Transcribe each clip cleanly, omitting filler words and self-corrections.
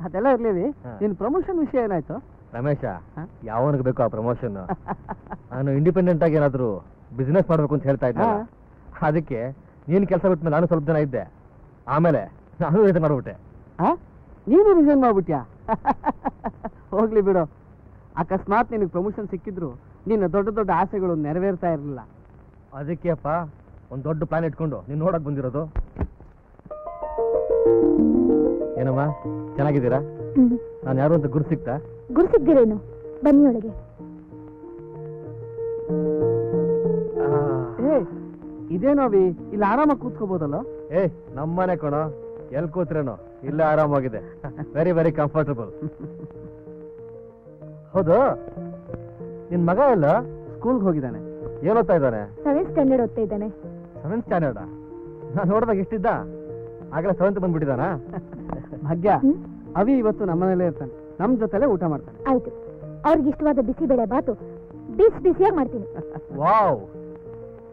ಅದೆಲ್ಲ ಇರ್ಲಿ, ನಿನ್ ಪ್ರಮೋಷನ್ ವಿಷಯ ಏನಾಯ್ತು? ರಮೇಶ, ಯಾವನಿಗೆ ಬೇಕು ಆ ಪ್ರಮೋಷನ್? ನಾನು ಇಂಡಿಪೆಂಡೆಂಟ್ ಆಗಿ ಏನಾದ್ರು ಬಿಸ್ನೆಸ್ ಮಾಡ್ಬೇಕು ಅಂತ ಹೇಳ್ತಾ ಇದ್ದೆ. ಅದಕ್ಕೆ ನೀನ್ ಕೆಲಸ ಬಿಟ್ಮೇಲೆ ನಾನು ಸ್ವಲ್ಪ ಜನ ಇದ್ದೆ, ಆಮೇಲೆ ನಾನು ರಿಸೈನ್ ಮಾಡ್ಬಿಟ್ಟೆ. ನೀನು ರಿಸೈನ್ ಮಾಡ್ಬಿಟ್ಯಾ? ಹೋಗ್ಲಿ ಬಿಡು. ಅಕಸ್ಮಾತ್ ನಿನಗೆ ಪ್ರಮೋಷನ್ ಸಿಕ್ಕಿದ್ರು ನಿನ್ನ ದೊಡ್ಡ ದೊಡ್ಡ ಆಸೆಗಳು ನೆರವೇರ್ತಾ ಇರಲಿಲ್ಲ. ಅದಕ್ಕೆ ಅಪ್ಪ ಒಂದ್ ದೊಡ್ಡ ಪ್ಲಾನ್ ಇಟ್ಕೊಂಡು ನೀನ್ ನೋಡಕ್ ಬಂದಿರೋದು. ಏನಮ್ಮ, ಚೆನ್ನಾಗಿದ್ದೀರಾ? ನಾನು ಯಾರು ಅಂತ ಗುರು ಸಿಕ್ತಾ? ಗುರು ಸಿಗ್ದಿರೇನು? ಬನ್ನಿ ಒಳಗೆ. ಇದೇನೋವಿ, ಇಲ್ಲಿ ಆರಾಮಾಗಿ ಕೂತ್ಕೋಬಹುದಲ್ಲ? ನಮ್ಮನೆ ಕಣೋ, ಎಲ್ ಕೂತ್ರೇನೋ, ಇಲ್ಲೇ ಆರಾಮಾಗಿದೆ. Very very comfortable. ಹೌದು, ನಿನ್ ಮಗ ಎಲ್ಲ ಸ್ಕೂಲ್ಗೆ ಹೋಗಿದ್ದಾನೆ. ಏನ್ ಓದ್ತಾ ಇದ್ದಾನೆ? 7th ಸ್ಟ್ಯಾಂಡರ್ಡ್ ಓದ್ತಾ ಇದ್ದಾನೆ. 7th standard? ನಾನು ನೋಡಿದಾಗ ಎಷ್ಟಿದ್ದ? ಆಗಲೇ 7th ಬಂದ್ಬಿಟ್ಟಿದಾನ? ಭಾಗ್ಯ, ಅವಿ ಇವತ್ತು ನಮ್ಮನೇಲೇ ಇರ್ತಾನೆ, ನಮ್ ಜೊತೆಲೆ ಊಟ ಮಾಡ್ತಾನೆ. ಆಯ್ತು, ಅವ್ರಿಗೆ ಇಷ್ಟವಾದ ಬಿಸಿಬೇಳೆ ಬಾತು ಬಿಸಿಯಾಗಿ ಮಾಡ್ತೀನಿ. ವಾವ್,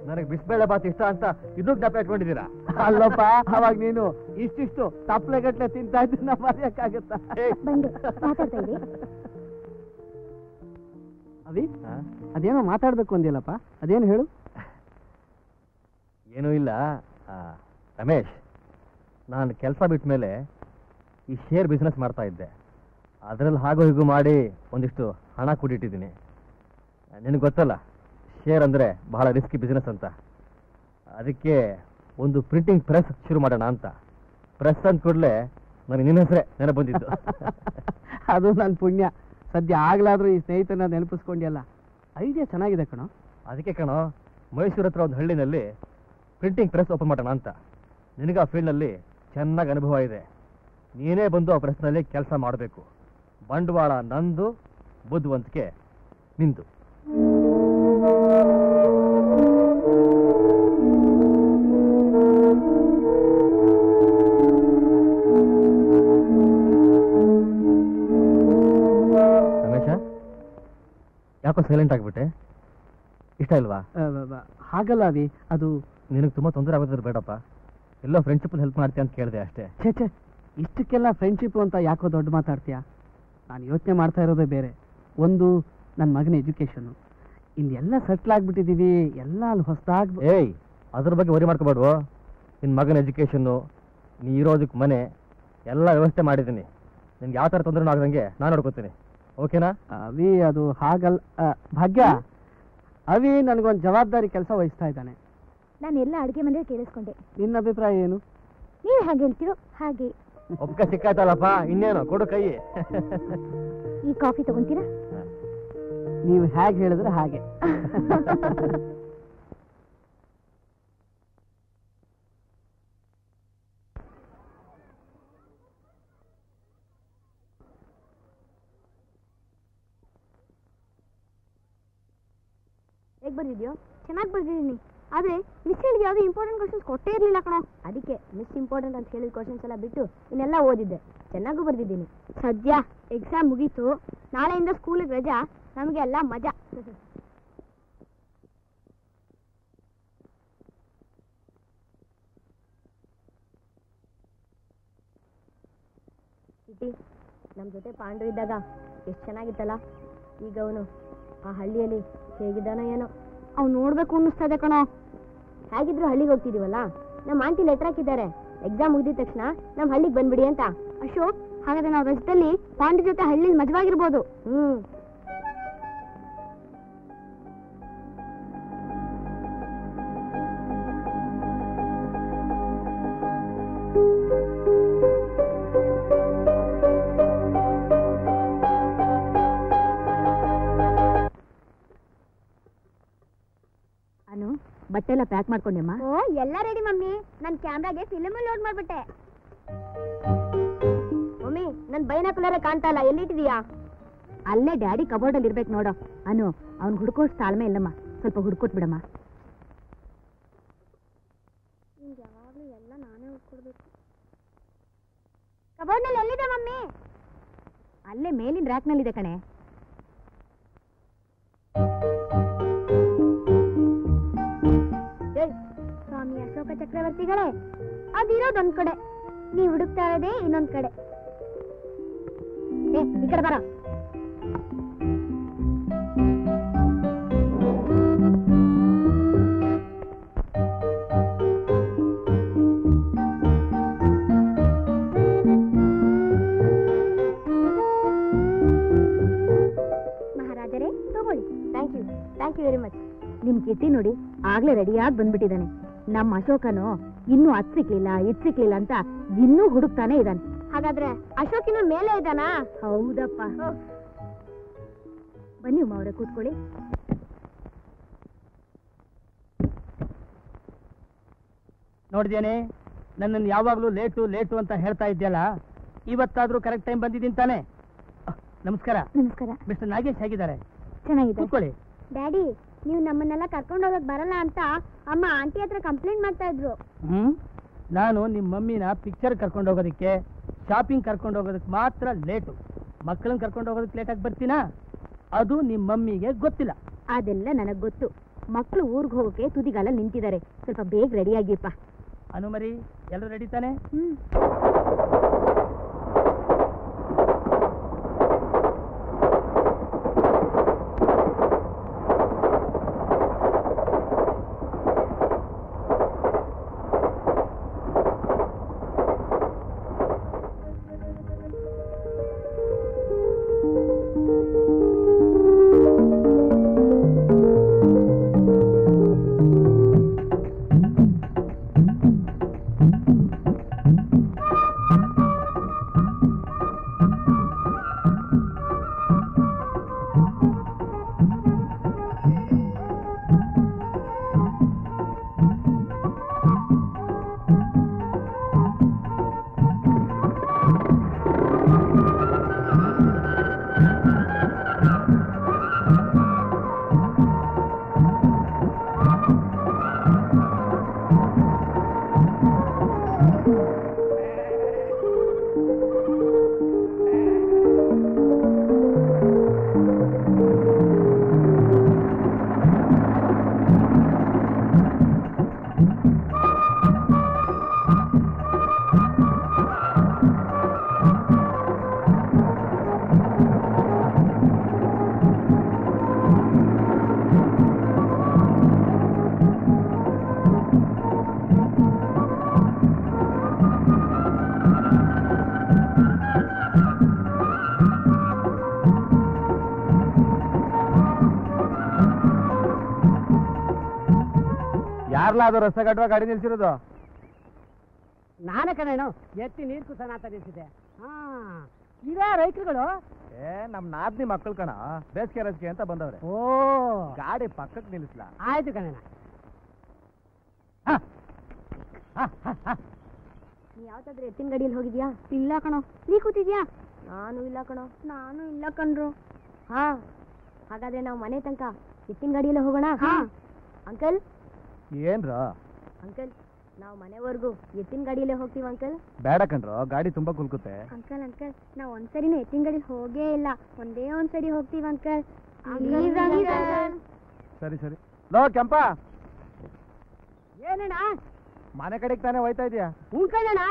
ನನಗೆ ಬಿಸಿಬೇಳೆ ಬಾತ್ ಇಷ್ಟ ಅಂತ ಇದು ಜ್ಞಾಪ ಇಟ್ಕೊಂಡಿದ್ದೀರಾ? ಅಲ್ಲಪ್ಪ, ಅವಾಗ ನೀನು ಇಷ್ಟಿಷ್ಟು ತಪ್ಪಲೆ ಗಟ್ಲೆ ತಿಂತಾ ಇದ್ದ ಮರೆಯಕ್ಕಾಗತ್ತಾ? ಬಂದೆ, ಮಾತಾಡ್ತಾ ಇರಿ. ಅವಿ, ಅದೇನೋ ಮಾತಾಡ್ಬೇಕು ಅಂದಿಲ್ಲಪ್ಪ, ಅದೇನು ಹೇಳು. ಏನೂ ಇಲ್ಲ ರಮೇಶ್, ನಾನು ಕೆಲಸ ಬಿಟ್ಟ ಮೇಲೆ ಈ ಶೇರ್ ಬಿಸ್ನೆಸ್ ಮಾಡ್ತಾ ಇದ್ದೆ. ಅದರಲ್ಲಿ ಹಾಗೋ ಹೀಗೂ ಮಾಡಿ ಒಂದಿಷ್ಟು ಹಣ ಕೂಡಿಟ್ಟಿದ್ದೀನಿ. ನಿನಗೆ ಗೊತ್ತಲ್ಲ, ಶೇರ್ ಅಂದರೆ ಬಹಳ ರಿಸ್ಕಿ ಬಿಸ್ನೆಸ್ ಅಂತ. ಅದಕ್ಕೆ ಒಂದು ಪ್ರಿಂಟಿಂಗ್ ಪ್ರೆಸ್ ಶುರು ಮಾಡೋಣ ಅಂತ. ಪ್ರೆಸ್ ಅಂದ ಕೂಡಲೇ ನನಗೆ ನಿನ್ನ ಹೆಸರೇ ನೆನಪು ಬಂದಿದ್ದು. ಅದು ನನ್ನ ಪುಣ್ಯ. ಸದ್ಯ ಆಗ್ಲಾದ್ರೂ ಈ ಸ್ನೇಹಿತನ ನೆನಪಿಸ್ಕೊಂಡ್ಯಲ್ಲ, ಐಡಿಯಾ ಚೆನ್ನಾಗಿದೆ ಕಣೋ. ಅದಕ್ಕೆ ಕಣೋ, ಮೈಸೂರು ಹತ್ರ ಒಂದು ಹಳ್ಳಿನಲ್ಲಿ ಪ್ರಿಂಟಿಂಗ್ ಪ್ರೆಸ್ ಓಪನ್ ಮಾಡೋಣ ಅಂತ. ನಿನಗೆ ಆ ಫೀಲ್ಡ್ನಲ್ಲಿ ಚೆನ್ನಾಗಿ ಅನುಭವ ಇದೆ. ನೀನೇ ಬಂದು ಆ ಪ್ರೆಸ್ನಲ್ಲಿ ಕೆಲಸ ಮಾಡಬೇಕು. ಬಂಡವಾಳ ನಂದು, ಬುದ್ಧಿವಂತಿಕೆ ನಿಂದು. ರಮೇಶ, ಯಾಕೋ ಸೈಲೆಂಟ್ ಆಗ್ಬಿಟ್ಟೆ? ಇಷ್ಟ ಇಲ್ವಾ? ಹಾಗಲ್ಲ ಅವಿ, ಅದು ನಿನಗೆ ತುಂಬಾ ತೊಂದರೆ ಆಗೋದ್ರ ಬೇಡಪ್ಪ. ಎಲ್ಲೋ ಫ್ರೆಂಡ್ಶಿಪ್ ಹೆಲ್ಪ್ ಮಾಡ್ತೀಯ ಅಂತ ಕೇಳಿದೆ ಅಷ್ಟೇ. ಛೇ, ಇಷ್ಟಕ್ಕೆಲ್ಲ ಫ್ರೆಂಡ್ಶಿಪ್ ಅಂತ ಯಾಕೋ ದೊಡ್ಡ ಮಾತಾಡ್ತೀಯಾ? ನಾನು ಯೋಚನೆ ಮಾಡ್ತಾ ಇರೋದೇ ಬೇರೆ. ಒಂದು, ನನ್ನ ಮಗನ ಎಜುಕೇಶನ್. ಇಲ್ಲಿ ಎಲ್ಲ ಸೆಟ್ಲ್ ಆಗ್ಬಿಟ್ಟಿದೀವಿ, ಎಲ್ಲ ಅಲ್ಲಿ ಹೊಸದಾಗಿ. ಅದ್ರ ಬಗ್ಗೆ ವರಿ ಮಾಡ್ಕೋಬೇಡ್ವು. ನಿನ್ನ ಮಗನ ಎಜುಕೇಶನ್ನು, ನೀ ಇರೋದಕ್ಕೆ ಮನೆ ಎಲ್ಲ ವ್ಯವಸ್ಥೆ ಮಾಡಿದ್ದೀನಿ. ನಿನ್ಗೆ ಯಾವ ಥರ ತೊಂದರೆ ಆಗದಂಗೆ ನಾನು ನೋಡ್ಕೋತೀನಿ. ಓಕೆನಾ? ಅವಿ ಅದು ಹಾಗಲ್ಲ. ಭಾಗ್ಯ, ಅವಿ ನನಗೊಂದು ಜವಾಬ್ದಾರಿ ಕೆಲಸ ವಹಿಸ್ತಾ ಇದ್ದಾನೆ. ನಾನು ಎಲ್ಲ ಅಡುಗೆ ಮನೆಯಲ್ಲಿ ಕೇಳಿಸ್ಕೊಂಡೆ. ನಿನ್ನ ಅಭಿಪ್ರಾಯ ಏನು? ನೀವು ಹಾಗೆ ಹೇಳ್ತಿರೋ ಹಾಗೆ. ಒಪ್ಪಿಗೆ ಸಿಕ್ಕಾಯ್ತಲ್ಲಪ್ಪ, ಇನ್ನೇನು ಕೊಡು ಕೈ. ಈ ಕಾಫಿ ತಗೊಂತೀರಾ? ನೀವು ಹೇಗೆ ಹೇಳಿದ್ರೆ ಹಾಗೆ. ಹೇಗೆ ಬರ್ದಿದ್ಯೋ? ಚೆನ್ನಾಗಿ ಬರ್ದಿದ್ದೀನಿ. ಆದರೆ ಮಿಸ್ ಹೇಳಿದ ಯಾವುದೇ ಇಂಪಾರ್ಟೆಂಟ್ ಕ್ವಶನ್ಸ್ ಕೊಟ್ಟೇ ಇರಲಿಲ್ಲ ಕಣೋ. ಅದಕ್ಕೆ ಮಿಸ್ ಇಂಪಾರ್ಟೆಂಟ್ ಅಂತ ಹೇಳಿದ ಕ್ವಶನ್ಸ್ ಎಲ್ಲ ಬಿಟ್ಟು ಇನ್ನೆಲ್ಲ ಓದಿದ್ದೆ. ಚೆನ್ನಾಗೂ ಬರ್ದಿದ್ದೀನಿ. ಸದ್ಯ ಎಕ್ಸಾಮ್ ಮುಗೀತು, ನಾಳೆಯಿಂದ ಸ್ಕೂಲಿಗೆ ರಜಾ, ನಮಗೆ ಎಲ್ಲ ಮಜಾ. ನಮ್ಮ ಜೊತೆ ಪಾಂಡು ಇದ್ದಾಗ ಎಷ್ಟು ಚೆನ್ನಾಗಿತ್ತಲ್ಲ. ಈಗ ಅವನು ಆ ಹಳ್ಳಿಯಲ್ಲಿ ಹೇಗಿದ್ದಾನೋ ಏನೋ. ಅವ್ನು ನೋಡ್ಬೇಕು ಅನ್ನಿಸ್ತದೆ ಕಣೋ. ಹೇಗಿದ್ರು ಹಳ್ಳಿಗೆ ಹೋಗ್ತಿದೀವಲ್ಲ, ನಮ್ಮ ಆಂಟಿ ಲೆಟರ್ ಹಾಕಿದ್ದಾರೆ, ಎಕ್ಸಾಮ್ ಮುಗಿದ ತಕ್ಷಣ ನಮ್ಮ ಹಳ್ಳಿಗೆ ಬಂದ್ಬಿಡಿ ಅಂತ. ಅಶೋಕ್, ಹಾಗಾದ್ರೆ ನಾವು ರಜದಲ್ಲಿ ಪಾಂಡು ಜೊತೆ ಹಳ್ಳಿಲಿ ಮಜವಾಗಿರ್ಬೋದು. ಬಟ್ಟೆ ಎಲ್ಲ ಪ್ಯಾಕ್ ಮಾಡ್ಕೊಂಡೆಮ್ಮ? ಓ, ಎಲ್ಲ ರೆಡಿ ಮಮ್ಮಿ. ನನ್ನ ಕ್ಯಾಮ್ರಾಗೆ ಫಿಲ್ಮ್ ಲೋಡ್ ಮಾಡ್ಬಿಟ್ಟೆ. ಮಮ್ಮಿ, ನನ್ ಬೈನಾಕುಲರೇ ಕಾಣ್ತಾ ಇಲ್ಲ, ಎಲ್ಲಿಟ್ಟಿದೀಯಾ? ಅಲ್ಲೇ ಡ್ಯಾಡಿ ಕಬೋರ್ಡ್ ಅಲ್ಲಿ ಇರ್ಬೇಕು ನೋಡೋ. ಅನು, ಅವ್ನ್ ಹುಡ್ಕೋಷ್ಟು ತಾಳ್ಮೆ ಇಲ್ಲಮ್ಮ, ಸ್ವಲ್ಪ ಹುಡ್ಕೊಟ್ ಬಿಡಮ್ಮ. ಯಾವಾಗ್ಲೂ ಎಲ್ಲ ನಾನೇ ಹುಡ್ಕೊಡ್ಬೇಕು. ಕಬೋರ್ಡ್ ನಲ್ಲಿ ಎಲ್ಲಿದೆ ಮಮ್ಮಿ? ಅಲ್ಲೇ ಮೇಲಿನ ರ್ಯಾಕ್ ನಲ್ಲಿ ಇದೆ ಕಣೆ. ಸ್ವಾಮಿ ಅಶೋಕ ಚಕ್ರವರ್ತಿಗಳೇ, ಅದಿರೋದೊಂದ್ ಕಡೆ, ನೀವು ಹುಡುಕ್ತಾ ಇರೋದೇ ಇನ್ನೊಂದ್ ಕಡೆ. ಈ ಕಡೆ ಬರ. ಮಹಾರಾಜರೇ, ತಗೊಳ್ಳಿ. Thank you very much. ನಿಮ್ ಕಿಟ್ಟಿ ನೋಡಿ ಆಗ್ಲೇ ರೆಡಿಯಾಗಿ ಬಂದ್ಬಿಟ್ಟಿದ್ದಾನೆ. ನಮ್ಮ ಅಶೋಕನು ಇನ್ನೂ ಅದ್ ಸಿಕ್ಲಿಲ್ಲ ಅಂತ ಇನ್ನೂ ಹುಡುಕ್ತಾನೆ ಇದ್ದಾನೆ. ಹಾಗಾದ್ರೆ ಅಶೋಕಿನ ಮೇಲೆ ಇದ್ದಾನಾ? ಹೌದಪ್ಪ. ಬನ್ನಿ ಉಮಾ ಅವರೇ, ಕೂತ್ಕೊಳ್ಳಿ. ನೋಡಿದೇನೆ, ನನ್ನನ್ನು ಯಾವಾಗ್ಲೂ ಲೇಟು ಅಂತ ಹೇಳ್ತಾ ಇದ್ಯಲ್ಲ, ಇವತ್ತಾದ್ರೂ ಕರೆಕ್ಟ್ ಟೈಮ್ ಬಂದಿದ್ದೀನಿ ತಾನೆ? ನಮಸ್ಕಾರ. ನಮಸ್ಕಾರ. ಮಿಸ್ಟರ್ ನಾಗೇಶ್ ಹೇಗಿದ್ದಾರೆ? ಚೆನ್ನಾಗಿದೆ. ಕೂತ್ಕೊಳ್ಳಿ. ಡ್ಯಾಡಿ, ನೀವು ನಮ್ಮನ್ನೆಲ್ಲ ಕರ್ಕೊಂಡು ಹೋಗಕ್ ಬರಲ್ಲ ಅಂತ ಅಮ್ಮ ಆಂಟಿ ಹತ್ರ ಕಂಪ್ಲೇಂಟ್ ಮಾಡ್ತಾ ಇದ್ರು. ನಾನು ನಿಮ್ಮ ಮಮ್ಮಿನ ಪಿಕ್ಚರ್ ಕರ್ಕೊಂಡು ಹೋಗೋದಕ್ಕೆ, ಶಾಪಿಂಗ್ ಕರ್ಕೊಂಡು ಹೋಗೋದಕ್ಕೆ ಮಾತ್ರ ಲೇಟು. ಮಕ್ಕಳನ್ನ ಕರ್ಕೊಂಡು ಹೋಗೋದಕ್ಕೆ ಲೇಟಾಗಿ ಬರ್ತೀನಾ? ಅದು ನಿಮ್ಮ ಮಮ್ಮಿಗೆ ಗೊತ್ತಿಲ್ಲ. ಅದೆಲ್ಲ ನನಗ್ ಗೊತ್ತು. ಮಕ್ಕಳು ಊರ್ಗ್ ಹೋಗೋಕೆ ತುದಿಗಾಲ ನಿಂತಿದ್ದಾರೆ. ಸ್ವಲ್ಪ ಬೇಗ ರೆಡಿ ಆಗಿಪ್ಪ. ಅನುಮರಿ, ಎಲ್ಲರೂ ರೆಡಿ ತಾನೆ? ಯಾರ್ಲಾ ಅದು ರಸ್ತೆ ಕಟ್ಟುವ ಗಾಡಿ ನಿಲ್ಸಿರೋದು? ನಾನೇ ಕಣೇನು ಎತ್ತಿ ನೀರು ಕುಸನ ಅಂತ ನಿಲ್ಸಿದೆ. ಇದೇ ರೈತರುಗಳು ನಮ್ ನಾದ್ನಿ ಮಕ್ಕಳು ಕಣ, ಬೇಸಿಗೆ ರಸಿಕೆ ಅಂತ ಬಂದವ್ರೆ. ಓ ಗಾಡಿ ಪಕ್ಕಕ್ಕೆ ನಿಲ್ಲಿಸ್ಲಾ? ಆಯ್ತು ಕಣೇನ. ನೀ ಯಾವ್ದಾದ್ರು ಎತ್ತಿನ ಗಾಡಿಯಲ್ಲಿ ಹೋಗಿದ್ಯಾ? ಇಲ್ಲ ಕಣೋ. ನೀ ಕೂತಿದ್ಯಾ? ನಾನು ಇಲ್ಲ ಕಣೋ. ನಾನು ಇಲ್ಲ ಕಣ್ರು. ಹಾ, ಹಾಗಾದ್ರೆ ನಾವು ಮನೆ ತನಕ ಎತ್ತಿನ ಗಾಡಿಯಲ್ಲೇ ಹೋಗೋಣ. ಅಂಕಲ್ ಏನ್ರ ಅಂಕಲ್, ನಾವು ಮನೆವರೆಗೂ ಎತ್ತಿನ ಗಾಡಿಯಲ್ಲೇ ಹೋಗ್ತೀವಿ ಅಂಕಲ್. ಬೇಡ ಕಣ್ರು, ಗಾಡಿ ತುಂಬಾ ಕುಲ್ಕುತ್ತೆ. ಅಂಕಲ್ ಅಂಕಲ್, ನಾವು ಒಂದ್ಸರಿನೂ ಎತ್ತಿನ ಗಾಡಿ ಹೋಗೇ ಇಲ್ಲ. ಒಂದೇ ಒಂದ್ಸರಿ ಹೋಗ್ತೀವಿ ಅಂಕಲ್. ಸರಿ ಸರಿ. ಲೋ ಕೆಂಪ, ಏನಣ್ಣ ಮನೆ ಕಡೆಗೆ ತಾನೇ ಹೋಯ್ತಾ ಇದೀಯಾ? ಹ್ಞೂ ಕಣಣ್ಣ.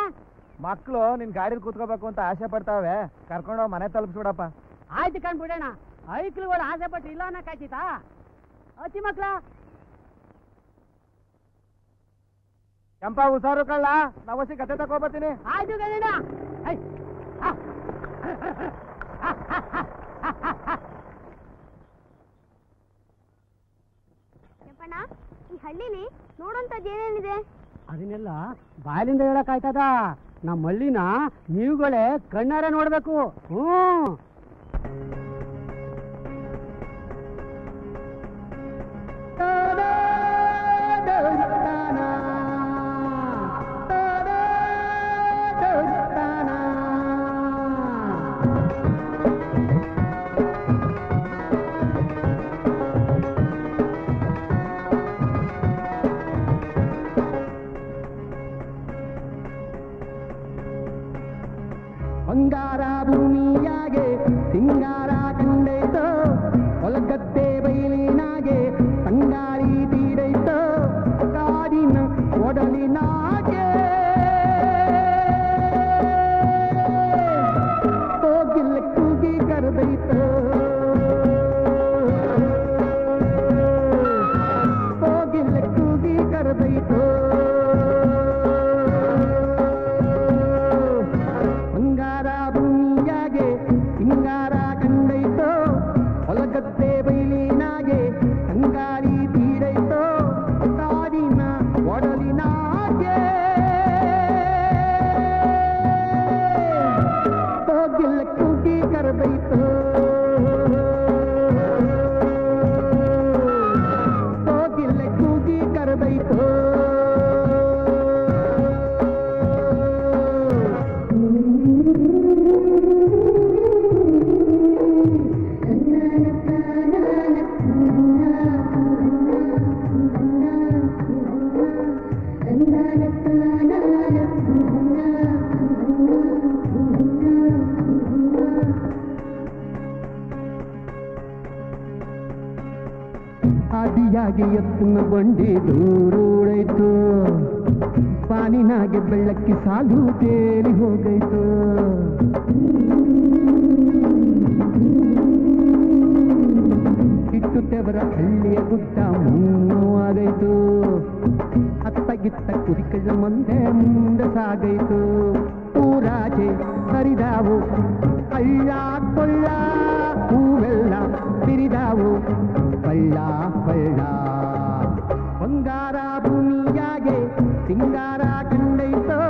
ಮಕ್ಕಳು ನಿನ್ ಗಾಡಿಲಿ ಕೂತ್ಕೋಬೇಕು ಅಂತ ಆಸೆ ಪಡ್ತಾವೆ, ಕರ್ಕೊಂಡೋಗಿ ಮನೆ ತಲುಪಿಸ್ಬಿಡಪ್ಪ. ಆಯ್ತು ಕಣ್ಬಿಡೋಣ. ಐಕ್ಳುಗಳು ಆಸೆ ಪಟ್ಟು ಇಲ್ಲ ಅನ್ನಕ್ಕಾಯ್ತಾ? ಅತಿ ಮಕ್ಳ ಕೆಂಪ ಹುಷಾರು ಕಳ್ಳ, ನಾವಸಿ ಕತೆ ತಗೋಬರ್ತೀನಿ. ಆಯ್ತು ಕಣಣ್ಣ. ಕೆಂಪಣ್ಣ, ಈ ಹಳ್ಳಿಲಿ ನೋಡೋಂಥದ್ದು ಏನೇನಿದೆ? ಅದನ್ನೆಲ್ಲ ಬಾಯಲಿಂದ ಹೇಳಕ್ಕಾಯ್ತದ? ನಮ್ಮ ಹಳ್ಳಿನ ನೀವುಗಳೇ ಕಣ್ಣಾರೆ ನೋಡ್ಬೇಕು. ಬಂಗಾರ ಭೂಮಿಯಾಗೆ ಸಿಂಗಾರ ಕಂಡೈತೋ, ಹೊಲಗದ್ದೆ ಬಯಲಿನಾಗೆ ತಂಗಾಳಿ ತೀರೈತೋ, ಕಾಡಿನ ಒಡಲಿನಾಗೆ ಹೋಗಿಲ್ಲ ಕೂಗಿ ಕರೆದೈತೋ, ಹೋಗಿಲ್ಲ ಕೂಗಿ ಕರೆದೈತೋ. ಸಿಂಗಾರ ಕಂಡೈತೋ, ಹೊಲಗದ್ದೆ ಬಯಲಿನಾಗೆ ತಂಗಾಳಿ ತೀರೈತೋ, ಕಾಡಿನ ಒಡಲಿನಾಗೆ ಹೋಗಿಲ್ಲ ಕೂಗಿ ಕರೆದೈತೋ, ಹೋಗಿಲ್ಲ ಕೂಗಿ ಕರೆದೈತೋ. ಆದಿಯಾಗಿ ಎತ್ತಿನ ಬಂಡಿ ದೂರೂಡೈತು, ಪಾನಿನಾಗೆ ಬೆಳ್ಳಕ್ಕಿ ಸಾಲು ತೇಲಿ ಹೋಗೈತು. ಕಿಟ್ಟುತ್ತೆವರ ಹಳ್ಳಿಯ ಗುಡ್ಡ ಮೂವಾಗೈತು, ಅತ್ತಗಿತ್ತ ಕುರಿಕಳ ಮುಂದೆ ಮುಂದೆ ಸಾಗೈತು. ಊರಾಚೆ ಹರಿದಾವು ಹಳ್ಳ ಕೊಳ್ಳ, ಹೂವೆಲ್ಲ ತಿರಿದಾವು ಬಳ್ಳ ಬಳ್ಳ. ಬಂಗಾರ ಭೂಮಿಯಾಗೆ ಸಿಂಗಾರ ಕಂಡೈತೋ,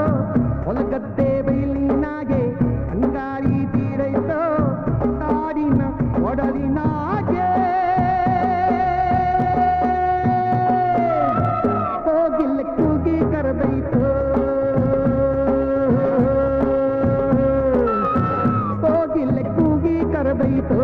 ಹೊಲಗದ್ದೆ ಬಯಲಿನಾಗೆ ತಂಗಾಳಿ ತೀರೈತೋ, ಕಾಡಿನ ಒಡಲಿನಾಗೆ ಹೋಗಿಲ್ಲ ಕೂಗಿ ಕರೆದೈತೋ, ಹೋಗಿಲ್ಲ ಕೂಗಿ ಕರೆದೈತೋ.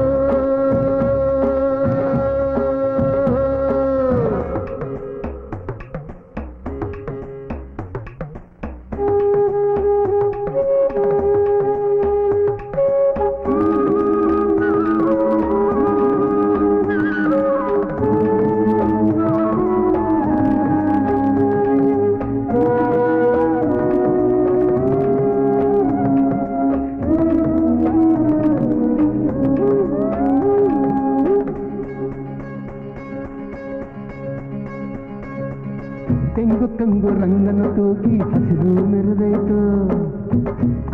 ತೆಂಗು ಕಂಗು ರಂಗನ ತೂಗಿ ಹಸಿರು ಮೆರೆದೈತು,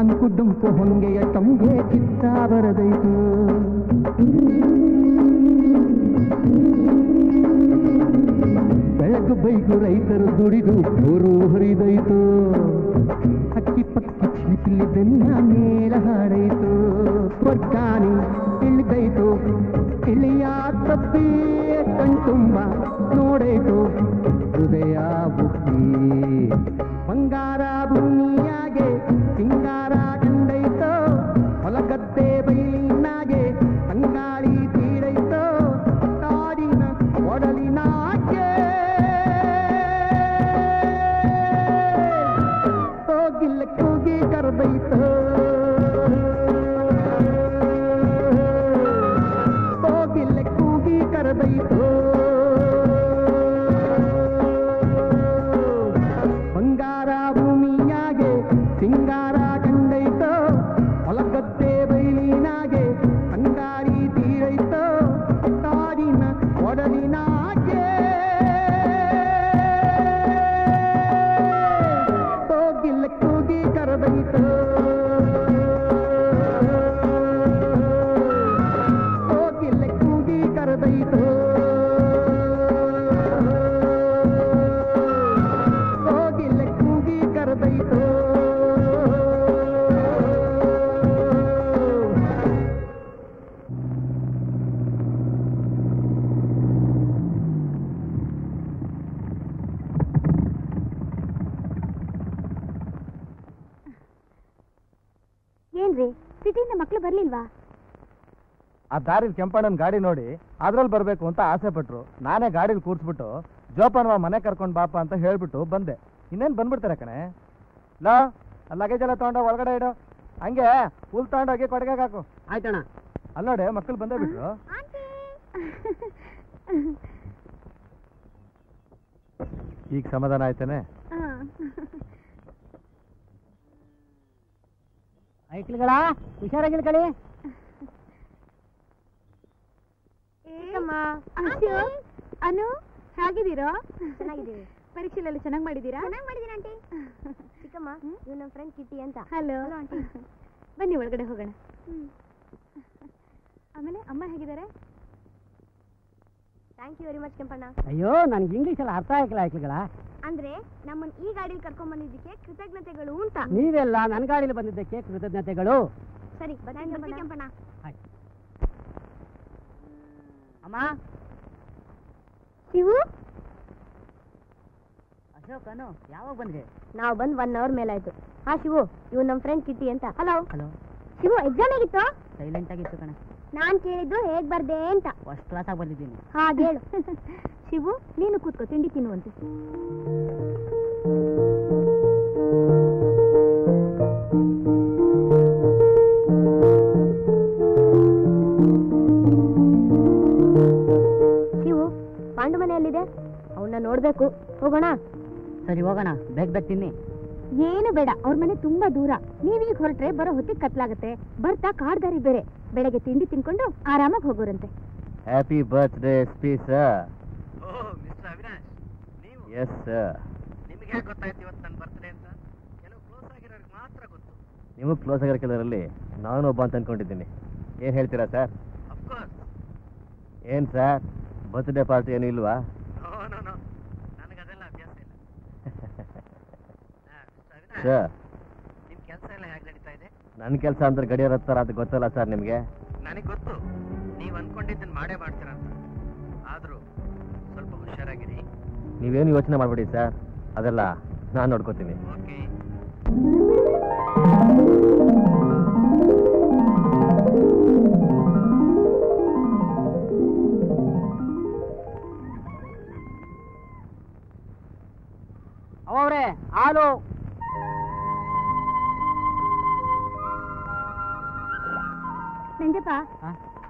ಅಂಕು ಡೊಂಕು ಹೊಂಗೆಯ ಟೊಂಗೆ ಚಿತ್ತ ಬರದೈತು. ಬೆಳಗು ಬೈಗು ರೈತರು ದುಡಿದು ಊರು ಹರಿದೈತು ಹಕ್ಕಿ ಪಕ್ಕಿ ಚಿಲಿಪಿಲಿ ಬೆನ್ನ ಮೇಳ ಹಾಡೈತು ವರ್ಗಾನಿ ಇಳಿದೈತು ಇಳಿಯ ತಪ್ಪಿ ಕಣ್ತುಂಬ ನೋಡೈತು ಹೃದಯ ಬುಕ್ಕಿ ಬಂಗಾರ ಭೂಮಿಯಾಗೆ ಸಿಂಗಾರ ಕಂಡೈತೋ ಹೊಲಗದ್ದೆ ಬೈಲಿನಾಗೆ ತಂಗಾಳಿ ತೀಡೈತೋ ಕಾಡಿನ ಒಡಲಿನಾಗೆ ಹೋಗಿಲ್ಲ ಕೂಗಿ ಕರೆದೈತೋ ಹೋಗಿಲ್ಲ ಕೂಗಿ ಕರೆದೈತೋ ಬಂಗಾರ ಭೂಮಿಯಾಗೆ ಸಿಂಗಾರ ಕಂಡೈತೋ ಹೊಲಗದ್ದೆ ಬೈಲಿನಾಗೆ ತಂಗಾಳಿ ತೀರೈತೋ ಕಾಡಿನ ಒಡಲಿನಾಗೆ ಹೋಗಿಲ್ಲ ಕೂಗಿ ಕರೆದೈತೋ ಹೋಗಿಲ್ಲ ಕೂಗಿ ಕರೆದೈತೋ ಹೋಗಿಲ್ಲ ಕೂಗಿ ಕರೆದೈತೋ ಏನ್ರಿ ಸಿಟಿಯಿಂದ ಮಕ್ಳು ಬರ್ಲಿಲ್ವಾ? ಆ ದಾರಿಲಿ ಕೆಂಪಣ್ಣನ ಗಾಡಿ ನೋಡಿ ಅದ್ರಲ್ಲಿ ಬರ್ಬೇಕು ಅಂತ ಆಸೆ ಪಟ್ರು. ನಾನೇ ಗಾಡಿಲಿ ಕೂರ್ಸ್ಬಿಟ್ಟು ಜೋಪಾನವ ಮನೆ ಕರ್ಕೊಂಡು ಬಾಪ ಅಂತ ಹೇಳ್ಬಿಟ್ಟು ಬಂದೆ. ಇನ್ನೇನು ಬಂದ್ಬಿಡ್ತಾರೆ ಕಣೆ. ಲಾ ಲಗೇಜ್ ಎಲ್ಲ ತಗೊಂಡ ಒಳಗಡೆ ಇಡು. ಹಂಗೆ ಹುಲ್ ತಗೊಂಡೋಗಿ ಕೊಡುಗೆ ಹಾಕು. ಆಯ್ತಣ್ಣ. ಅಲ್ಲೋಡೆ ಮಕ್ಕಳು ಬಂದೇ ಬಿಟ್ರು. ಈಗ ಸಮಾಧಾನ ಆಯ್ತಾನೆ? ಐಕ್ಳುಗಳ ಹುಷಾರಾಗಿಲ್ ಕಳಿ. ಅನು ಹೇಗಿದ್ದೀರೋ? ಚೆನ್ನಾಗಿದ್ದೀವಿ. ಪರೀಕ್ಷೆಲೆಲ್ಲ ಚೆನ್ನಾಗಿ ಮಾಡಿದ್ದೀರಾ? ಚೆನ್ನಾಗಿ ಮಾಡಿದ್ದೀನಿ ಆಂಟಿ. ಚಿಕ್ಕಮ್ಮ ಇವ್ ನಮ್ಮ ಫ್ರೆಂಡ್ ಕಿಟ್ಟಿ ಅಂತ. Hello aunty. ಬನ್ನಿ ಒಳಗಡೆ ಹೋಗೋಣ. ಆಮೇಲೆ ಅಮ್ಮ ಹೇಗಿದ್ದಾರೆ? Thank you very much Kempanna. ಅಯ್ಯೋ ನನ್ಗೆ ಇಂಗ್ಲಿಷ್ ಎಲ್ಲ ಅರ್ಥ ಆಗಿಲ್ಲ ಐಕ್ಳುಗಳ. ಅಂದ್ರೆ ನಮ್ಮನ್ನ ಈ ಗಾಡಿಲಿ ಕರ್ಕೊಂಡ್ ಬಂದಿದ್ದಕ್ಕೆ ಕೃತಜ್ಞತೆಗಳು ಅಂತ. ನೀವೆಲ್ಲ ನನ್ನ ಗಾಡಿಲಿ ಬಂದಿದ್ದಕ್ಕೆ ಕೃತಜ್ಞತೆಗಳು. ಸರಿ ಬನ್ನಿ ಕೆಂಪಣ್ಣ. ಅಮ್ಮ ಶಿವು ಅಶೋಕ್ ಅನು ಯಾವಾಗ ಬಂದ್ರಿ? ನಾವು ಬಂದ್ 1 ಅವರ್ ಮೇಲಾಯ್ತು. ಹಾ ಶಿವು ಇವ್ ನಮ್ ಫ್ರೆಂಡ್ ಕಿಟ್ಟಿ ಅಂತ. Hello hello. ಶಿವು ಎಕ್ಸಾಮ್ ಹೇಗಿತ್ತು? ಸೈಲೆಂಟ್ ಆಗಿತ್ತು ಕಣೆ. ನಾನ್ ಕೇಳಿದ್ದು ಹೇಗ್ ಬರ್ದೆ ಅಂತ. ಫಸ್ಟ್ ಕ್ಲಾಸ್ ಆಗಿ ಬಂದಿದ್ದೀನಿ. ಹಾಗೆ ಹೇಳು. ಶಿವು ನೀನು ಕೂತ್ಕೋ ತಿಂಡಿ ತಿನ್ನುವಂತೆ. ಶಿವು ಪಾಂಡು ಮನೆಯಲ್ಲಿದೆ, ಅವನ್ನ ನೋಡ್ಬೇಕು. ಹೋಗೋಣ? ಸರಿ ಹೋಗೋಣ. ಬೇಗ ಬೇಗ ತಿನ್ನಿ. ಏನು ಬೇಡ, ಅವ್ರ ಮನೆ ತುಂಬಾ ದೂರ. ನೀವೀಗ ಹೊರಟ್ರೆ ಬರೋ ಹೊತ್ತಿಗೆ ಕತ್ಲಾಗತ್ತೆ. ಬರ್ತಾ ಕಾಡ್ದಾರಿ ಬೇರೆ. ಬೆಳಗ್ಗೆ ತಿಂಡಿ ತಿನ್ಕೊಂಡು ಆರಾಮಾಗಿ ಹೋಗೋರಂತೆ. Happy birthday SP. Sir. Mister Avinash, ನೀವು? Yes sir. ನಿಮಗೆ ಹೇಗೆ ಗೊತ್ತಾಯ್ತು ಇವತ್ತು ನನ್ನ ಬರ್ತ್ಡೇ ಅಂತ? ಕೆಲವು ಕ್ಲೋಸ್ ಆಗಿರೋರಿಗೆ ಮಾತ್ರ ಗೊತ್ತು. ನಿಮಗೆ ಕ್ಲೋಸ್ ಆಗಿರೋ ಕೆಲವರಲ್ಲಿ ನಾನು ಒಬ್ಬ ಅಂತ ಅನ್ಕೊಂಡಿದ್ದೀನಿ. ಏನು ಹೇಳ್ತೀರಾ ಸರ್? ಅಫ್ಕೋರ್ಸ್. ಏನು ಸರ್, ಬರ್ತ್ಡೇ ಪಾರ್ಟಿ ಏನು ಇಲ್ವಾ? ನೋ ನನಗದೆಲ್ಲ ಅಭ್ಯಾಸ ಇಲ್ಲ. ಸರ್, ನಿಮ್ಮ ಕೆಲಸ ಎಲ್ಲ ಹೇಗೆ ನಡೀತಾ ಇದೆ? ನನ್ನ ಕೆಲಸ ಅಂದ್ರೆ ಗಡಿಯಾರ ಹತ್ತಾರ ಅದು ಗೊತ್ತಲ್ಲ ಸರ್ ನಿಮಗೆ? ನನಗೆ ಗೊತ್ತು ನೀವು ಅನ್ಕೊಂಡಿದ್ದನ್ನು ಮಾಡೇ ಮಾಡ್ತೀರ ಅಂತ. ಆದರೂ ಸ್ವಲ್ಪ ಹುಷಾರಾಗಿರಿ. ನೀವೇನು ಯೋಚನೆ ಮಾಡಬೇಡಿ ಸರ್, ಅದೆಲ್ಲ ನಾನು ನೋಡ್ಕೋತೀನಿ. ಓಕೆ. ಅವರೇ ಹಾಲು. ನಂಜಪ್ಪ,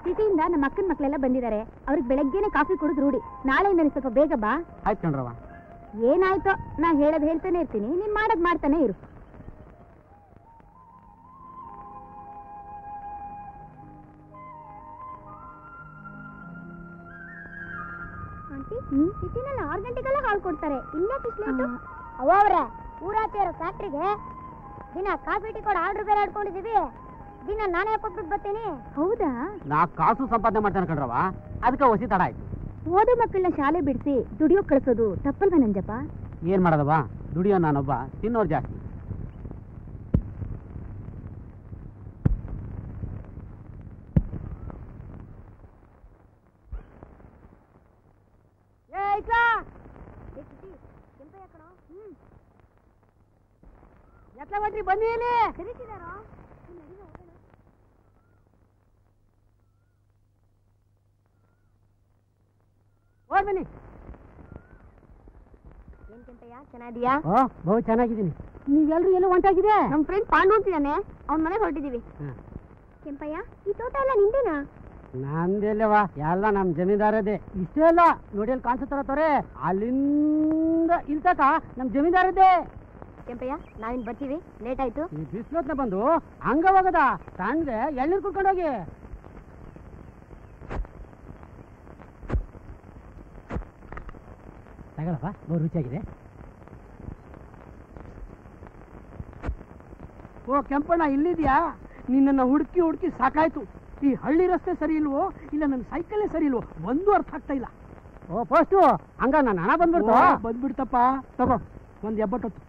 ಸಿಟಿಯಿಂದ ನಮ್ಮ ಅಕ್ಕನ ಮಕ್ಕಳೆಲ್ಲ ಬಂದಿದ್ದಾರೆ. ಅವ್ರಿಗೆ ಬೆಳಗ್ಗೆನೆ ಕಾಫಿ ಕುಡಿದು ರೂಢಿ. ನಾಳೆಯಿಂದ ಸ್ವಲ್ಪ ಬೇಗ ಬಾ. ಆಯ್ತು ಕಣ್ರವ. ಏನಾಯ್ತೋ, ನಾ ಹೇಳೋದು ಹೇಳ್ತಾನೆ ಇರ್ತೀನಿ, ನೀನ್ ಮಾಡೋದು ಮಾಡ್ತಾನೆ ಇರು. ಆಂಟಿ, ಸಿಟಿನಲ್ಲಿ 6 ಗಂಟೆಗೆಲ್ಲ ಹಾಲು ಕೊಡ್ತಾರೆ. ಇಲ್ಲೇ ಕಿಸ್ಲೇಟು ಅವರೇ ಊರಾಚೆ ಇರೋ ಫ್ಯಾಕ್ಟ್ರಿಗೆ ದಿನ ಕಾಫಿ ಟೀ ಕೂಡ ಆರ್ಡರ್ ಬೇರೆ ಇಟ್ಕೊಂಡಿದೀವಿ. ದಿನ ನಾನೇ ಕೊಟ್ಬಿಟ್ಟು ಬರ್ತೀನಿ. ಹೌದಾ? ನಾ ಕಾಸು ಸಂಪಾದನೆ ಮಾಡ್ತಾನೆ ಕಣ್ರವ, ಅದಕ್ಕೆ ಹೊಸಿ ತಡ ಆಯ್ತು. ಓದೋ ಮಕ್ಕಳನ್ನ ಶಾಲೆ ಬಿಡಿಸಿ ದುಡಿಯೋಕ್ ಕಳ್ಸೋದು ತಪ್ಪಲ್ವಾ ನಂಜಪ್ಪ? ಏನ್ ಮಾಡೋದವ್ವ, ದುಡಿಯೋ ನಾನೊಬ್ಬ, ತಿನ್ನೋರು ಜಾಸ್ತಿ. ಎತ್ಲ ಬಂದ್ರಿ, ಬನ್ನಿ ಇಲ್ಲಿ. ಓಡ್ ಬನ್ನಿ. ಏನ್ ಕೆಂಪಯ್ಯ, ಚೆನ್ನಾಗಿದ್ಯಾ? ಬಹು ಚೆನ್ನಾಗಿದ್ದೀನಿ. ನೀವೆಲ್ರು ಎಲ್ಲೋ ಹೊಂಟಾಗಿದೆ? ನಮ್ ಫ್ರೆಂಡ್ ಪಾಂಡು ಅಂತಿದ್ದಾನೆ, ಅವ್ನ ಮನೆಗೆ ಹೊರಟಿದೀವಿ. ಕೆಂಪಯ್ಯ, ಈ ತೋಟ ಎಲ್ಲ ನಿಂದೇನಾ? ನಂದೆಲ್ಲವಾ, ಎಲ್ಲ ನಮ್ ಜಮೀನ್ದಾರದೇ. ಇಷ್ಟೇ ಅಲ್ಲ, ನೋಡಿ ಅಲ್ಲಿ ಕಾಣಿಸುತ್ತಾರ ತೋರೆ, ಅಲ್ಲಿಂದ ಇಲ್ಲಿ ತಕ ನಮ್ ಜಮೀನ್ದಾರದೇ. ಕೆಂಪಯ್ಯ, ನಾವಿನ್ ಬರ್ತೀವಿ, ಲೇಟ್ ಆಯ್ತು. ಈ ಬಿಸ್ಲೊತ್ನ ಬಂದು ಹಂಗವಾಗದ ಸಣ್ಣಗೆ ಎಳ್ನೀರು ಕುಡ್ಕೊಂಡೋಗಿ. ತಗೊಳಪ್ಪ, ಬಹು ರುಚಿಯಾಗಿದೆ. ಓ ಕೆಂಪಣ್ಣ, ಇಲ್ಲಿದ್ಯಾ? ನಿನ್ನನ್ನ ಹುಡುಕಿ ಹುಡುಕಿ ಸಾಕಾಯ್ತು. ಈ ಹಳ್ಳಿ ರಸ್ತೆ ಸರಿ ಇಲ್ವೋ, ಇಲ್ಲ ನನ್ನ ಸೈಕಲೇ ಸರಿ ಇಲ್ವೋ, ಒಂದು ಅರ್ಥ ಆಗ್ತಾ ಇಲ್ಲ. ಓ ಪೋಸ್ಟು, ಹಂಗ ನನ್ನ ಹಣ ಬಂದ್ಬಿಡ್ತಪ್ಪ. ತಗೋ ಒಂದ್ ಎಬ್ಬಟ್ಟೊತ್ತು.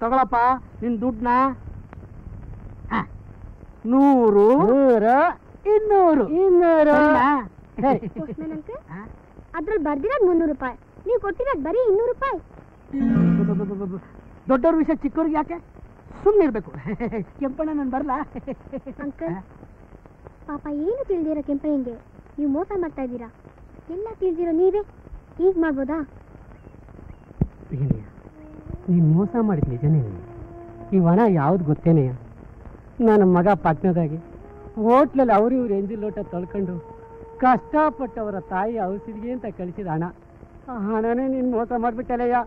ತಗೊಳಪ್ಪ ನಿನ್ ದುಡ್ಡನ್ನ. 100 200 ಅದ್ರಲ್ಲಿ ಬರ್ದಿರೋದ್ 300 ರೂಪಾಯಿ, ನೀವು ಕೊಟ್ಟಿರೋದ್ ಬರೀ 200 ರೂಪಾಯಿ. ದೊಡ್ಡವ್ರ ವಿಷಯ ಚಿಕ್ಕವ್ರಿಗೆ ಯಾಕೆ? ಸುಮ್ಮನೆ ಇರ್ಬೇಕು. ಕೆಂಪಣ್ಣ ನಾನು ಬರ್ಲಾ? ಅಂಕಲ್, ಪಾಪ ಏನು ತಿಳಿದಿರೋ ಕೆಂಪಯ್ಯಂಗೆ ನೀವು ಮೋಸ ಮಾಡ್ತಾ ಇದ್ದೀರಾ. ಎಲ್ಲ ತಿಳಿದಿರೋ ನೀವೇ ಈಗ ಮಾಡ್ಬೋದಾ? ನೀನು ಮೋಸ ಮಾಡಿದ್ ನಿಜನೇ. ಈ ಹಣ ಯಾವ್ದು ಗೊತ್ತೇನೆ? ನನ್ನ ಮಗ ಪಟ್ನದಾಗಿ ಹೋಟ್ಲಲ್ಲಿ ಅವ್ರು ಇವ್ರು ಎಂಜಿಲ್ ಲೋಟ ತೊಳ್ಕೊಂಡು ಕಷ್ಟಪಟ್ಟವರ ತಾಯಿ ಔಷಧಿಗೆ ಅಂತ ಕಳಿಸಿದ ಹಣ. ಆ ಹಣನೇ ನೀನು ಮೋಸ ಮಾಡಿಬಿಟ್ಟಲ್ಲಯ್ಯ.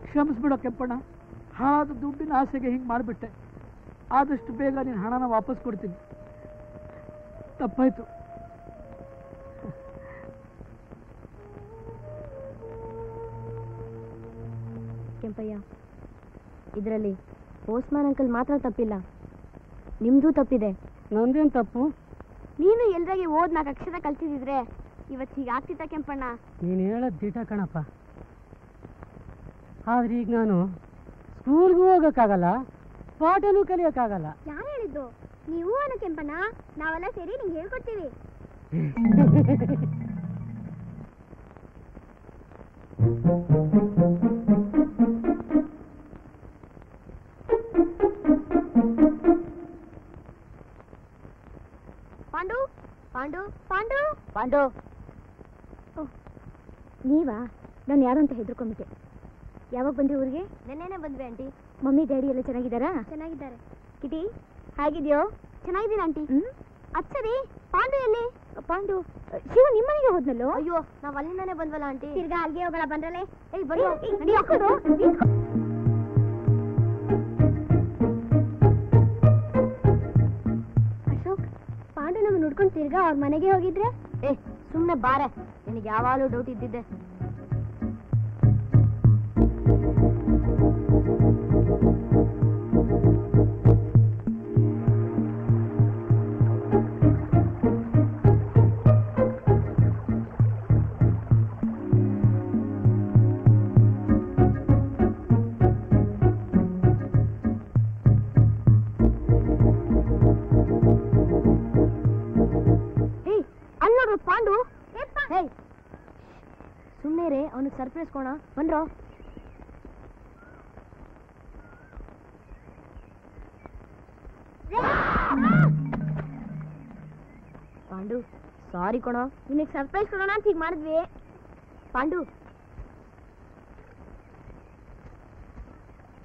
ಕ್ಷಮಿಸ್ಬಿಡೋ ಕೆಂಪಣ್ಣ, ಹಾಳಾದ ದುಡ್ಡಿನ ಆಸೆಗೆ ಹಿಂಗೆ ಮಾಡಿಬಿಟ್ಟೆ. ಆದಷ್ಟು ಬೇಗ ನೀನು ಹಣನ ವಾಪಸ್ ಕೊಡ್ತೀನಿ. ತಪ್ಪಾಯ್ತು. ಕೆಂಪಯ್ಯ, ಇದರಲ್ಲಿ ಪೋಸ್ಟ್ಮ್ಯಾನ್ ಅಂಕಲ್ ಮಾತ್ರ ತಪ್ಪಿಲ್ಲ, ನಿಮ್ದು ತಪ್ಪಿದೆ. ನಂದೇನು ತಪ್ಪು? ನೀನು ಎಲ್ರಾಗಿ ಓದ್ 4 ಅಕ್ಷರ ಕಲ್ತಿದ್ರೆ ಇವತ್ತು ಹೀಗಾಗ್ತಿತ್ತ ಕೆಂಪಣ್ಣ? ನೀನು ಹೇಳೋದು ದಿಟ ಕಣಪ್ಪ. ಆದ್ರೆ ಈಗ ನಾನು ಸ್ಕೂಲ್ಗೂ ಹೋಗೋಕ್ಕಾಗಲ್ಲ, ಪಾಠನೂ ಕಲಿಯೋಕ್ಕಾಗಲ್ಲ. ಯಾರು ಹೇಳಿದ್ದು? ನೀವು ಅನ್ನ ಕೆಂಪಣ್ಣ, ನಾವೆಲ್ಲ ಸೇರಿ ನಿಂಗೆ ಹೇಳ್ಕೊಡ್ತೀವಿ. ಪಾಂಡು ಪಾಂಡು ಪಾಂಡು ಪಾಂಡು, ನೀವಾ? ನಾನು ಯಾರು ಅಂತ ಹೆದರ್ಕೊಂಬಿಟ್ಟೆ. ಯಾವಾಗ ಬಂದ್ರಿ ಊರಿಗೆ? ನೆನ್ನೆನೆ ಬಂದ್ವಿ ಆಂಟಿ. ಮಮ್ಮಿ ಡ್ಯಾಡಿ ಎಲ್ಲ ಚೆನ್ನಾಗಿದ್ದಾರಾ? ಚೆನ್ನಾಗಿದ್ದಾರೆ. ಕಿಟಿ ಹೇಗಿದ್ಯೋ? ಚೆನ್ನಾಗಿದ್ದೀನಿ ಆಂಟಿ. ಅದ್ ಸರಿ, ಪಾಂಡು ಎಲ್ಲಿ? ಪಾಂಡು ಶಿವ ನಿಮ್ಮನೆಗೆ ಹೋದ್ನಲ್ಲೋ? ಅಯ್ಯೋ, ನಾವ್ ಅಲ್ಲಿಂದಾನೆ ಬಂದ್ವಲ್ಲ ಆಂಟಿ. ತಿರ್ಗಾ ಅಲ್ಲಿಗೆ ಹೋಗೋಣ ಬಂದ್ರಲ್ಲೇ. ಏಯ್ ಬನ್ನಿ. ಅಶೋಕ್, ಪಾಂಡು ನಮ್ಮ ನೋಡ್ಕೊಂಡು ತಿರ್ಗಾ ಅವ್ರ ಮನೆಗೆ ಹೋಗಿದ್ರೆ? ಏ ಸುಮ್ನೆ ಬಾರೆ, ನಿನಗೆ ಯಾವಾಗಲೂ ಡೌಟ್ ಇದ್ದಿದ್ದೆ. ಪಾಂಡು ಸುಮ್ಮನೆ ರೇ, ಅವನಿಗೆ ಸರ್ಪ್ರೈಸ್ ಕೊಡ. ಬನ್ರೋ. ಪಾಂಡು ಸಾರಿ ಕೊಣ, ನಿನಗೆ ಸರ್ಪ್ರೈಸ್ ಕೊಡೋಣ ಅಂತ ಹೀಗೆ ಮಾಡಿದ್ವಿ. ಪಾಂಡು,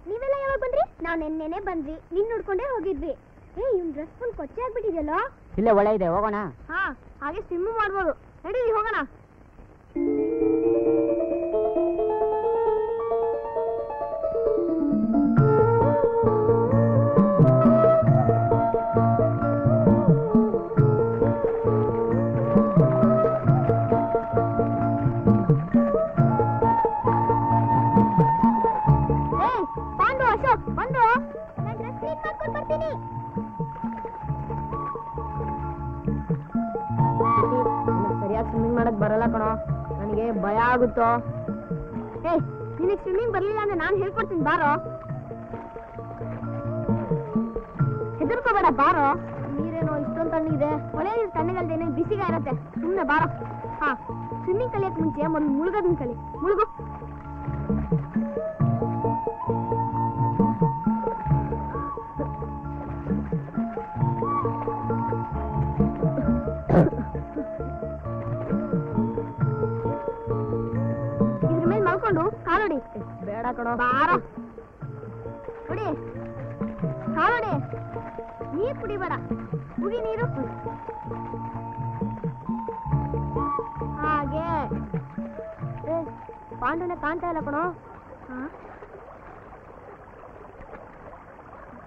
ನೀವೆಲ್ಲ ಯಾವಾಗ ಬಂದ್ರಿ? ನಾವು ನೆನ್ನೆನೆ ಬಂದ್ವಿ, ನಿನ್ ನೋಡ್ಕೊಂಡೇ ಹೋಗಿದ್ವಿ. ಏ, ಇವ್ನ ಡ್ರೆಸ್ ಫುಲ್ ಕೊಚ್ಚೆ ಆಗ್ಬಿಟ್ಟಿದೆಯಲ್ಲ. ಇಲ್ಲೇ ಒಳ್ಳೆ ಇದೆ, ಹೋಗೋಣ. ಹಾ, ಹಾಗೆ ಸ್ವಿಮ್ ಮಾಡ್ಬೋದು. ನಡೀರಿ ಹೋಗೋಣ. ಬರ್ತೀನಿ. ಸರಿಯಾಗಿ ಸ್ವಿಮ್ಮಿಂಗ್ ಮಾಡಕ್ ಬರಲ್ಲ ಕಣೋ, ನನಗೆ ಭಯ ಆಗುತ್ತೋ. ಏ, ನಿನಗೆ ಸ್ವಿಮ್ಮಿಂಗ್ ಬರ್ಲಿಲ್ಲ ಅಂದ್ರೆ ನಾನು ಹೇಳ್ಕೊಡ್ತೀನಿ ಬಾರೋ. ಹೆದರ್ಕೋಬೇಡ ಬಾರೋ. ನೀರೇನೋ ಇಷ್ಟೊಂದು ತಣ್ಣಗಿದೆ, ಒಳ್ಳೆ ನೀರು ತಣ್ಣಗಲ್ದೇನೆ ಬಿಸಿಗ ಇರತ್ತೆ. ಸುಮ್ಮನೆ ಬಾರೋ. ಹಾ, ಸ್ವಿಮ್ಮಿಂಗ್ ಕಲಿಯಕ್ ಮುಂಚೆ ಮೊದಲು ಮುಳುಗೋದನ್ನ ಕಲಿ. ಮುಳುಗು. ಇದ್ರ ಮೇಲೆ ಮಲ್ಕೊಂಡು ಕಾಲೊಡಿ. ಬೇಡ ಕಣೋ, ಬಾರೋ. ಕುಡಿ, ಕಾಲೊಡಿ. ನೀರ್ ಕುಡಿಬೇಡ, ಕುಡಿ ನೀರು. ಹಾಗೆ. ಪಾಂಡುನ ಕಾಣ್ತಾ ಇಲ್ಲ ಕಣೋ.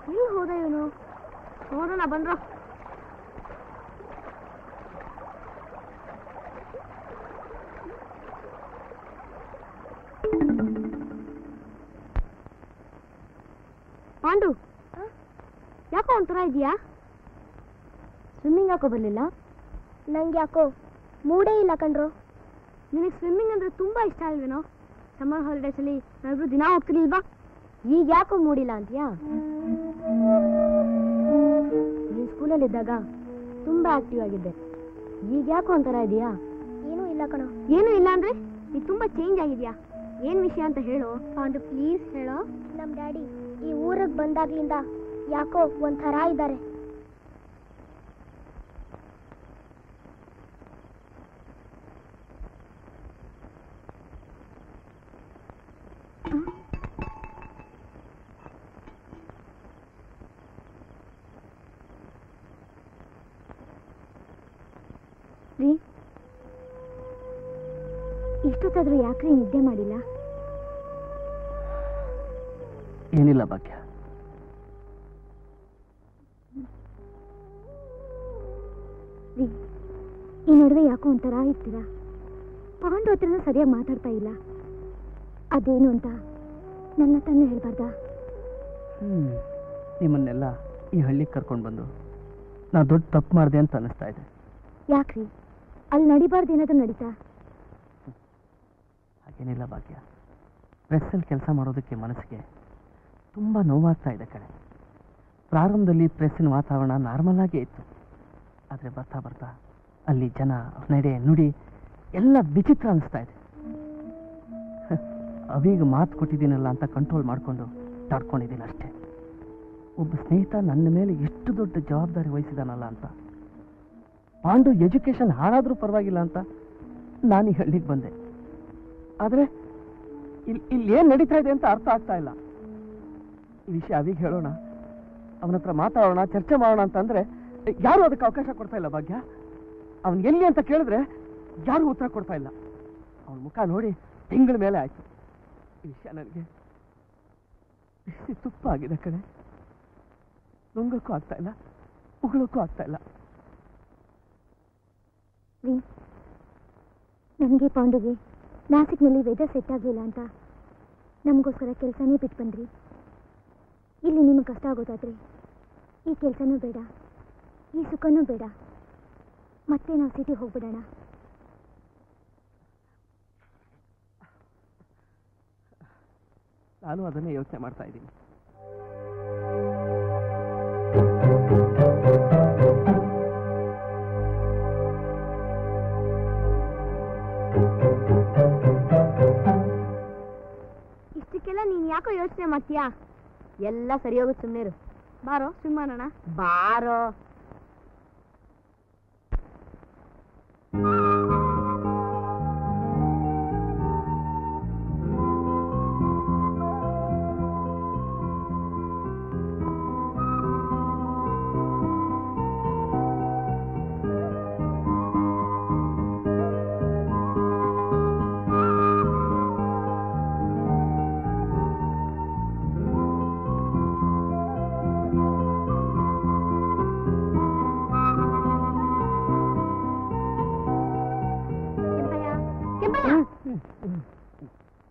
ಎಲ್ಲಿ ಹೋದ ಇವನು? ನೋಡೋಣ ಬಂದ್ರ. ಪಾಂಡು, ಯಾಕೋ ಒಂಥರ ಇದೆಯಾ? ಸ್ವಿಮ್ಮಿಂಗ್ ಯಾಕೋ ಬರ್ಲಿಲ್ಲ? ನಂಗೆ ಯಾಕೋ ಮೂಡೇ ಇಲ್ಲ ಕಣ್ರು. ನಿನಗೆ ಸ್ವಿಮ್ಮಿಂಗ್ ಅಂದ್ರೆ ತುಂಬಾ ಇಷ್ಟ ಅಲ್ವೇನೋ? ಸಮ್ಮರ್ ಹಾಲಿಡೇಸ್ ಅಲ್ಲಿ ನಾವಿಬ್ರು ದಿನ ಹೋಗ್ತಿರ್ಲಿಲ್ವಾ? ಈಗ ಯಾಕೋ ಮೂಡಿಲ್ಲ ಅಂತೀಯಾ? ನೀನು ಸ್ಕೂಲಲ್ಲಿದ್ದಾಗ ತುಂಬಾ ಆಕ್ಟಿವ್ ಆಗಿದ್ದೆ, ಈಗ ಯಾಕೋ ಒಂಥರ ಇದೆಯಾ? ಏನೂ ಇಲ್ಲ ಕಣೋ. ಏನೂ ಇಲ್ಲ ಅಂದ್ರೆ ನೀ ತುಂಬಾ ಚೇಂಜ್ ಆಗಿದ್ಯಾ. ಏನ್ ವಿಷಯ ಅಂತ ಹೇಳು ಪಾಂಡು, ಪ್ಲೀಸ್ ಹೇಳೋ. ನಮ್ ಡ್ಯಾಡಿ ಈ ಊರಿಗೆ ಬಂದಾಗ್ಲಿಂದ ಯಾಕೋ ಒಂಥರ ಇದ್ದಾರೆ. ಇಷ್ಟೊತ್ತಾದ್ರೂ ಯಾಕ್ರಿ ನಿದ್ದೆ ಮಾಡಿಲ್ಲ? ಏನಿಲ್ಲ ಭಾಗ್ಯ. ಈ ನಡುವೆ ಯಾಕೋ ಒಂಥರ ಇರ್ತೀರಾ? ಪಾಂಡು ಹತ್ರನೂ ಸರಿಯಾಗಿ ಮಾತಾಡ್ತಾ ಇಲ್ಲ. ಅದೇನು ಅಂತ ನನ್ನ ಹತ್ರನೂ ಹೇಳ್ಬಾರ್ದಾ? ನಿಮ್ಮನ್ನೆಲ್ಲ ಈ ಹಳ್ಳಿಗೆ ಕರ್ಕೊಂಡು ಬಂದು ನಾ ದೊಡ್ಡ ತಪ್ಪು ಮಾಡಿದೆ ಅಂತ ಅನಿಸ್ತಾ ಇದೆ. ಯಾಕ್ರಿ? ಅಲ್ಲಿ ನಡಿಬಾರ್ದು ಏನಾದ್ರೂ ನಡೀತಾ? ಹಾಗೇನಿಲ್ಲ ಭಾಗ್ಯ. ಪ್ರೆಸ್ಸಲ್ಲಿ ಕೆಲಸ ಮಾಡೋದಕ್ಕೆ ಮನಸ್ಸಿಗೆ ತುಂಬ ನೋವಾಗ್ತಾ ಇದೆ ಕಣೆ. ಪ್ರಾರಂಭದಲ್ಲಿ ಪ್ರೆಸ್ಸಿನ ವಾತಾವರಣ ನಾರ್ಮಲ್ ಆಗೇ ಇತ್ತು. ಆದರೆ ಬರ್ತಾ ಬರ್ತಾ ಅಲ್ಲಿ ಜನ, ನಡೆ, ನುಡಿ ಎಲ್ಲ ವಿಚಿತ್ರ ಅನಿಸ್ತಾ ಇದೆ. ಅವೀಗ ಮಾತು ಕೊಟ್ಟಿದ್ದೀನಲ್ಲ ಅಂತ ಕಂಟ್ರೋಲ್ ಮಾಡಿಕೊಂಡು ತಡ್ಕೊಂಡಿದ್ದೀನಿ ಅಷ್ಟೇ. ಒಬ್ಬ ಸ್ನೇಹಿತ ನನ್ನ ಮೇಲೆ ಎಷ್ಟು ದೊಡ್ಡ ಜವಾಬ್ದಾರಿ ವಹಿಸಿದಾನಲ್ಲ ಅಂತ. ಪಾಂಡು ಎಜುಕೇಶನ್ ಹಾಳಾದ್ರೂ ಪರವಾಗಿಲ್ಲ ಅಂತ ನಾನು ಈ ಹಳ್ಳಿಗೆ ಬಂದೆ. ಆದರೆ ಇಲ್ಲಿ ಏನು ನಡೀತಾ ಇದೆ ಅಂತ ಅರ್ಥ ಆಗ್ತಾ ಇಲ್ಲ. ಈ ವಿಷಯ ಅವೀಗ ಹೇಳೋಣ, ಅವನ ಹತ್ರ ಮಾತಾಡೋಣ, ಚರ್ಚೆ ಮಾಡೋಣ ಅಂತಂದ್ರೆ ಯಾರು ಅದಕ್ಕೆ ಅವಕಾಶ ಕೊಡ್ತಾ ಇಲ್ಲ ಭಾಗ್ಯ. ಅವನ್ ಎಲ್ಲಿ ಅಂತ ಕೇಳಿದ್ರೆ ಯಾರು ಉತ್ತರ ಕೊಡ್ತಾ ಇಲ್ಲ. ಅವನ ಮುಖ ನೋಡಿ ತಿಂಗಳ ಮೇಲೆ ಆಯ್ತು. ಈ ವಿಷಯ ನನಗೆ ಬಿಸಿ ತುಪ್ಪ ಆಗಿದೆ ಕಣೆ. ನುಂಗಕ್ಕೂ ಆಗ್ತಾ ಇಲ್ಲ, ಉಗುಳಕ್ಕೂ ಆಗ್ತಾ ಇಲ್ಲ. ನನಗೆ ಪಾಂಡುಗೆ ನಾಸಿಕ್ನಲ್ಲಿ ವೆದರ್ ಸೆಟ್ ಆಗಲಿಲ್ಲ ಅಂತ ನಮಗೋಸ್ಕರ ಕೆಲಸನೇ ಬಿಟ್ಟು ಬಂದ್ರಿ. ಇಲ್ಲಿ ನಿಮಗೆ ಕಷ್ಟ ಆಗೋದಾದ್ರೆ ಈ ಕೆಲಸನೂ ಬೇಡ, ಈ ಸುಖನೂ ಬೇಡ, ಮತ್ತೆ ನಾವು ಸಿಟಿ ಹೋಗ್ಬಿಡೋಣ. ನಾನು ಅದನ್ನೇ ಯೋಚನೆ ಮಾಡ್ತಾ ಇದ್ದೀನಿ. ಇಷ್ಟಕ್ಕೆಲ್ಲ ನೀನ್ ಯಾಕೋ ಯೋಚನೆ ಮಾಡ್ತೀಯಾ? ಎಲ್ಲ ಸರಿ ಹೋಗುತ್ತೆ, ಸುಮ್ಮನೆ ಇರು. ಬಾರೋ ಸ್ವಿಮ್ ಮಾಡೋಣ. ಬಾರೋ.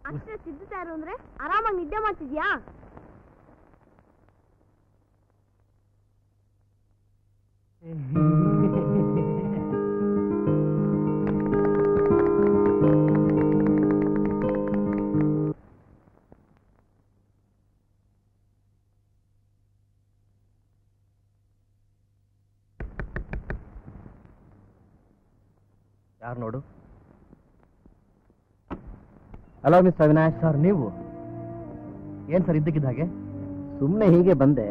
ಅಕ್ಷರ ತಿದ್ದುತ್ತಾರು ಅಂದ್ರೆ ಆರಾಮಾಗಿ ನಿದ್ದೆ ಮಾಡ್ತಿದ್ಯಾ? ಯಾರು ನೋಡು. ಹಲೋ ಮಿಸ್ಟರ್ ಅವಿನಾಶ್ ಸರ್, ನೀವು ಏನ್ ಸರ್ ಇದ್ದಕ್ಕಿದ್ದ ಹಾಗೆ? ಸುಮ್ಮನೆ ಹೀಗೆ ಬಂದೆ.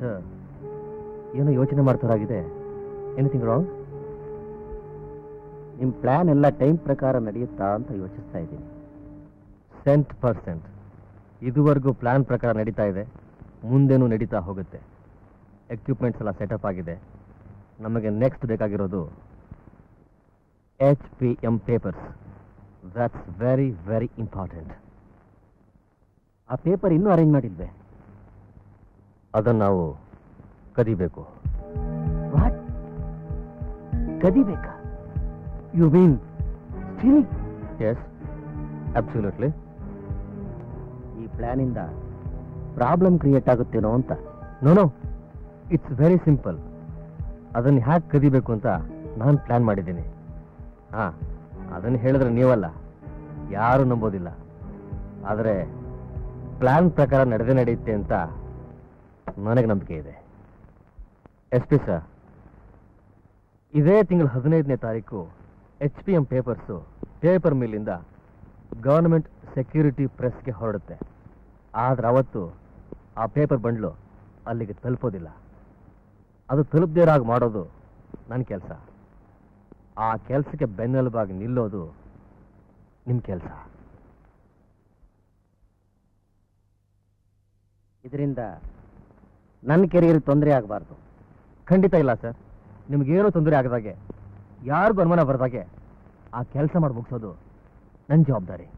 ಸರ್, ಏನೋ ಯೋಚನೆ ಮಾಡ್ತಾರಾಗಿದೆ. Anything wrong? ನಿಮ್ಮ ಪ್ಲಾನ್ ಎಲ್ಲ ಟೈಮ್ ಪ್ರಕಾರ ನಡೆಯುತ್ತಾ ಅಂತ ಯೋಚಿಸ್ತಾ ಇದ್ದೀನಿ. 100%. ಇದುವರೆಗೂ ಪ್ಲಾನ್ ಪ್ರಕಾರ ನಡೀತಾ ಇದೆ, ಮುಂದೇನೂ ನಡೀತಾ ಹೋಗುತ್ತೆ. ಎಕ್ವಿಪ್ಮೆಂಟ್ಸ್ ಎಲ್ಲ ಸೆಟಪ್ ಆಗಿದೆ. ನಮಗೆ ನೆಕ್ಸ್ಟ್ ಬೇಕಾಗಿರೋದು HPM papers. That's very very important. ಆ ಪೇಪರ್ ಇನ್ನೂ ಅರೇಂಜ್ ಮಾಡಿಲ್ವೇ? ಅದನ್ನು ನಾವು ಕದಿಬೇಕು. ವಾಟ್? ಕದಿಬೇಕಾ? You mean still? Yes, absolutely. ಈ ಪ್ಲಾನ್ ಇಂದ ಪ್ರಾಬ್ಲಮ್ ಕ್ರಿಯೇಟ್ ಆಗುತ್ತೇನೋ ಅಂತ. No, it's very simple. ಅದನ್ನು ಹ್ಯಾಕ್ ಕದಿಬೇಕು ಅಂತ ನಾನು ಪ್ಲಾನ್ ಮಾಡಿದ್ದೀನಿ. ಅದನ್ನು ಹೇಳಿದ್ರೆ ನೀವಲ್ಲ, ಯಾರು ನಂಬೋದಿಲ್ಲ. ಆದರೆ ಪ್ಲಾನ್ ಪ್ರಕಾರ ನಡೆಯುತ್ತೆ ಅಂತ ನನಗೆ ನಂಬಿಕೆ ಇದೆ. SP ಸರ್, ಇದೇ ತಿಂಗಳ 15ನೇ ತಾರೀಕು HPM ಪೇಪರ್ಸು ಪೇಪರ್ ಮಿಲ್ಲಿಂದ ಗವರ್ನಮೆಂಟ್ ಸೆಕ್ಯೂರಿಟಿ ಪ್ರೆಸ್ಗೆ ಹೊರಡುತ್ತೆ. ಆದ್ರೆ ಅವತ್ತು ಆ ಪೇಪರ್ ಬಂಡ್ಲು ಅಲ್ಲಿಗೆ ತಲುಪೋದಿಲ್ಲ. ಅದು ತಲುಪದೇರಾಗಿ ಮಾಡೋದು ನನ್ನ ಕೆಲಸ. ಆ ಕೆಲಸಕ್ಕೆ ಬೆನ್ನೆಲುಬಾಗಿ ನಿಲ್ಲೋದು ನಿಮ್ಮ ಕೆಲಸ. ಇದರಿಂದ ನನ್ನ ಕೆರಿಯರ್ ತೊಂದರೆ ಆಗಬಾರ್ದು. ಖಂಡಿತ ಇಲ್ಲ ಸರ್. ನಿಮಗೇನೂ ತೊಂದರೆ ಆಗದಾಗೆ, ಯಾರಿಗೂ ಅನುಮಾನ ಬರದಾಗೆ ಆ ಕೆಲಸ ಮಾಡಿ ಮುಗಿಸೋದು ನನ್ನ ಜವಾಬ್ದಾರಿ.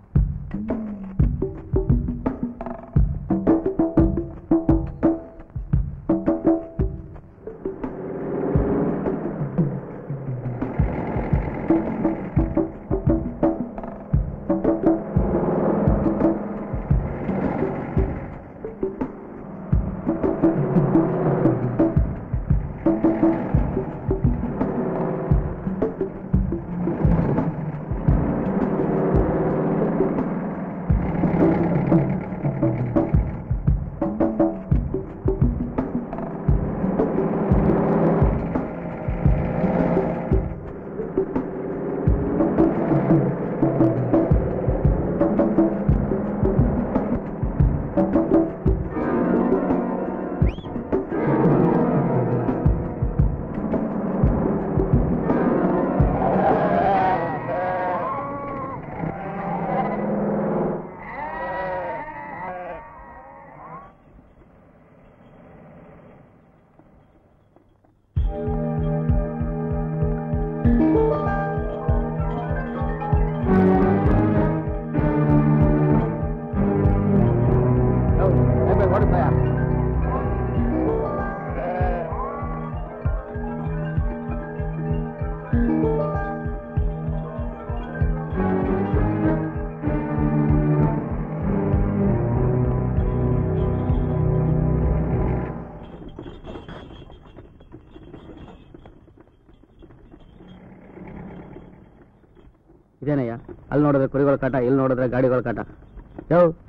ಇದೇನಯ್ಯ? ಅಲ್ಲಿ ನೋಡಿದ್ರೆ ಕುರಿಗಳ ಕಾಟ, ಇಲ್ಲಿ ನೋಡಿದ್ರೆ ಗಾಡಿಗಳ ಕಾಟ.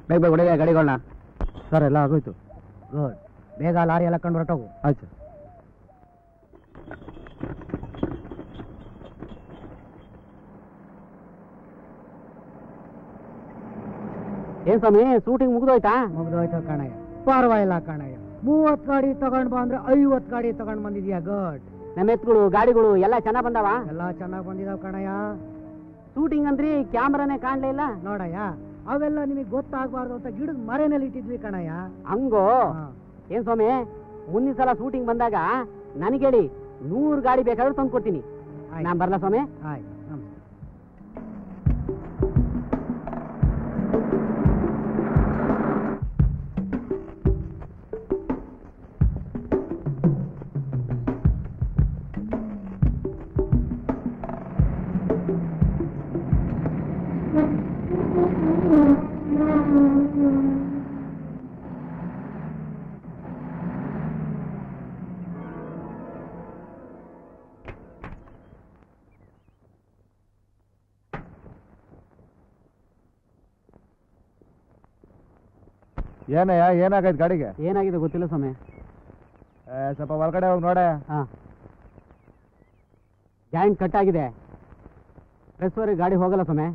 ಬೇಗ ಬೇಗ ಹೊಡೆಯ ಗಾಡಿಗಳನ್ನ. ಸರ್, ಎಲ್ಲ ಆಗೋಯ್ತು. ಗುಡ್. ಬೇಗ ಲಾರಿ ಎಲ್ಲ ಕಂಡು ಹೊರಟೋಗು. ಆಯ್ತು. ಏನ್ ಸ್ವಾಮಿ, ಶೂಟಿಂಗ್ ಮುಗಿದೋಯ್ತಾ? ಮುಗಿದೋಯ್ತು ಕಣಯ್ಯ. ಪರವಾಗಿಲ್ಲ ಕಣಯ್ಯ. 30 ಗಾಡಿ ತಗೊಂಡ್ ಬಂದ್ರೆ 50 ಗಾಡಿ ತಗೊಂಡ್ ಬಂದಿದ್ಯಾ. ಗುಡ್. ನಮ್ಮ ಎತ್ತುಗಳು ಗಾಡಿಗಳು ಎಲ್ಲ ಚೆನ್ನಾಗ್ ಬಂದಾವ? ಎಲ್ಲ ಚೆನ್ನಾಗ್ ಬಂದಿದಾವ್ ಕಣಯ್ಯ. ಶೂಟಿಂಗ್ ಅಂದ್ರಿ ಕ್ಯಾಮ್ರಾನೇ ಕಾಣ್ಲೇ ಇಲ್ಲ ನೋಡಯ್ಯ. ಅವೆಲ್ಲ ನಿಮಗೆ ಗೊತ್ತಾಗಬಾರ್ದು ಅಂತ ಗಿಡದ ಮರೆನಲ್ಲಿ ಇಟ್ಟಿದ್ವಿ ಕಣಯ್ಯ. ಹಂಗೋ? ಏನ್ ಸ್ವಾಮಿ, ಮುಂದಿನ ಸಲ ಶೂಟಿಂಗ್ ಬಂದಾಗ ನನಗೇಳಿ 100 ಗಾಡಿ ಬೇಕಾದ್ರೂ ತಂದು ಕೊಡ್ತೀನಿ. ನಾನ್ ಬರ್ಲಾ ಸ್ವಾಮಿ? ಆಯ್ತು. ಏನಯ್ಯ ಏನಾಗೈತೆ ಗಾಡಿಗೆ? ಏನಾಗಿದೆ ಗೊತ್ತಿಲ್ಲ ಸ್ವಾಮಿ. ಸ್ವಲ್ಪ ಒಳಗಡೆ ಹೋಗಿ ನೋಡೆ. ಹಾಂ, ಜಾಯಿಂಟ್ ಕಟ್ ಆಗಿದೆ. ಪ್ರೆಸ್ವರೆಗೆ ಗಾಡಿ ಹೋಗಲ್ಲ ಸ್ವಾಮಿ.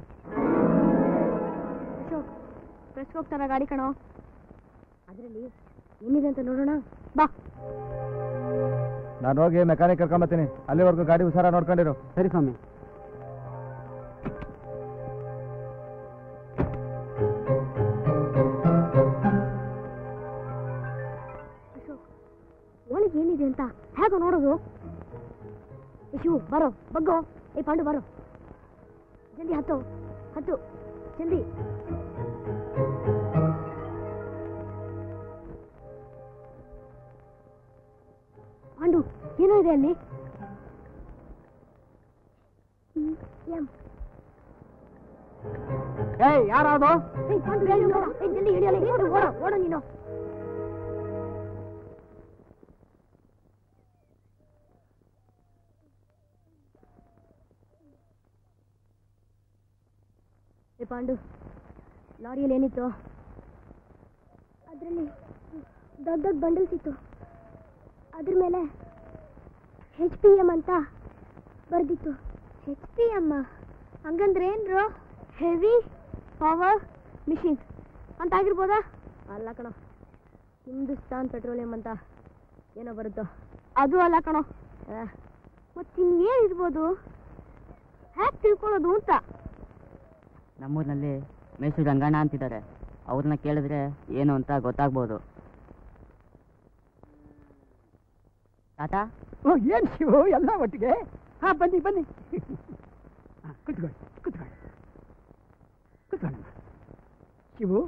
ಅಶೋಕ್, ಪ್ರೆಸ್ಗೆ ಹೋಗ್ತಾರ ಗಾಡಿ ಕಣೋ. ಅದರಲ್ಲಿ ಏನಿದೆ ಅಂತ ನೋಡೋಣ ಬಾ. ನಾನು ಹೋಗಿ ಮೆಕ್ಯಾನಿಕ್ ಕರ್ಕೊಂಬತ್ತೀನಿ. ಅಲ್ಲಿವರೆಗೂ ಗಾಡಿ ಹುಷಾರ ನೋಡ್ಕೊಂಡಿರು. ಸರಿ ಸ್ವಾಮಿ. ಅಶೋಕ್, ಒಳಗೆ ಏನಿದೆ ಅಂತ ಹೇಗೋ ನೋಡೋದು? ಶಿವು ಬರೋ, ಬಗ್ಗೋ. ಏ ಪಾಂಡು ಬರೋ, ಜಲ್ದಿ ಹತ್ತು ಹತ್ತು, ಜಲ್ದಿ. ಪಾಂಡು, ಏನೋ ಇದೆ ಅಲ್ಲಿ. ಏಯ್, ಯಾರಾದು? ಪಾಂಡು, ಜಲ್ದಿ ಹಿಡಿಯಲ್ಲ. ಓಡೋ ಓಡೋ ನೀನು. ಏ ಪಾಂಡು, ಲಾರಿಯಲ್ಲಿ ಏನಿತ್ತು? ಅದರಲ್ಲಿ ದೊಡ್ಡ ದೊಡ್ಡ ಬಂಡಲ್ಸ್ ಇತ್ತು. ಅದ್ರ ಮೇಲೆ HPM ಅಂತ ಬರ್ದಿತ್ತು. HPM ಹಂಗಂದ್ರೆ ಏನ್ರು? ಹೆವಿ ಪವರ್ ಮಿಷಿನ್ ಅಂತ ಆಗಿರ್ಬೋದಾ? ಅಲ್ಲ ಕಣೋ, ಹಿಂದೂಸ್ತಾನ್ ಪೆಟ್ರೋಲಿಯಂ ಅಂತ ಏನೋ ಬರುತ್ತೋ ಅದು ಅಲ್ಲ ಕಣೋ. ಮತ್ತಿನ್ನೇನಿರ್ಬೋದು? ಹ್ಯಾಕ್ ತಿಳ್ಕೊಳ್ಳೋದು ಅಂತ. ನಮ್ಮೂರಿನಲ್ಲಿ ಮೇಸೂರು ರಂಗಣ್ಣ ಅಂತಿದ್ದಾರೆ. ಅವ್ರನ್ನ ಕೇಳಿದ್ರೆ ಏನು ಅಂತ ಗೊತ್ತಾಗ್ಬೋದು. ತಾತ, ಏನ್ ಶಿವು ಎಲ್ಲ ಒಟ್ಟಿಗೆ? ಹಾ, ಬನ್ನಿ ಬನ್ನಿ, ಕುತ್ಕೊಳ್ಳಿ ಕುತ್ಕೊಳ್ಳಿ ಕುತ್ಕೊಳ್ಳೋಣ. ಶಿವು,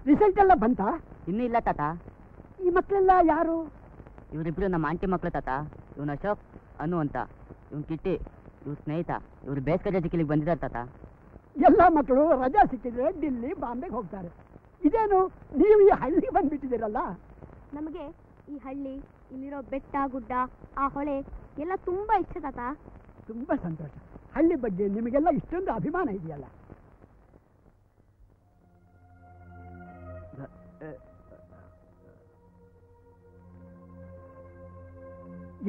ರಿಸಲ್ಟ್ ಎಲ್ಲ ಬಂತಾ? ಇನ್ನೂ ಇಲ್ಲ ತಾತ. ಈ ಮಕ್ಕಳೆಲ್ಲ ಯಾರು? ಇವರಿಬ್ರು ನಮ್ಮ ಆಂಟಿ ಮಕ್ಕಳು ತಾತ. ಇವನು ಅಶೋಕ್, ಅನು ಅಂತ. ಇವನ್ ಕಿಟ್ಟಿ, ಇವ್ರ ಸ್ನೇಹಿತ. ಇವ್ರು ಬೇಸಿಗೆ ರಜೆಗೆ ಬಂದಿದ್ದಾರೆ ತಾತ. ಎಲ್ಲ ಮಕ್ಕಳು ರಜಾ ಸಿಕ್ಕಿದ್ರೆ ದಿಲ್ಲಿ ಬಾಂಬೆಗೆ ಹೋಗ್ತಾರೆ. ಇದೇನು ನೀವು ಈ ಹಳ್ಳಿಗೆ ಬಂದ್ಬಿಟ್ಟಿದ್ದೀರಲ್ಲ? ನಮಗೆ ಈ ಹಳ್ಳಿ, ಇಲ್ಲಿರೋ ಬೆಟ್ಟ ಗುಡ್ಡ, ಆ ಹೊಳೆ ಎಲ್ಲ ತುಂಬಾ ಇಷ್ಟ ತಾತ. ತುಂಬಾ ಸಂತೋಷ. ಹಳ್ಳಿ ಬಗ್ಗೆ ನಿಮಗೆಲ್ಲ ಇಷ್ಟೊಂದು ಅಭಿಮಾನ ಇದೆಯಲ್ಲ.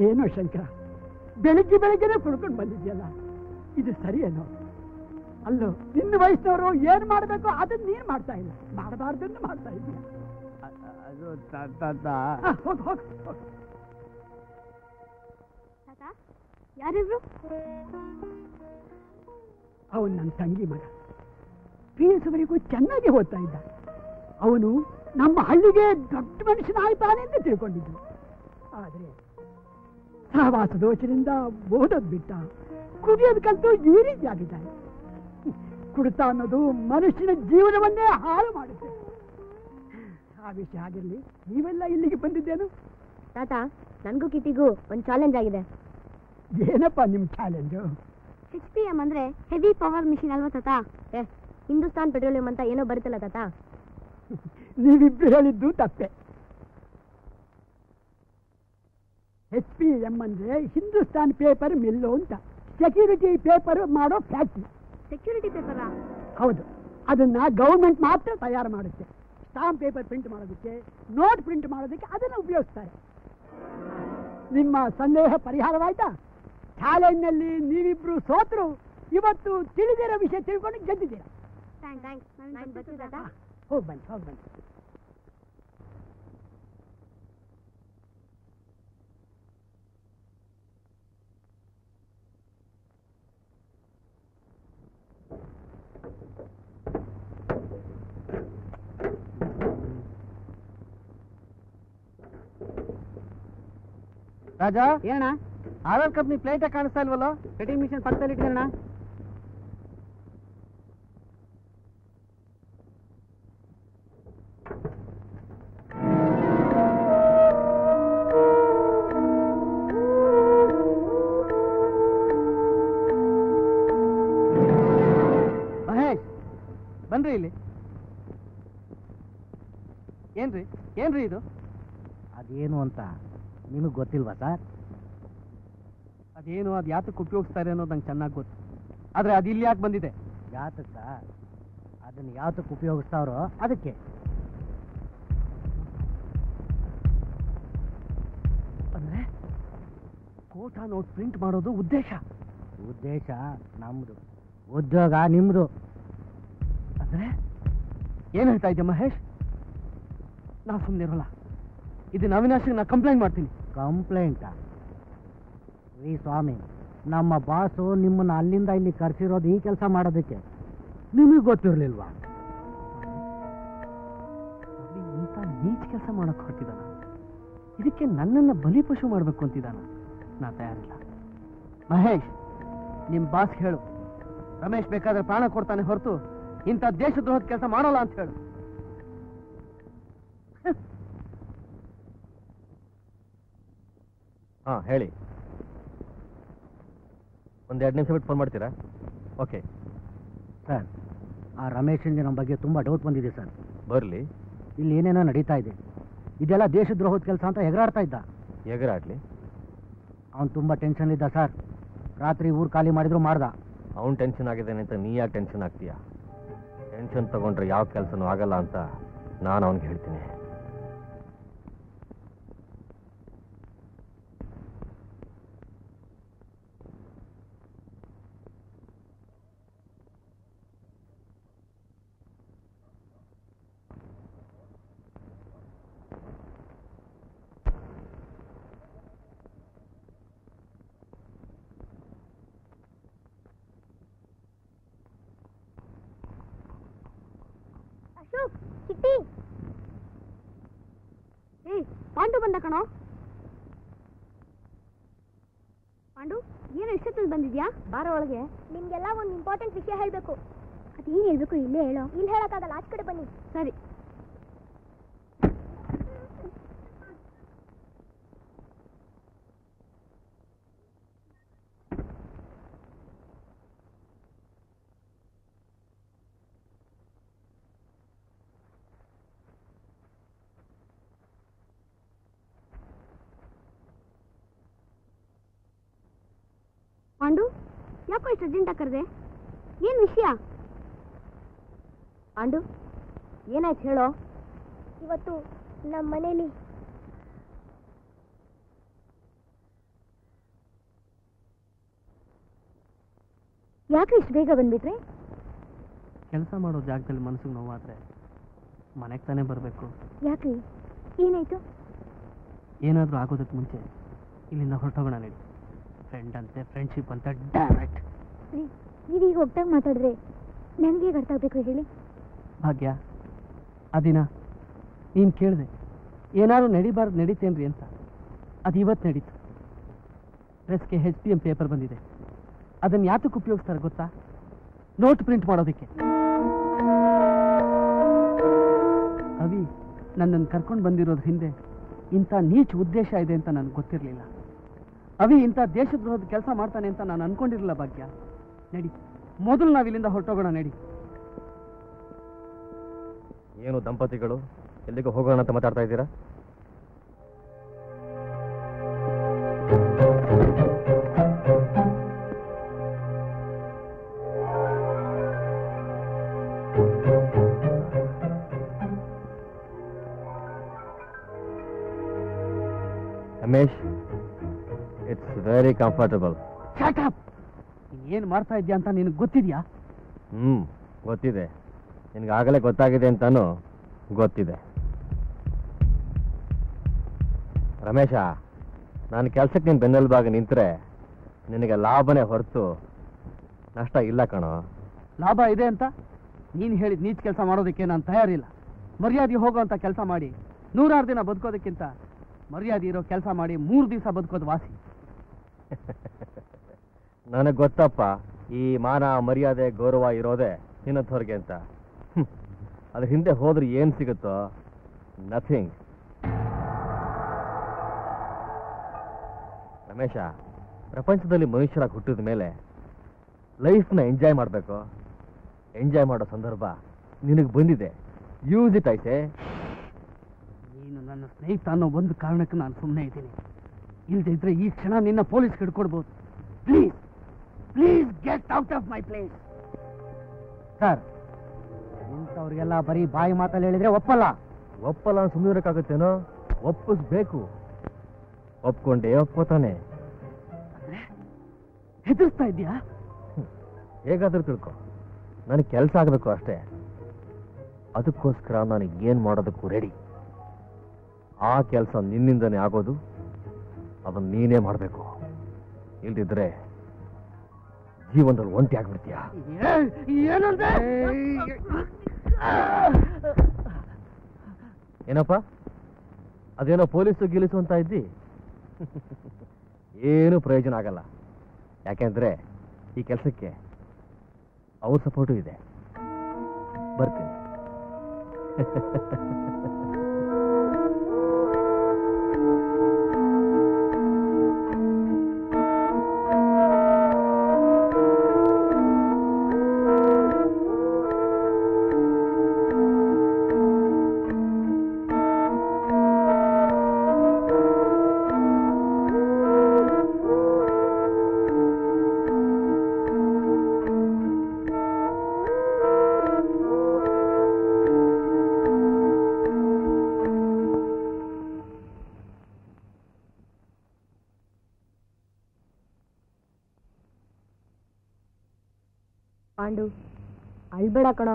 ಏನೋ ಶಂಕರ, ಬೆಳಿಗ್ಗೆ ಬೆಳಿಗ್ಗೆನೆ ಕುಡ್ಕೊಂಡು ಬಂದಿದ್ಯಲ್ಲ, ಇದು ಸರಿಯೇನೋ? ಅಲ್ಲೋ, ನಿನ್ನ ವಯಸ್ಸಿನವರು ಏನ್ ಮಾಡ್ಬೇಕು ಅದನ್ನ ನೀನ್ ಮಾಡ್ತಾ ಇಲ್ಲ, ಮಾಡಬಾರ್ದನ್ನು ಮಾಡ್ತಾ ಇದೀಯ. ಹೋಗ್ ಹೋಗ್ ಹೋಗ್. ತಾತ, ಯಾರಿವ್ರು? ಅವನು ನನ್ನ ತಂಗಿ ಮಗ. PSವರೆಗೂ ಚೆನ್ನಾಗಿ ಓದ್ತಾ ಇದ್ದ. ಅವನು ನಮ್ಮ ಹಳ್ಳಿಗೆ ದೊಡ್ಡ ಮನುಷ್ಯನಾಗ್ತಾನೆ ಅಂತ ತಿಳ್ಕೊಂಡಿದ್ದು. ಆದ್ರೆ ಸಹವಾಸ ದೋಷದಿಂದ ಓದೋದ್ ಬಿಟ್ಟ, ಕುಡಿಯೋದ್ ಕಲ್ತು ಈ ರೀತಿ ಆಗಿದ್ದಾನೆ. ಕುಡಿತ ಅನ್ನೋದು ಮನುಷ್ಯನ ಜೀವನವನ್ನೇ ಹಾಳು ಮಾಡುತ್ತೆ. ಆ ವಿಷಯ ಆಗಿರ್ಲಿ, ನೀವೆಲ್ಲ ಇಲ್ಲಿಗೆ ಬಂದಿದ್ದೇನು? ತಾತ, ನನ್ಗೂ ಕಿಟ್ಟಿಗೂ ಒಂದು ಚಾಲೆಂಜ್ ಆಗಿದೆ. ಏನಪ್ಪ ನಿಮ್ ಚಾಲೆಂಜು? HPM ಅಂದ್ರೆ ಹೆವಿ ಪವರ್ ಮಿಷಿನ್ ಅಲ್ವಾ ತಾತ? ಹಿಂದೂಸ್ತಾನ್ ಪೆಟ್ರೋಲಿಯಂ ಅಂತ ಏನೋ ಬರುತ್ತಲ್ಲ ತಾತ? ನೀವಿಬ್ರು ಹೇಳಿದ್ದು ತಪ್ಪೆ. HPM ಅಂದ್ರೆ ಹಿಂದೂಸ್ತಾನ್ ಪೇಪರ್ ಮಿಲ್ಲು ಅಂತ, ಸೆಕ್ಯೂರಿಟಿ ಪೇಪರ್ ಮಾಡೋ ಫ್ಯಾಕ್ಟ್ರಿ. ಸೆಕ್ಯೂರಿಟಿ ಪೇಪರಾ? ಹೌದು. ಅದನ್ನ ಗೌರ್ಮೆಂಟ್ ಮಾತ್ರ ತಯಾರು ಮಾಡುತ್ತೆ. ಸ್ಟಾಂಪ್ ಪೇಪರ್ ಪ್ರಿಂಟ್ ಮಾಡೋದಕ್ಕೆ, ನೋಟ್ ಪ್ರಿಂಟ್ ಮಾಡೋದಕ್ಕೆ ಅದನ್ನು ಉಪಯೋಗಿಸ್ತಾರೆ. ನಿಮ್ಮ ಸಂದೇಹ ಪರಿಹಾರವಾಯ್ತಾ? ಚಾಲೆಂಜ್ನಲ್ಲಿ ನೀವಿಬ್ರು ಸೋತರು. ಇವತ್ತು ತಿಳಿದಿರೋ ವಿಷಯ ತಿಳ್ಕೊಂಡು ಗೆದ್ದಿದ್ದೀರಾ. ಹೋಗಿ ಬನ್ನಿ, ಹೋಗಿ ಬನ್ನಿ. ರಾಜ, ಏನಣ್ಣ? ಆರ್ ಕಂಪ್ನಿ ಪ್ಲೇಟೇ ಕಾಣಿಸ್ತಾ ಇಲ್ವಲ್ಲ? ಕಟಿಂಗ್ ಮಿಷನ್ ಪಕ್ಕದಲ್ಲಿ ಇಟ್ಟಿದ್ದೀರಣ್ಣ. ಮಹೇಶ್, ಬನ್ರಿ ಇಲ್ಲಿ. ಏನ್ರಿ ಇದು? ಅದೇನು ಅಂತ ನಿಮಗೆ ಗೊತ್ತಿಲ್ವಾ ಸರ್? ಅದೇನು, ಅದು ಯಾತಕ್ಕೆ ಉಪಯೋಗಿಸ್ತಾರೆ ಅನ್ನೋದು ನಂಗೆ ಚೆನ್ನಾಗಿ ಗೊತ್ತು. ಆದ್ರೆ ಅದು ಇಲ್ಲಿ ಯಾಕೆ ಬಂದಿದೆ? ಯಾತಕ್ಕೆ ಸರ್? ಅದನ್ನು ಯಾತಕ್ಕೆ ಉಪಯೋಗಿಸ್ತಾವ್ರೋ ಅದಕ್ಕೆ. ನೋಟ ನೋಟ್ ಪ್ರಿಂಟ್ ಮಾಡೋದು ಉದ್ದೇಶ ನಮ್ದು, ಉದ್ಯೋಗ ನಿಮ್ದು. ಅಂದ್ರೆ ಏನ್ ಹೇಳ್ತಾ ಇದ್ದೆ ಮಹೇಶ್? ನಾ ಸುಮ್ಮನೆ ಇರೋಲ್ಲ. ಇದನ್ನ ಅವಿನಾಶಿಗೆ ನಾ ಕಂಪ್ಲೇಂಟ್ ಮಾಡ್ತೀನಿ. ಕಂಪ್ಲೇಂಟಾ? ರೀ ಸ್ವಾಮಿ, ನಮ್ಮ ಬಾಸು ನಿಮ್ಮನ್ನ ಅಲ್ಲಿಂದ ಇಲ್ಲಿ ಕರ್ಸಿರೋದು ಈ ಕೆಲಸ ಮಾಡೋದಕ್ಕೆ. ನಿಮಗೆ ಗೊತ್ತಿರ್ಲಿಲ್ವಾ? ಇಂಥ ನೀಚ್ ಕೆಲಸ ಮಾಡಕ್ ಹೊರಟಿದ್ದಾನ. ಇದಕ್ಕೆ ನನ್ನನ್ನ ಬಲಿಪಶು ಮಾಡ್ಬೇಕು ಅಂತಿದ್ದಾನ. ನಾ ತಯಾರಿಲ್ಲ. ಮಹೇಶ್, ನಿಮ್ ಬಾಸ್ ಹೇಳು, ರಮೇಶ್ ಬೇಕಾದ್ರೆ ಪ್ರಾಣ ಕೊಡ್ತಾನೆ ಹೊರತು ಇಂಥ ದೇಶದ್ರೋಹದ ಕೆಲಸ ಮಾಡೋಲ್ಲ ಅಂತ ಹೇಳು. ಹಾ ಹೇಳಿ. ಒಂದ್ 2 ನಿಮಿಷ ಬಿಟ್ಟು ಫೋನ್ ಮಾಡ್ತೀರಾ? ಓಕೆ ಸರ್, ಆ ರಮೇಶನ್ಗೆ ನಮ್ಮ ಬಗ್ಗೆ ತುಂಬಾ ಡೌಟ್ ಬಂದಿದೆ ಸರ್. ಬರ್ಲಿ. ಇಲ್ಲಿ ಏನೇನೋ ನಡೀತಾ ಇದೆ. ಇದೆಲ್ಲ ದೇಶದ್ರೋಹದ ಕೆಲಸ ಅಂತ ಎಗರಾಡ್ತಾ ಇದ್ದ. ಎಗರಾಡ್ಲಿ. ಅವನು ತುಂಬಾ ಟೆನ್ಷನ್ ಇದ್ದ ಸರ್. ರಾತ್ರಿ ಊರು ಖಾಲಿ ಮಾಡಿದ್ರು ಮಾಡ್ದ. ಅವನ್ ಟೆನ್ಷನ್ ಆಗಿದ್ದಾನೆ ಅಂತ ನೀ ಯಾಕೆ ಟೆನ್ಷನ್ ಆಗ್ತೀಯ? ಟೆನ್ಷನ್ ತಗೊಂಡ್ರೆ ಯಾವ ಕೆಲಸನೂ ಆಗಲ್ಲ ಅಂತ ನಾನು ಅವನಿಗೆ ಹೇಳ್ತೀನಿ. ಅಶೋಕ್, ಚಿಟ್ಟಿ. ಪಾಂಡು ಬಂದ ಕಣೋ. ಪಾಂಡು, ಏನು ಎಷ್ಟೊತ್ತಿಗೆ ಬಂದಿದ್ಯಾ? ಬಾರ ಒಳಗೆ. ನಿಮ್ಗೆಲ್ಲ ಒಂದು ಇಂಪಾರ್ಟೆಂಟ್ ವಿಷಯ ಹೇಳ್ಬೇಕು. ಅದೇನು ಹೇಳ್ಬೇಕು? ಇಲ್ಲೇ ಹೇಳೋ. ಇಲ್ಲಿ ಹೇಳಕ್ಕಾಗಲ್ಲ, ಆಚೆ ಕಡೆ ಬನ್ನಿ. ಸರಿ. ಪಾಂಡು, ಯಾಕೋ ಇಷ್ಟು ಅರ್ಜೆಂಟಾಗಿ ಕರೆದೆ? ಏನು ವಿಷಯ? ಪಾಂಡು, ಏನಾಯ್ತು ಹೇಳೋ. ಇವತ್ತು ನಮ್ಮ ಮನೇಲಿ ಯಾಕೆ ಇಷ್ಟು ಬೇಗ ಬಂದ್ಬಿಟ್ರೆ? ಕೆಲಸ ಮಾಡೋ ಜಾಗದಲ್ಲಿ ಮನಸ್ಸಿಗೆ ನೋವಾದ್ರೆ ಮನೆಗೆ ತಾನೇ ಬರಬೇಕು. ಯಾಕ್ರಿ, ಏನಾಯ್ತು? ಏನಾದರೂ ಆಗೋದಕ್ಕೆ ಮುಂಚೆ ಇಲ್ಲಿಂದ ಹೊರಟೋಗೋಣ ನಡಿ. ಫ್ರೆಂಡ್ ಅಂತೆ, ಫ್ರೆಂಡ್ಶಿಪ್ ಅಂತ ಡೈರೆಕ್ಟ್. ನೀವೀಗ ಒಟ್ಟಾಗಿ ಮಾತಾಡಿದ್ರೆ ನನಗೆ ಹೇಗೆ ಅರ್ಥ ಆಗಬೇಕು ಹೇಳಿ? ಭಾಗ್ಯ, ಆ ದಿನ ನೀನು ಕೇಳಿದೆ ಏನಾದ್ರು ನಡಿಬಾರ್ದು ನಡೀತೇನ್ರಿ ಅಂತ. ಅದು ಇವತ್ತು ನಡೀತು. ಪ್ರೆಸ್ಗೆ HPM ಪೇಪರ್ ಬಂದಿದೆ. ಅದನ್ನು ಯಾತಕ್ಕೆ ಉಪಯೋಗಿಸ್ತಾರೆ ಗೊತ್ತಾ? ನೋಟ್ ಪ್ರಿಂಟ್ ಮಾಡೋದಕ್ಕೆ. ಅವಿ ನನ್ನನ್ನು ಕರ್ಕೊಂಡು ಬಂದಿರೋದ್ರ ಹಿಂದೆ ಇಂಥ ನೀಚ್ ಉದ್ದೇಶ ಇದೆ ಅಂತ ನನಗೆ ಗೊತ್ತಿರಲಿಲ್ಲ. ಅವಿ ಇಂಥ ದೇಶದ್ರೋಹದ ಕೆಲಸ ಮಾಡ್ತಾನೆ ಅಂತ ನಾನು ಅನ್ಕೊಂಡಿರಲಿಲ್ಲ. ಭಾಗ್ಯ, ನಡಿ, ಮೊದಲು ನಾವಿಲ್ಲಿಂದ ಹೊರಟೋಗೋಣ ನಡಿ. ಏನು ದಂಪತಿಗಳು ಎಲ್ಲಿಗೂ ಹೋಗೋಣ ಅಂತ ಮಾತಾಡ್ತಾ ಇದ್ದೀರಾ? Ramesh, it's very comfortable. Shut up! ಏನು ಮಾಡ್ತಾ ಇದ್ಯಾ ಅಂತ ನಿನಗೆ ಗೊತ್ತಿದ್ಯಾ? ಗೊತ್ತಿದೆ. ನಿನಗೆ ಆಗಲೇ ಗೊತ್ತಾಗಿದೆ ಅಂತಾನು ಗೊತ್ತಿದೆ. ರಮೇಶ, ನಾನು ಕೆಲಸಕ್ಕೆ ನೀನು ಬೆನ್ನೆಲುಬಾಗಿ ನಿಂತರೆ ನಿನಗೆ ಲಾಭನೇ ಹೊರತು ನಷ್ಟ ಇಲ್ಲ ಕಣೋ. ಲಾಭ ಇದೆ ಅಂತ ನೀನು ಹೇಳಿದ ನೀಚ್ ಕೆಲಸ ಮಾಡೋದಕ್ಕೆ ನಾನು ತಯಾರಿಲ್ಲ. ಮರ್ಯಾದೆ ಹೋಗೋಂಥ ಕೆಲಸ ಮಾಡಿ 100 ದಿನ ಬದುಕೋದಕ್ಕಿಂತ ಮರ್ಯಾದೆ ಇರೋ ಕೆಲಸ ಮಾಡಿ 3 ದಿವಸ ಬದುಕೋದು ವಾಸಿ. ನನಗೆ ಗೊತ್ತಪ್ಪ, ಈ ಮಾನ ಮರ್ಯಾದೆ ಗೌರವ ಇರೋದೇ ನಿನ್ನಂಥವ್ರಿಗೆ ಅಂತ. ಅದ್ರ ಹಿಂದೆ ಹೋದ್ರೆ ಏನ್ ಸಿಗುತ್ತೋ? ನಥಿಂಗ್. ರಮೇಶ, ಪ್ರಪಂಚದಲ್ಲಿ ಮನುಷ್ಯರಾಗಿ ಹುಟ್ಟಿದ ಮೇಲೆ ಲೈಫ್ನ ಎಂಜಾಯ್ ಮಾಡಬೇಕು. ಎಂಜಾಯ್ ಮಾಡೋ ಸಂದರ್ಭ ನಿನಗೆ ಬಂದಿದೆ. Use it. ಐತೆ ನೀನು ನನ್ನ ಸ್ನೇಹಿತ ಅನ್ನೋ ಒಂದು ಕಾರಣಕ್ಕೆ ನಾನು ಸುಮ್ಮನೆ ಇದ್ದೀನಿ. ಇಲ್ಲದೆ ಇದ್ರೆ ಈ ಕ್ಷಣ ನಿನ್ನ ಪೊಲೀಸ್ ಹಿಡ್ಕೊಡ್ಬೋದು. Please please get out of my place. Sir, ಇಂಥವ್ರಿಗೆಲ್ಲ ಬರೀ ಬಾಯಿ ಮಾತಲ್ಲಿ ಹೇಳಿದ್ರೆ ಒಪ್ಪಲ್ಲ. ಒಪ್ಪಲ್ಲ ಸುಮ್ಮನಿರಕ್ಕಾಗತ್ತೇನೋ? ಒಪ್ಪಿಸ್ಬೇಕು. ಒಪ್ಕೊಂಡೇ ಒಪ್ಕೋತಾನೆ. ಹೆದರ್ಸ್ತಾ ಇದೆಯಾ? ಹೇಗಾದ್ರೂ ತಿಳ್ಕೊ, ನನಗೆ ಕೆಲಸ ಆಗಬೇಕು ಅಷ್ಟೇ. ಅದಕ್ಕೋಸ್ಕರ ನಾನು ಏನು ಮಾಡೋದಕ್ಕೂ ರೆಡಿ. ಆ ಕೆಲಸ ನಿನ್ನಿಂದನೇ ಆಗೋದು, ಅದನ್ನು ನೀನೇ ಮಾಡಬೇಕು. ಇಲ್ದಿದ್ರೆ ಜೀವನದಲ್ಲಿ ಒಂಟಿ ಆಗ್ಬಿಡ್ತೀಯ. ಏನಪ್ಪ ಅದೇನೋ ಪೊಲೀಸು ಗಿಲಿಸು ಅಂತ ಇದ್ದಿ? ಏನು ಪ್ರಯೋಜನ ಆಗಲ್ಲ. ಯಾಕೆಂದ್ರೆ ಈ ಕೆಲಸಕ್ಕೆ ಅವ್ರ ಸಪೋರ್ಟು ಇದೆ. ಬರ್ತೀನಿ. ಪಾಂಡು, ಅಳ್ಬೇಡ ಕಣೋ.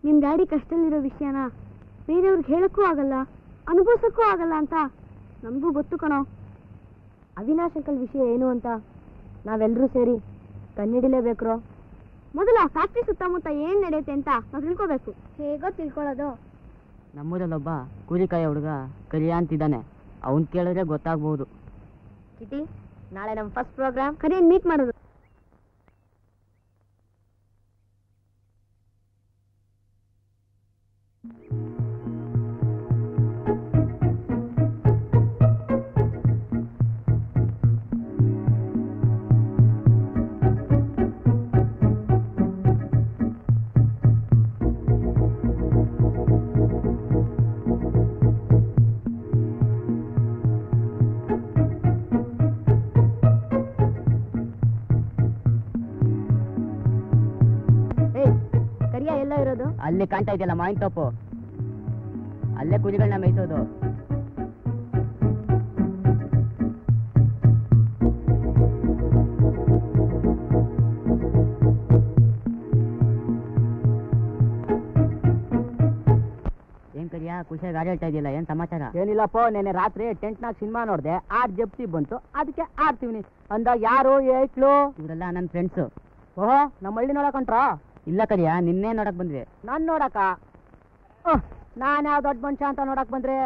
ನಿಮ್ಮ ಡ್ಯಾಡಿ ಕಷ್ಟದಲ್ಲಿರೋ ವಿಷಯನ ಬೇರೆಯವ್ರಿಗೆ ಹೇಳಕ್ಕೂ ಆಗಲ್ಲ, ಅನುಭವಿಸಕ್ಕೂ ಆಗಲ್ಲ ಅಂತ ನಮಗೂ ಗೊತ್ತು ಕಣೋ. ಅವಿನಾಶ್ ಅಂಕಲ್ ವಿಷಯ ಏನು ಅಂತ ನಾವೆಲ್ಲರೂ ಸೇರಿ ಕಂಡಿಡಿಲೇಬೇಕ್ರೋ. ಮೊದಲು ಆ ಫ್ಯಾಕ್ಟ್ರಿ ಸುತ್ತಮುತ್ತ ಏನು ನಡೆಯುತ್ತೆ ಅಂತ ನಾವು ತಿಳ್ಕೋಬೇಕು. ಹೇಗೋ ತಿಳ್ಕೊಳ್ಳೋದು? ನಮ್ಮೂರಲ್ಲೊಬ್ಬ ಕೂಲಿಕಾಯಿ ಹುಡುಗ ಕರಿಯ ಅಂತಿದ್ದಾನೆ. ಅವನ್ ಕೇಳಿದ್ರೆ ಗೊತ್ತಾಗ್ಬೋದು. ಚಿಟಿ, ನಾಳೆ ನಮ್ಮ ಫಸ್ಟ್ ಪ್ರೋಗ್ರಾಮ್ ಕರಿಯನ್ ಮೀಟ್ ಮಾಡೋದು. ಅಲ್ಲಿ ಕಾಣ್ತಾ ಇದೆಯಲ್ಲ ಮಾವಿನ ತೋಪು, ಅಲ್ಲೇ ಕುರಿಗಳನ್ನ ಮೇಯಿಸೋದು. ಏನ್ ಕರಿಯಾ ಖುಷಿಯಾಗಿ ಗಾಡಿ ಹೇಳ್ತಾ ಇದೆಯಲ್ಲ, ಏನ್ ಸಮಾಚಾರ? ಏನಿಲ್ಲಪ್ಪ, ನೆನ್ನೆ ರಾತ್ರಿ ಟೆಂಟ್ನಾಗ ಸಿನಿಮಾ ನೋಡ್ದೆ, 6 ಜಪ್ತಿ ಬಂತು, ಅದಕ್ಕೆ ಆಡ್ತೀವಿ ಅಂದಾಗ ಯಾರು ಏಟ್ಲು? ಇವರೆಲ್ಲ ನನ್ನ ಫ್ರೆಂಡ್ಸು. ಓಹೋ, ನಮ್ಮ ಹಳ್ಳಿ ನೋಡಕಂಟ್ರ? ಇಲ್ಲ ಕರಿಯಾ, ನಿನ್ನೆ ನೋಡಕ್ ಬಂದ್ವಿ. ನಾನ್ ನೋಡಕ? ನಾನ್ ಯಾವ ದೊಡ್ಡ ಮನುಷ್ಯ ಅಂತ ನೋಡಕ್ ಬಂದ್ರೆ?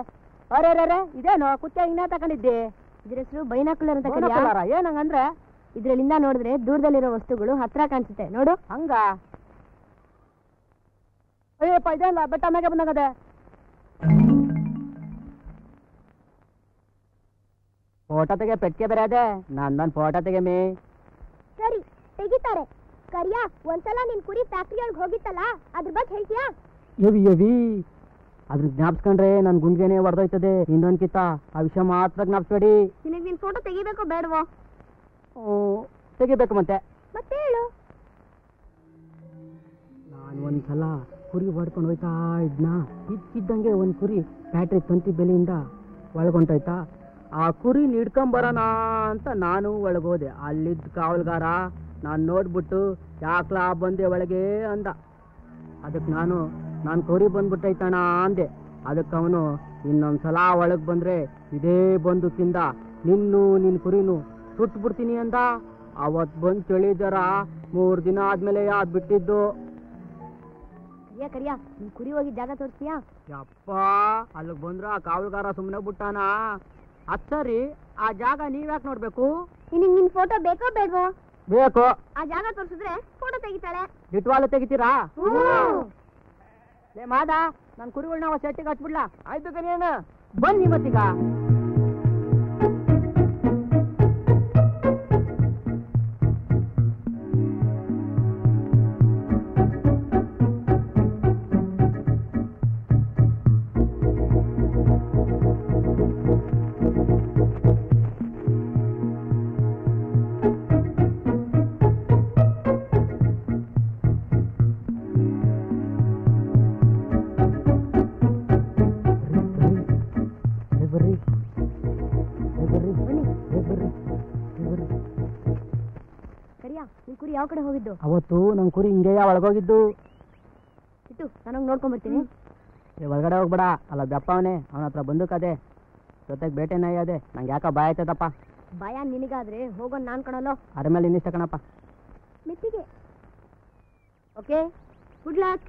ಅರೆ ರೇ, ಇದೇನು ಕುತ್ತ ಇನ್ನ ತಕೊಂಡಿದ್ದೆ? ಇದ್ರ ಹೆಸರು ಬೈನಾಕುಲರ್ ಅಂತ ಕರಿಯಾ. ಏನಂಗಂದ್ರೆ ಇದ್ರಲ್ಲಿಂದ ನೋಡಿದ್ರೆ ದೂರದಲ್ಲಿರೋ ವಸ್ತುಗಳು ಹತ್ರ ಕಾಣಿಸುತ್ತೆ ನೋಡು. ಹಂಗ? ಅಯ್ಯಪ್ಪ, ಇದೆಲ್ಲ ಬೆಟ್ಟ ಮ್ಯಾಗೆ ಬಂದಾಗದೆ. ಫೋಟೋ ತೆಗೆ ಪೆಟ್ಟಿಗೆ ಬೇರೆ ಅದೇ, ನಂದೊಂದು ಫೋಟೋ ತೆಗೆ ಮೇ. ಸರಿ, ತೆಗಿತಾರೆ. ಕರಿಯಾ, ಒಂದ್ಸಲ ನಿನ್ ಕುರಿ ಫ್ಯಾಕ್ಟ್ರಿ ಒಳಗೆ ಹೋಗಿತ್ತಲ್ಲ, ಅದ್ರ ಬಗ್ಗೆ ಹೇಳ್ತೀಯಾ? ಎವಿ ಅದ್ರ ಜ್ಞಾಪಿಸ್ಕೊಂಡ್ರೆ ನನ್ ಗುಂಡ್ಗೆನೆ ಹೊಡೆದೋಯ್ತದೆ. ಇನ್ನೊಂದ್ಕಿತ್ತ ಆ ವಿಷಯ ಮಾತ್ರ ಜ್ಞಾಪಿಸ್ಬೇಡಿ. ನಿನಗೆ ನಿನ್ ಫೋಟೋ ತೆಗಿಬೇಕೋ ಬೇಡವೋ? ತೆಗಿಬೇಕು ಮತ್ತೆ ಹೇಳು. ನಾನು ಒಂದ್ಸಲ ಕುರಿ ಹೊಡ್ಕೊಂಡು ಹೋಯ್ತಾ ಇದ್ನ, ಇದ್ದಂಗೆ ಒಂದ್ ಕುರಿ ಫ್ಯಾಕ್ಟ್ರಿ ತಂತಿ ಬೆಲೆಯಿಂದ ಒಳಗೊಂಟೋಯ್ತಾ. ಆ ಕುರಿ ಹಿಡ್ಕೊಂಬರೋಣ ಅಂತ ನಾನು ಒಳಗೋದೆ. ಅಲ್ಲಿದ್ದ ಕಾವಲ್ಗಾರ ನಾನು ನೋಡ್ಬಿಟ್ಟು ಯಾಕ್ಲಾ ಬಂದೆ ಒಳಗೆ ಅಂದ. ಅದಕ್ಕೆ ನಾನು ಕುರಿ ಬಂದ್ಬಿಟ್ಟೈತಣ ಅಂದೆ. ಅದಕ್ಕೆ ಅವನು ಇನ್ನೊಂದ್ಸಲ ಒಳಗೆ ಬಂದ್ರೆ ಇದೇ ಬಂದೂಕಿಂದ ನಿನ್ನ ಕುರಿನು ಸುಟ್ಬಿಡ್ತೀನಿ ಅಂದ. ಅವತ್ ಬಂದು ಚಳಿ ಜರ 3 ದಿನ ಆದ್ಮೇಲೆ ಯಾವ್ದು ಬಿಟ್ಟಿದ್ದು. ಕರಿಯಾ, ನಿನ್ ಕುರಿ ಹೋಗಿ ಜಾಗ ತೋರಿಸ್ತೀಯಾ? ಯಪ್ಪ, ಅಲ್ಲಿಗೆ ಬಂದ್ರ ಆ ಕಾವಲ್ಗಾರ ಸುಮ್ಮನೆ ಬಿಟ್ಟಾನ. ಅದ್ ಸರಿ, ಆ ಜಾಗ ನೀವ್ಯಾಕೆ ನೋಡ್ಬೇಕು? ನಿನಗೆ ನಿನ್ ಫೋಟೋ ಬೇಕೋ ಬೇಡವೋ? ಬೇಕು. ಆ ಜಾಗ ತೋರಿಸಿದ್ರೆ ಫೋಟೋ ತೆಗಿತಾಳೆ. ಇಟ್ವಾಲು ತೆಗಿತೀರಾ? ಲೇ ಮಾದ, ನನ್ ಕುರಿಗಳನ್ನ ಸೆಟ್ಟಿಗೆ ಹಚ್ಬಿಡ್ಲಾ? ಆಯ್ತು ಕರಿಯಣ್ಣ, ಬನ್ನಿ ಮತ್ತೀಗ. ಬರ್ರಿ ಯಾವ ಕಡೆ ಹೋಗಿದ್ದು? ಅವತ್ತು ನಮ್ಮ ಕುರಿ ಹಿಂಗೆ ಒಳಗೋಗಿದ್ದು. ಇಟ್ಟು ನಾನು ನೋಡ್ಕೊಂಬರ್ತೀನಿ. ಒಳಗಡೆ ಹೋಗ್ಬೇಡ, ಅಲ್ಲ ಬೆಪ್ಪವನೇ, ಅವನ ಹತ್ರ ಬಂದೂಕದೆ, ಜೊತೆಗೆ ಬೇಟೆ ನಾಯಿ ಅದೇ. ನಂಗೆ ಯಾಕ ಭಯ ಆಯ್ತದಪ್ಪ. ಭಯ ನಿನಗಾದ್ರೆ ಹೋಗೋನ್ ನಾನ್ ಕಣಲ್ಲೋ. ಅದ್ರ ಮೇಲೆ ಇನ್ನಿಷ್ಟ ಕಣಪ್ಪ. ಮೆತ್ತಿಗೆ. Okay, good luck.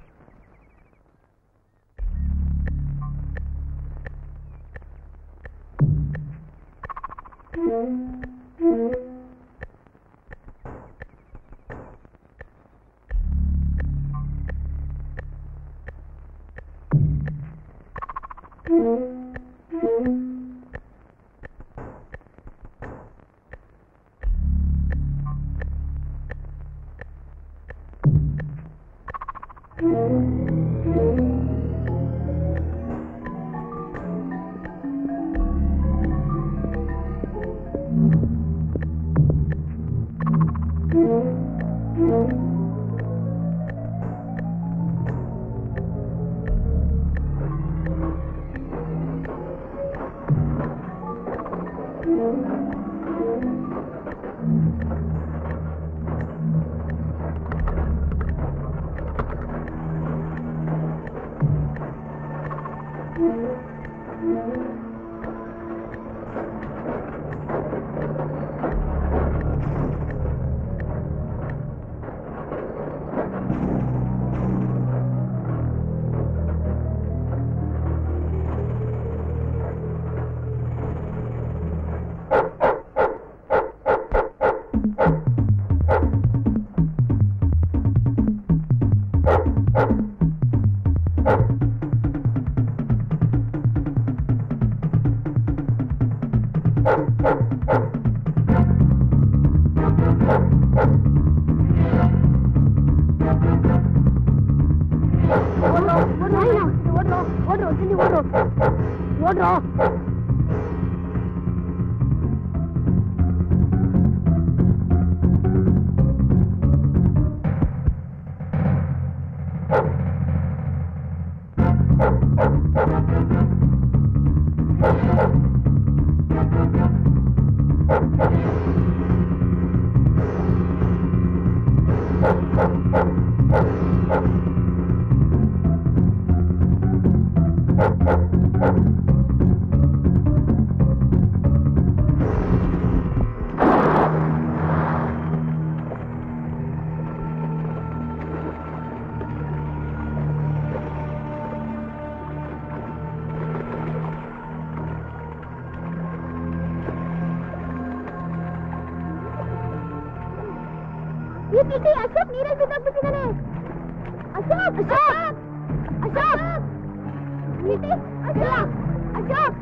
ಅಶೋಕ್ ನೀರಲ್ಲಿ ಬಿದ್ದೋಗ್ಬಿಟ್ಟಿದ್ದಾನೆ. ಅಶೋಕ್ ಅಶೋಕ್ ಅಶೋಕ್ ಅಶೋಕ್ ಅಶೋಕ್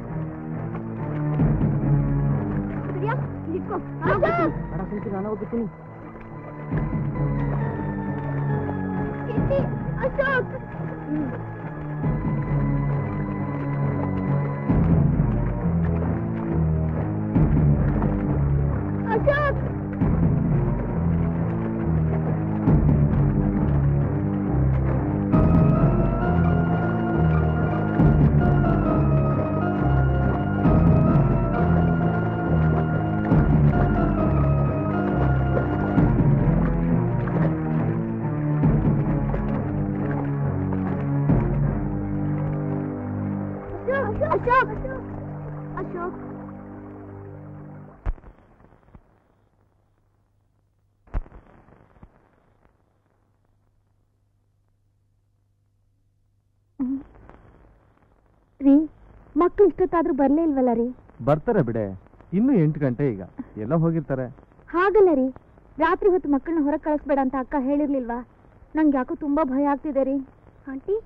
ಸರಿಯಾ ಇಟ್ಕೋ. ನಾನು ಹೋಗ್ಬಿಡ್ತೀನಿ. ಅಶೋಕ್ ಅಶೋಕ್ ಅಶೋಕ್ ಅಶೋಕ್ ರೀ, ಮಕ್ಳು ಇಷ್ಟೊತ್ತಾದ್ರೂ ಬರ್ಲೇ ಇಲ್ವಲ್ಲ ರೀ? ಬರ್ತಾರೆ ಬಿಡೆ, ಇನ್ನು 8 ಗಂಟೆ ಈಗ, ಎಲ್ಲ ಹೋಗಿರ್ತಾರೆ. ಹಾಗಲ್ಲ ರೀ, ರಾತ್ರಿ ಹೊತ್ತು ಮಕ್ಕಳನ್ನ ಹೊರಗೆ ಕಳಿಸ್ಬೇಡ ಅಂತ ಅಕ್ಕ ಹೇಳಿರ್ಲಿಲ್ವಾ? ನಂಗೆ ಯಾಕೋ ತುಂಬಾ ಭಯ ಆಗ್ತಿದೆ ರೀ. ಆಂಟಿ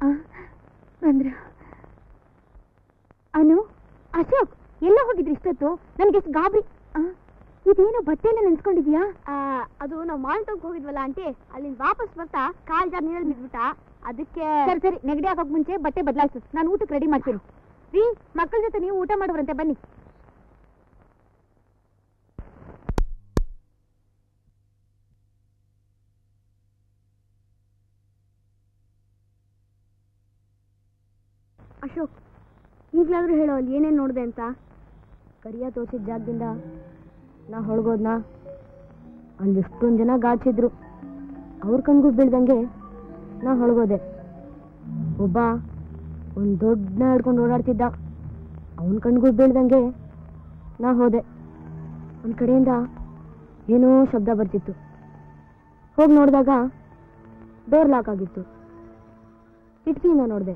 ಬಂದ್ರ? ಅನು, ಅಶೋಕ್ ಎಲ್ಲ ಹೋಗಿದ್ರಿ ಇಷ್ಟೊತ್ತು? ನನ್ಗೆ ಎಷ್ಟು ಗಾಬರಿ. ಇದೇನೋ ಬಟ್ಟೆ ಎಲ್ಲ ನೆನ್ಸ್ಕೊಂಡಿದ್ಯಾ? ಅದು ನಾವು ಮಾಲ್ಟೋಗ್ ಹೋಗಿದ್ವಲ್ಲ ಆಂಟಿ, ಅಲ್ಲಿಂದ ವಾಪಸ್ ಬರ್ತಾ ಕಾಲ್ ಜಾರ್ ನೀರಲ್ಲಿ ಬಿದ್ಬಿಟ್ಟ, ಅದಕ್ಕೆ. ಸರಿ ಸರಿ, ನೆಗಡಿ ಆಗೋಕ್ ಮುಂಚೆ ಬಟ್ಟೆ ಬದಲಾಯಿಸು, ನಾನು ಊಟಕ್ಕೆ ರೆಡಿ ಮಾಡ್ತೀನಿ. ರೀ, ಮಕ್ಕಳ ಜೊತೆ ನೀವು ಊಟ ಮಾಡುವಂತೆ ಬನ್ನಿ. ಅಶೋಕ್, ಈಗಲಾದ್ರೂ ಹೇಳೋ ಅಲ್ಲಿ ಏನೇನು ನೋಡಿದೆ ಅಂತ. ಕರಿಯ ತೋರಿಸಿದ ಜಾಗದಿಂದ ನಾ ಹೊಳಗೋದ್ನಾ, ಅಲ್ಲಿ ಎಷ್ಟೊಂದು ಜನ ಗಾಚಿದ್ರು. ಅವ್ರ ಕಣ್ಗೂ ಬೀಳ್ದಂಗೆ ನಾ ಹೊಳಗೋದೆ. ಒಬ್ಬ ಒಂದು ದೊಡ್ಡ ಹಿಡ್ಕೊಂಡು ಓಡಾಡ್ತಿದ್ದ, ಅವನ ಕಣ್ಗೂ ಬೀಳ್ದಂಗೆ ನಾ ಹೋದೆ. ಒಂದು ಕಡೆಯಿಂದ ಏನೋ ಶಬ್ದ ಬರ್ತಿತ್ತು. ಹೋಗಿ ನೋಡಿದಾಗ ಡೋರ್ ಲಾಕ್ ಆಗಿತ್ತು. ಕಿಟಕಿಯಿಂದ ನೋಡಿದೆ,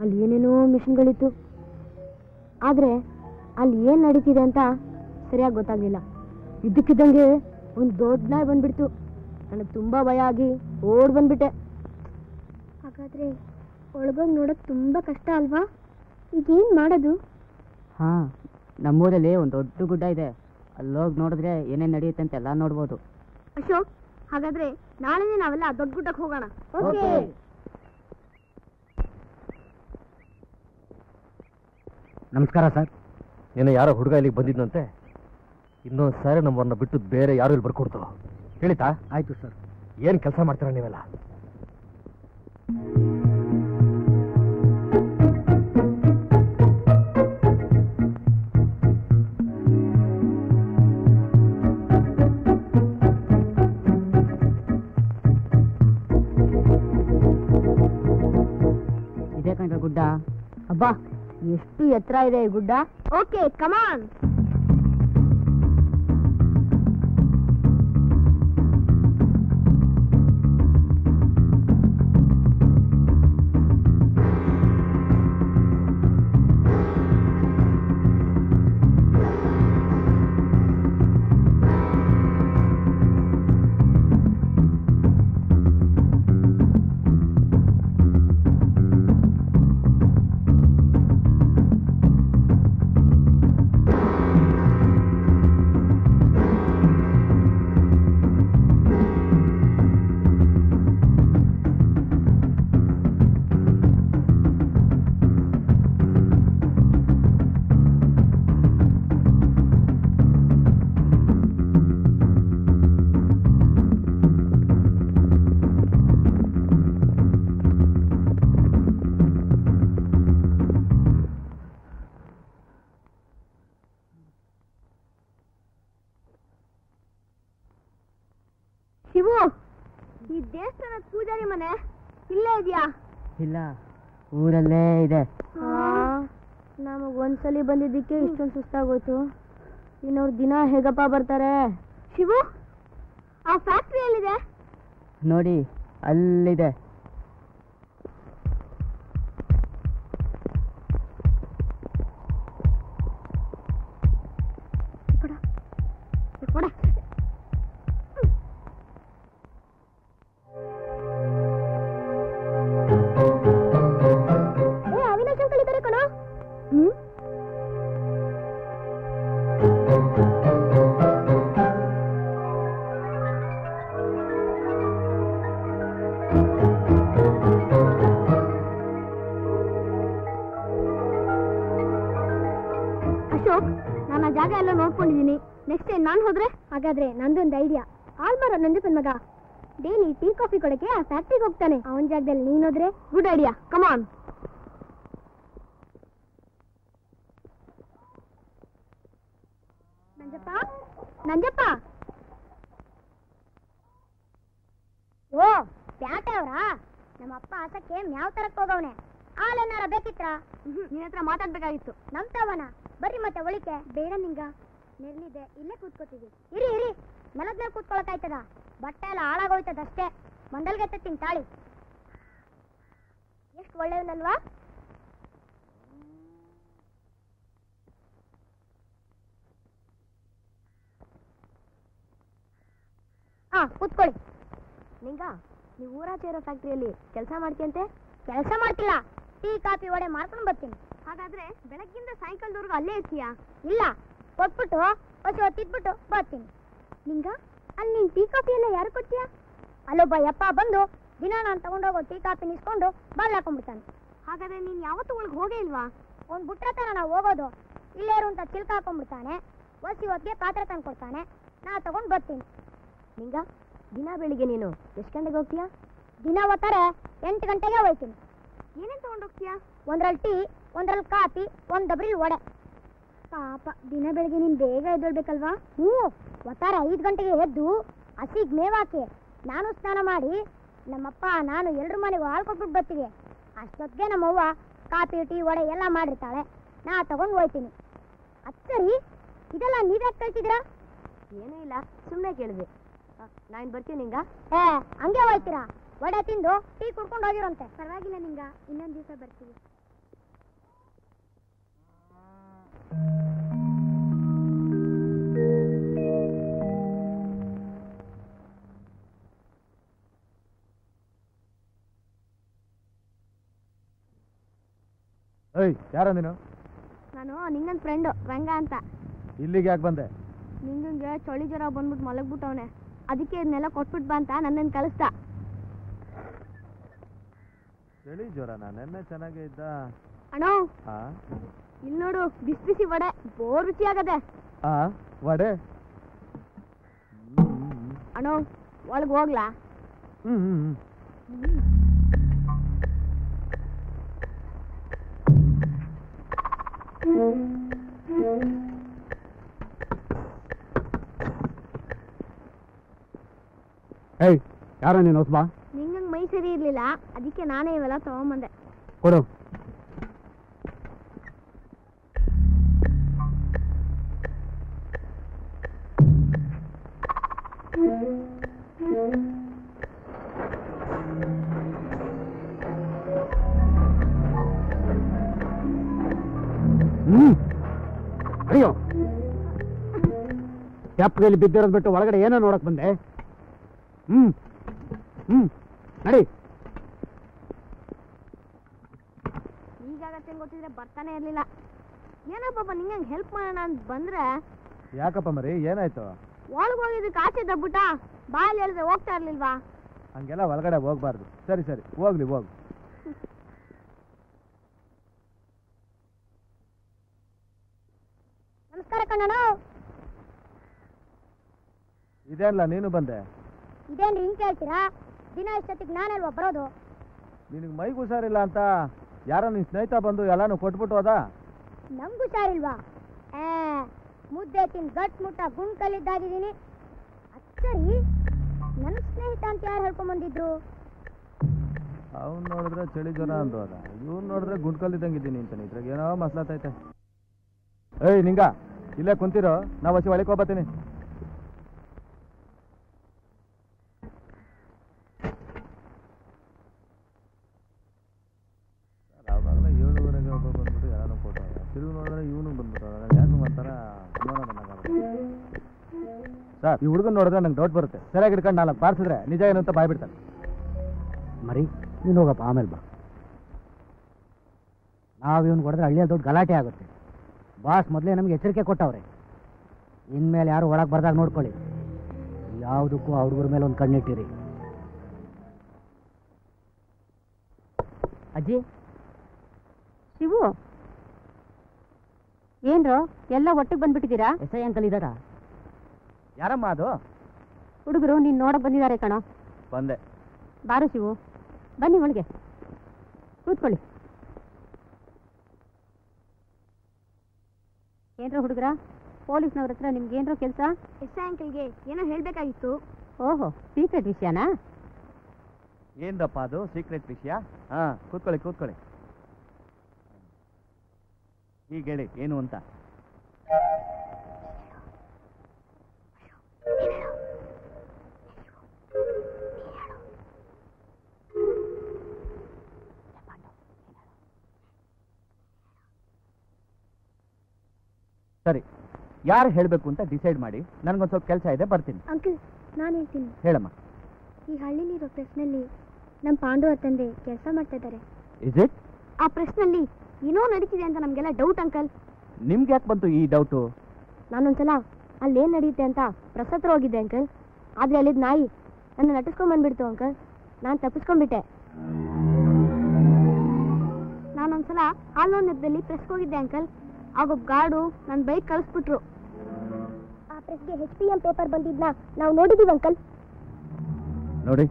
ಅಲ್ಲಿ ಏನೇನೋ ಮಿಷಿನ್ಗಳಿತ್ತು. ಆದರೆ ಅಲ್ಲಿ ಏನು ನಡೀತಿದೆ ಅಂತ ಸರಿಯಾಗಿ ಗೊತ್ತಾಗಲಿಲ್ಲ. ಇದ್ದಕ್ಕಿದ್ದಂಗೆ ಒಂದು ದೊಡ್ಡ ನಾಯಿ ಬಂದ್ಬಿಡ್ತು. ನನಗೆ ತುಂಬ ಭಯ ಆಗಿ ಓಡ್ ಬಂದ್ಬಿಟ್ಟೆ. ಹಾಗಾದರೆ ಒಳಗೋಗಿ ನೋಡೋಕೆ ತುಂಬ ಕಷ್ಟ ಅಲ್ವಾ? ಈಗೇನು ಮಾಡೋದು? ಹಾಂ, ನಮ್ಮೂರಲ್ಲಿ ಒಂದು ದೊಡ್ಡ ಗುಡ್ಡ ಇದೆ. ಅಲ್ಲೋಗಿ ನೋಡಿದ್ರೆ ಏನೇನು ನಡೆಯುತ್ತೆ ಅಂತ ಎಲ್ಲ ನೋಡ್ಬೋದು. ಅಶೋಕ್, ಹಾಗಾದ್ರೆ ನಾಳೆನೇ ನಾವೆಲ್ಲ ದೊಡ್ಡ ಗುಡ್ಡಕ್ಕೆ ಹೋಗೋಣ. ಓಕೆ. ನಮಸ್ಕಾರ ಸರ್. ಏನೋ ಯಾರೋ ಹುಡುಗ ಇಲ್ಲಿಗೆ ಬಂದಿದ್ದಂತೆ. ಇನ್ನೊಂದು ಸಾರಿ ನಮ್ಮನ್ನ ಬಿಟ್ಟು ಬೇರೆ ಯಾರು ಇಲ್ಲಿ ಬರ್ಕೊಡ್ತು ಹೇಳಿತಾ? ಆಯ್ತು ಸರ್. ಏನು ಕೆಲಸ ಮಾಡ್ತೀರಾ ನೀವೆಲ್ಲ? ಇದೇ ಕಣ್ರ ಗುಡ್ಡ. ಅಬ್ಬಾ, ಎಷ್ಟು ಎತ್ತರ ಇದೆ ಈ ಗುಡ್ಡ. ಓಕೆ, ಕಮಾನ್. ಶಿವು, ಈ ದೇವಸ್ಥಾನದ ಪೂಜಾರಿ ಮನೆ ಇಲ್ಲೇ ಇದೆಯಾ? ಇಲ್ಲ, ಊರಲ್ಲೇ ಇದೆ. ನಮಗ್ ಒಂದ್ಸಲಿ ಬಂದಿದ್ದಕ್ಕೆ ಇಷ್ಟೊಂದು ಸುಸ್ತಾಗೋಯ್ತು. ಇನ್ನವ್ರು ದಿನ ಹೇಗಪ್ಪ ಬರ್ತಾರೆ? ಶಿವು, ಆ ಫ್ಯಾಕ್ಟ್ರಿ ಎಲ್ಲಿದೆ? ನೋಡಿ, ಅಲ್ಲಿದೆ. ಅವಿನಾಶ್ ಅಂಕಲ್ ಇದ್ದಾರೆ ಕಣೋ. ಅಶೋಕ್, ನಾನು ಆ ಜಾಗ ಎಲ್ಲ ನೋಡ್ಕೊಂಡಿದ್ದೀನಿ. ನೆಕ್ಸ್ಟ್ ಟೈಮ್ ನಾನು ಹೋದ್ರೆ? ಹಾಗಾದ್ರೆ ನಂದೊಂದು ಐಡಿಯಾ. ಆಲ್ಮಾರ ನಂಜಪ್ಪನ್ ಮಗ ಡೈಲಿ ಟೀ ಕಾಫಿ ಕೊಡಕ್ಕೆ ಆ ಫ್ಯಾಕ್ಟ್ರಿಗೆ ಹೋಗ್ತಾನೆ. ಅವನ ಜಾಗದಲ್ಲಿ ನೀನೋದ್ರೆ? ಗುಡ್ ಐಡಿಯಾ, ಕಮಾನ್. ನಂಜಪ್ಪ, ನಂಜಪ್ಪ. ಓ, ಪ್ಯಾಟೆ ಅವರಾ? ನಮ್ಮ ಅಪ್ಪ ಆಸಕ್ಕೆ ಮ್ಯಾವ್ ತರಕ್ ಹೋಗವನೆ. ಹಾಲೇನಾರ ಬೇಕಿತ್ರ? ನಿನ್ನ ಹತ್ರ ಮಾತಾಡ್ಬೇಕಾಗಿತ್ತು. ನಮ್ ತವನ ಬರ್ರಿ ಮತ್ತೆ ಒಳಿಕೆ. ಬೇಡ ನಿಂಗ, ನೆಲ್ಲಿದೆ, ಇಲ್ಲೇ ಕೂತ್ಕೋತೀವಿ. ಇರಿ ಇರಿ, ನೆಲದ ಮೇಲೆ ಕೂತ್ಕೊಳಕಾಯ್ತದ? ಬಟ್ಟೆ ಎಲ್ಲ ಹಾಳಾಗೋಯ್ತದಷ್ಟೇ. ಮಂದಲ್ಗೆ ಎತ್ತೀನಿ ತಾಳಿ. ಎಷ್ಟು ಒಳ್ಳೆಯವನಲ್ವಾ? ಕೂತ್ಕೊಳ್ಳಿ. ನಿಂಗ, ನೀವು ಊರಾಚೆ ಇರೋ ಫ್ಯಾಕ್ಟ್ರಿಯಲ್ಲಿ ಕೆಲಸ ಮಾಡ್ತೀಯಂತೆ? ಕೆಲಸ ಮಾಡ್ತಿಲ್ಲ, ಟೀ ಕಾಫಿ ವಡೆ ಮಾರ್ಕೊಂಡು ಬರ್ತೀನಿ. ಹಾಗಾದ್ರೆ ಬೆಳಗ್ಗಿಂದ ಸಾಯಂಕಾಲದವರೆಗೂ ಅಲ್ಲೇ ಇರ್ತೀಯಾ? ಇಲ್ಲ, ಕೊಟ್ಬಿಟ್ಟು ಹೊಸ ತಿದ್ಬಿಟ್ಟು ಬರ್ತೀನಿ. ನಿಂಗ, ಅಲ್ಲಿ ನೀನ್ ಟೀ ಕಾಫಿ ಎಲ್ಲ ಯಾರು ಕೊಡ್ತೀಯಾ? ಅಲ್ಲೊಬ್ಬ ಯಪ್ಪ ಬಂದು ದಿನ ನಾನು ತಗೊಂಡೋಗೋ ಟೀ ಕಾಫಿ ನಿಸ್ಕೊಂಡು ಬಾಲ್ ಹಾಕೊಂಡ್ಬಿಡ್ತಾನೆ. ಹಾಗಾದ್ರೆ ನೀನ್ ಯಾವತ್ತೂ ಒಳಗೆ ಹೋಗೇ ಇಲ್ವಾ? ಅವ್ನು ಬಿಟ್ರೆ ತಾನ ನಾವು ಹೋಗೋದು. ಇಲ್ಲೇ ಇರು ಅಂತ ಚಿಲ್ಕ ಹಾಕೊಂಡ್ಬಿಡ್ತಾನೆ. ಒಸಿ ಹೊತ್ತಿಗೆ ಪಾತ್ರೆ ತಂದು ಕೊಡ್ತಾನೆ, ನಾ ತಗೊಂಡು ಬರ್ತೀನಿ. ನಿಂಗ, ದಿನ ಬೆಳಿಗ್ಗೆ ನೀನು ಎಷ್ಟು ಗಂಟೆಗೆ ಹೋಗ್ತೀಯಾ? ದಿನ ಓದ್ತಾರೆ 8 ಗಂಟೆಗೆ ಹೋಗ್ತೀನಿ. ಏನೇನು ತಗೊಂಡೋಗ್ತೀಯಾ? ಒಂದ್ರಲ್ಲಿ ಟೀ, ಒಂದ್ರಲ್ಲಿ ಕಾಫಿ, ಒಂದು ಡಬ್ರಿ ವಡೆ. ಪಾಪ, ದಿನ ಬೆಳಿಗ್ಗೆ ನೀನು ಬೇಗ ಎದ್ದೇಳ್ಬೇಕಲ್ವಾ? ಓದ್ತಾರೆ 5 ಗಂಟೆಗೆ ಎದ್ದು ಹಸಿಗೆ ಮೇವಾಕಿ ನಾನು ಸ್ನಾನ ಮಾಡಿ ನಮ್ಮಪ್ಪ ನಾನು ಎಲ್ರ ಮನೆಗೂ ಹಾಲು ಕೊಟ್ಬಿಟ್ಟು ಬರ್ತೀವಿ. ಅಷ್ಟೊತ್ತಿಗೆ ನಮ್ಮವ್ವ ಕಾಫಿ ಟೀ ವಡೆ ಎಲ್ಲ ಮಾಡಿರ್ತಾಳೆ, ನಾ ತಗೊಂಡು ಹೋಯ್ತೀನಿ. ಅಚ್ಚರಿ ಇದೆಲ್ಲ ನೀವ್ಯಾಕೆ ಕಳ್ಸಿದ್ದೀರಾ? ಏನೂ ಇಲ್ಲ, ಸುಮ್ಮನೆ ಕೇಳಿದೆ. ನಾನು ಬರ್ತೀನಿ ನಿಂಗ. ಹಂಗೆ ಹೋಯ್ತೀರಾ? ವಡೆ ತಿಂದು ಟೀ ಕುಡ್ಕೊಂಡು ಹೋಗಿರಂತೆ. ಪರವಾಗಿಲ್ಲ ನಿಂಗ, ಇನ್ನೊಂದು ದಿವಸ ಬರ್ತೀವಿ. ಏಯ್, ಯಾರ ನೀನು? ನಾನು ನಿಂಗನ್ ಫ್ರೆಂಡು ರಂಗ ಅಂತ. ಇಲ್ಲಿಗೆ ಯಾಕೆ ಬಂದೆ? ನಿಂಗಂಗೆ ಚಳಿ ಜ್ವರ ಬಂದ್ಬಿಟ್ಟು ಮಲಗ್ಬಿಟ್ಟವನೆ, ಅದಕ್ಕೆ ಇದನ್ನೆಲ್ಲ ಕೊಟ್ಬಿಟ್ ಬಾ ಅಂತ ನನ್ನನ್ನು ಕಳಿಸ್ದ. ಚಳಿ ಜ್ವರನಾ? ನೆನ್ನೆ ಚೆನ್ನಾಗೇ ಇದ್ದ. ಅಣ್ಣ ಇಲ್ಲಿ ನೋಡು, ಬಿಸಿ ಬಿಸಿ ವಡೆ ಬೋರ್ ರುಚಿ ಆಗದೆ. ವಡೆ? ಅಣ್ಣ ಒಳಗೆ ಹೋಗ್ಲಾ? ಏಯ್, ಯಾರ ನೀನು ಹೊಸಬಾ? ನಿಂಗಂಗೆ ಮೈ ಸರಿ ಇರ್ಲಿಲ್ಲ, ಅದಕ್ಕೆ ನಾನೇ ಇವೆಲ್ಲ ತಗೊಂಬಂದೆ. ಕೊಡು. ಅಯ್ಯೋ, ಚಪ್ಪಲಿ ಬಿದ್ದಿರೋದು ಬಿಟ್ಟು ಒಳಗಡೆ ಏನೋ ನೋಡಕ್ ಬಂದೆ. ನಡಿ. ಈಗಾಗತ್ತೆ ಗೊತ್ತಿದ್ರೆ ಬರ್ತಾನೆ ಇರ್ಲಿಲ್ಲ. ಏನಪ್ಪ ನಿಂಗಂಗೆ ಹೆಲ್ಪ್ ಮಾಡೋಣ ಅಂತ ಬಂದ್ರೆ. ಯಾಕಪ್ಪ ಮರಿ, ಏನಾಯ್ತು? ಒಳಗೆ ಹೋಗಿದ್ದಕ್ಕೆ ಆಚೆ ದಬ್ಬುಟ ಬಾಯಲ್ಲಿ ಹೇಳಿದ್ರೆ ಹೋಗ್ತಾ ಇರ್ಲಿಲ್ವಾ? ಹಂಗೆಲ್ಲ ಒಳಗಡೆ ಹೋಗ್ಬಾರ್ದು. ಸರಿ ಸರಿ, ಹೋಗ್ಲಿ ಹೋಗು. ನಮಸ್ಕಾರ ಕಣ್ಣಣ್ಣ. ಇದೇನಲ್ಲ ನೀನು ಬಂದೆ? ಇದೇನ್ರಿ ಹಿಂಗ್ ಕೇಳ್ತೀರಾ? ದಿನ ಇಷ್ಟೊತ್ತಿಗೆ ನಾನಲ್ವಾ ಬರೋದು? ನಿನಗೆ ಮೈಗೆ ಹುಷಾರಿಲ್ಲ ಅಂತ ಯಾರೋ ನಿನ್ ಸ್ನೇಹಿತ ಬಂದು ಎಲ್ಲಾನು ಕೊಟ್ಬಿಟ್ಟು ಹೋದ? ನಮ್ಗೂ ಹುಷಾರಿಲ್ವಾ? ಮುದ್ದೆ ತಿಂದು ಗಟ್ ಮುಟ್ಟ ಗುಂಡ್ಕಲ್ಲಿದ್ದಾಗಿದ್ದೀನಿ. ಅಚ್ಚರಿ, ನನ್ನ ಸ್ನೇಹಿತ ಅಂತ ಯಾರು ಹೇಳ್ಕೊಂಬಂದಿದ್ರು? ಅವ್ನು ನೋಡಿದ್ರೆ ಚಳಿ ಜ್ವರ ಅಂದೋದ, ಇವ್ನು ನೋಡಿದ್ರೆ ಗುಂಡ್ಕಲ್ಲಿದ್ದಂಗಿದ್ದೀನಿ ಅಂತಾನೆ. ಇದ್ರಾಗ ಏನೋ ಮಸ್ಲಾತೈತೆ. ಏಯ್ ನಿಂಗ, ಇಲ್ಲೇ ಕುಂತಿರೋ, ನಾವು ಹಸಿ ಒಳಗೆ ಹೋಗ್ಬತ್ತೀನಿ. ಅವಾಗಲೇ 7:30 ಒಬ್ಬ ಬಂದ್ಬಿಟ್ಟು ಯಾರೋ ಫೋಟೋ ತಿರುಗಿ ನೋಡಿದ್ರೆ ಇವನು ಬಂದ್ಬಿಟ್ಟು ಯಾಕೆ ಒಂಥರ ಅನುಮಾನ ಬಂದಾಗ. ಸರ್, ಈ ಹುಡುಗನ್ ನೋಡಿದ್ರೆ ನಂಗೆ ಡೌಟ್ ಬರುತ್ತೆ. ಸರಿಯಾಗಿ ಹಿಡ್ಕೊಂಡು ನಾಲ್ಕು ಬಾರಿಸಿದ್ರೆ ನಿಜ ಏನು ಅಂತ ಬಾಯ್ಬಿಡ್ತಾನೆ. ಮರಿ, ನೀನು ಹೋಗಪ್ಪ, ಆಮೇಲೆ ಬಾ. ನಾವು ಇವನು ಹೊಡೆದ್ರೆ ಹಳ್ಳಿಯಲ್ಲಿ ದೊಡ್ಡ ಗಲಾಟೆ ಆಗುತ್ತೆ. ಬಾಸ್ ಮೊದಲೇ ನಮಗೆ ಎಚ್ಚರಿಕೆ ಕೊಟ್ಟವ್ರೆ. ಇನ್ಮೇಲೆ ಯಾರು ಒಳಗೆ ಬರ್ದಾಗ ನೋಡ್ಕೊಳ್ಳಿ. ಯಾವುದಕ್ಕೂ ಆ ಹುಡುಗರ ಮೇಲೆ ಒಂದು ಕಣ್ಣಿಟ್ಟಿರಿ. ಅಜ್ಜಿ, ಶಿವು, ಏನ್ರು ಎಲ್ಲ ಒಟ್ಟಿಗೆ ಬಂದ್ಬಿಟ್ಟಿದ್ದೀರಾ? ಎಸ್ ಐ ಅಂಕಲ್ ಇದ್ದಾರಾ? ಯಾರಮ್ಮ ಅದು? ಹುಡುಗರು ನೀನ್ ನೋಡಕ್ ಬಂದಿದ್ದಾರೆ ಕಣೋ. ಬಂದೆ. ಬಾರು ಶಿವು, ಬನ್ನಿ ಒಳಗೆ ಕೂತ್ಕೊಳ್ಳಿ. ಏನ್ರ ಹುಡುಗರ, ಪೊಲೀಸ್ನವ್ರ ಹತ್ರ ನಿಮ್ಗೇನ್ರೋ ಕೆಲಸ? ಎಸ್ ಐ ಅಂಕಲ್ಗೆ ಏನೋ ಹೇಳ್ಬೇಕಾಗಿತ್ತು. ಓಹೋ, ಸೀಕ್ರೆಟ್ ವಿಷಯನಾ? ಏನಪ್ಪ ಅದು ಸೀಕ್ರೆಟ್ ವಿಷಯ? ಹಾ, ಕೂತ್ಕೊಳ್ಳಿ ಕೂತ್ಕೊಳ್ಳಿ. ಈಗ ಹೇಳಿ ಏನು ಅಂತ. ಸರಿ, ಯಾರು ಹೇಳಬೇಕು ಅಂತ ಡಿಸೈಡ್ ಮಾಡಿ. ನನಗೊಂದು ಸ್ವಲ್ಪ ಕೆಲಸ ಇದೆ, ಬರ್ತೀನಿ. ಅಂಕಲ್, ನಾನು ಹೇಳ್ತೀನಿ. ಹೇಳಮ್ಮ. ಈ ಹಳ್ಳಿಲಿರೋ ಪ್ರೆಸ್ನಲ್ಲಿ ನಮ್ಮ ಪಾಂಡು ತಂದೆ ಕೆಲಸ ಮಾಡ್ತಾ ಇದ್ದಾರೆ. Is it? ಆ ಪ್ರೆಸ್ನಲ್ಲಿ ಏನೋ ನಡೀತಿದೆ ಅಂತ ನಮಗೆಲ್ಲ ಡೌಟ್ ಅಂಕಲ್. ನಿಮ್ಗೆ ಯಾಕೆ ಬಂತು ಈ ಡೌಟು? ನಾನೊಂದ್ಸಲ ಅಲ್ಲೇನು ನಡೆಯುತ್ತೆ ಅಂತ ಪ್ರೆಸ್ ಹತ್ರ ಹೋಗಿದ್ದೆ ಅಂಕಲ್. ಆದರೆ ಅಲ್ಲಿದ್ದ ನಾಯಿ ನನ್ನ ನಟಿಸ್ಕೊಂಡ್ ಬಂದ್ಬಿಡ್ತು ಅಂಕಲ್. ನಾನು ತಪ್ಪಿಸ್ಕೊಂಡ್ಬಿಟ್ಟೆ. ನಾನೊಂದ್ಸಲ ಹಾಲೋನ್ ನೆಪದಲ್ಲಿ ಪ್ರೆಸ್ಗೆ ಹೋಗಿದ್ದೆ ಅಂಕಲ್. ಆಗೊಬ್ಬ ಗಾರ್ಡು ನನ್ನ ಬೈಕ್ ಕಳಿಸ್ಬಿಟ್ರು. ಆ ಪ್ರೆಸ್ಗೆ HPM ಪೇಪರ್ ಬಂದಿದ್ನ ನಾವು ನೋಡಿದೀವಿ ಅಂಕಲ್. ನೋಡಿ,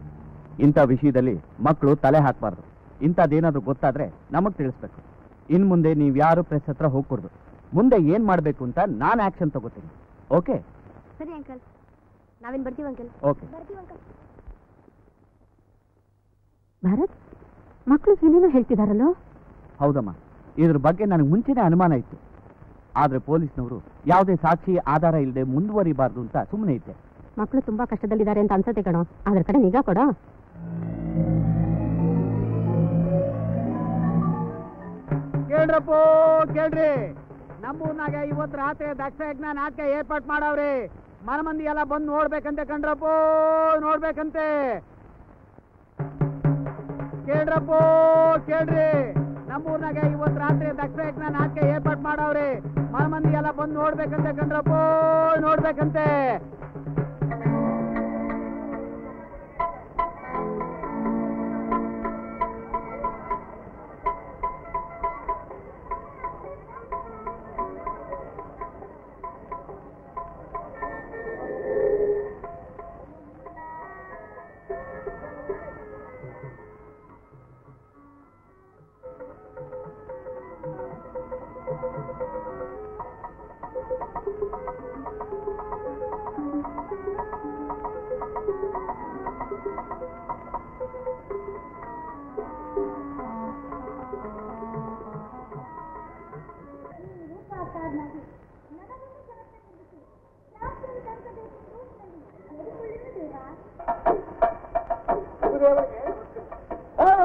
ಇಂಥ ವಿಷಯದಲ್ಲಿ ಮಕ್ಕಳು ತಲೆ ಹಾಕಬಾರ್ದು. ಇಂಥದ್ದೇನಾದ್ರೂ ಗೊತ್ತಾದ್ರೆ ನಮಗ್ ತಿಳಿಸ್ಬೇಕು. ಇನ್ ಮುಂದೆ ನೀವು ಯಾರು ಪ್ರೆಸ್ ಹತ್ರ ಹೋಗ್ಕೊಡ್ದು. ಮುಂದೆ ಏನ್ ಮಾಡ್ಬೇಕು ಅಂತ ನಾನು ಆಕ್ಷನ್ ತಗೋತೀನಿ. ಓಕೆ? ಸರಿ ಅಂಕಲ್, ನಾವೇನು ಬರ್ತೀವಿ ಅಂಕಲ್. ಓಕೆ. ಬರ್ತೀವಿ ಅಂಕಲ್. ಭಾರತ್, ಮಕ್ಕಳು ಏನೇನೋ ಹೇಳ್ತಿದಾರಲ್ಲೋ? ಹೌದಮ್ಮ, ಇದ್ರ ಬಗ್ಗೆ ನನಗೆ ಮುಂಚೆನೇ ಅನುಮಾನ ಇತ್ತು. ಆದ್ರೆ ಪೊಲೀಸ್ನವರು ಯಾವುದೇ ಸಾಕ್ಷಿ ಆಧಾರ ಇಲ್ಲದೆ ಮುಂದುವರಿಬಾರ್ದು ಅಂತ ಸುಮ್ಮನೆ ಇದ್ದೆ. ಮಕ್ಕಳು ತುಂಬಾ ಕಷ್ಟದಲ್ಲಿದ್ದಾರೆ ಅಂತ ಅನ್ಸತ್ತೆ ಕಣೋ, ಅದ್ರ ಕಡೆ ನಿಗಾ ಕೊಡೋ. ಕೇಳ್ರಪ್ಪೋ ಕೇಳ್ರಿ, ನಮ್ಮೂರ್ನಾಗ ಇವತ್ತು ರಾತ್ರಿ ದಕ್ಷ ಯಜ್ಞ ನಾಟಕ ಏರ್ಪಾಟ್ ಮಾಡವ್ರಿ. ಮನಮಂದಿ ಎಲ್ಲ ಬಂದು ನೋಡ್ಬೇಕಂತೆ ಕಣ್ರಪ್ಪೋ, ನೋಡ್ಬೇಕಂತೆ. ಕೇಳ್ರಪ್ಪೋ ಕೇಳ್ರಿ, ನಮ್ಮೂರ್ನಾಗ ಇವತ್ತು ರಾತ್ರಿ ದಕ್ಷ ಯಜ್ಞ ನಾಟಕ ಏರ್ಪಾಟ್ ಮಾಡವ್ರಿ. ಮನಮಂದಿ ಎಲ್ಲ ಬಂದು ನೋಡ್ಬೇಕಂತೆ ಕಣ್ರಪ್ಪೋ, ನೋಡ್ಬೇಕಂತೆ.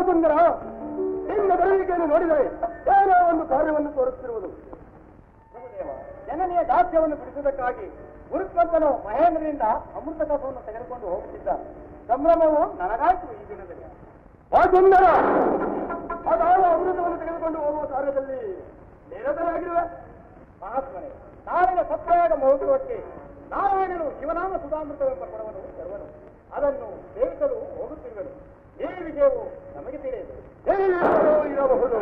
ಸುಂದರ, ನಿನ್ನ ಬರುವಿಕೆಯನ್ನು ನೋಡಿದರೆ ಏನೋ ಒಂದು ಕಾರ್ಯವನ್ನು ತೋರಿಸುತ್ತಿರುವುದು. ಜನನೆಯ ದಾಸ್ಯವನ್ನು ಬಿಡಿಸುವುದಕ್ಕಾಗಿ ಗುರುತ್ವಂತನು ಮಹೇಂದ್ರನಿಂದ ಅಮೃತ ಕಸವನ್ನು ತೆಗೆದುಕೊಂಡು ಹೋಗುತ್ತಿದ್ದ. ಸಂಭ್ರಮವು ನನಗಾಯ್ತು ಈ ದಿನದಲ್ಲಿ. ಆ ಸುಂದರ, ಅದಾವ ಅಮೃತವನ್ನು ತೆಗೆದುಕೊಂಡು ಹೋಗುವ ಕಾರ್ಯದಲ್ಲಿ ನಿರತರಾಗಿರುವೆ. ಮಹಾತ್ಮನೆ, ನಾಳಿನ ಸತ್ಯಾಗ ಮಹೋತ್ಸವಕ್ಕೆ ನಾರಾಯಣನು ಶಿವನಾಮ ಸುಧಾಮೃತವೆಂಬ ಕೊಡವನು ತರುವನು. ಅದನ್ನು ಸೇವಿಸಲು ಹೋಗುತ್ತಿರುವೆನು. ಈ ವಿಷಯವು ನಮಗೆ ತಿಳಿಯದು. ಇರಬಹುದು.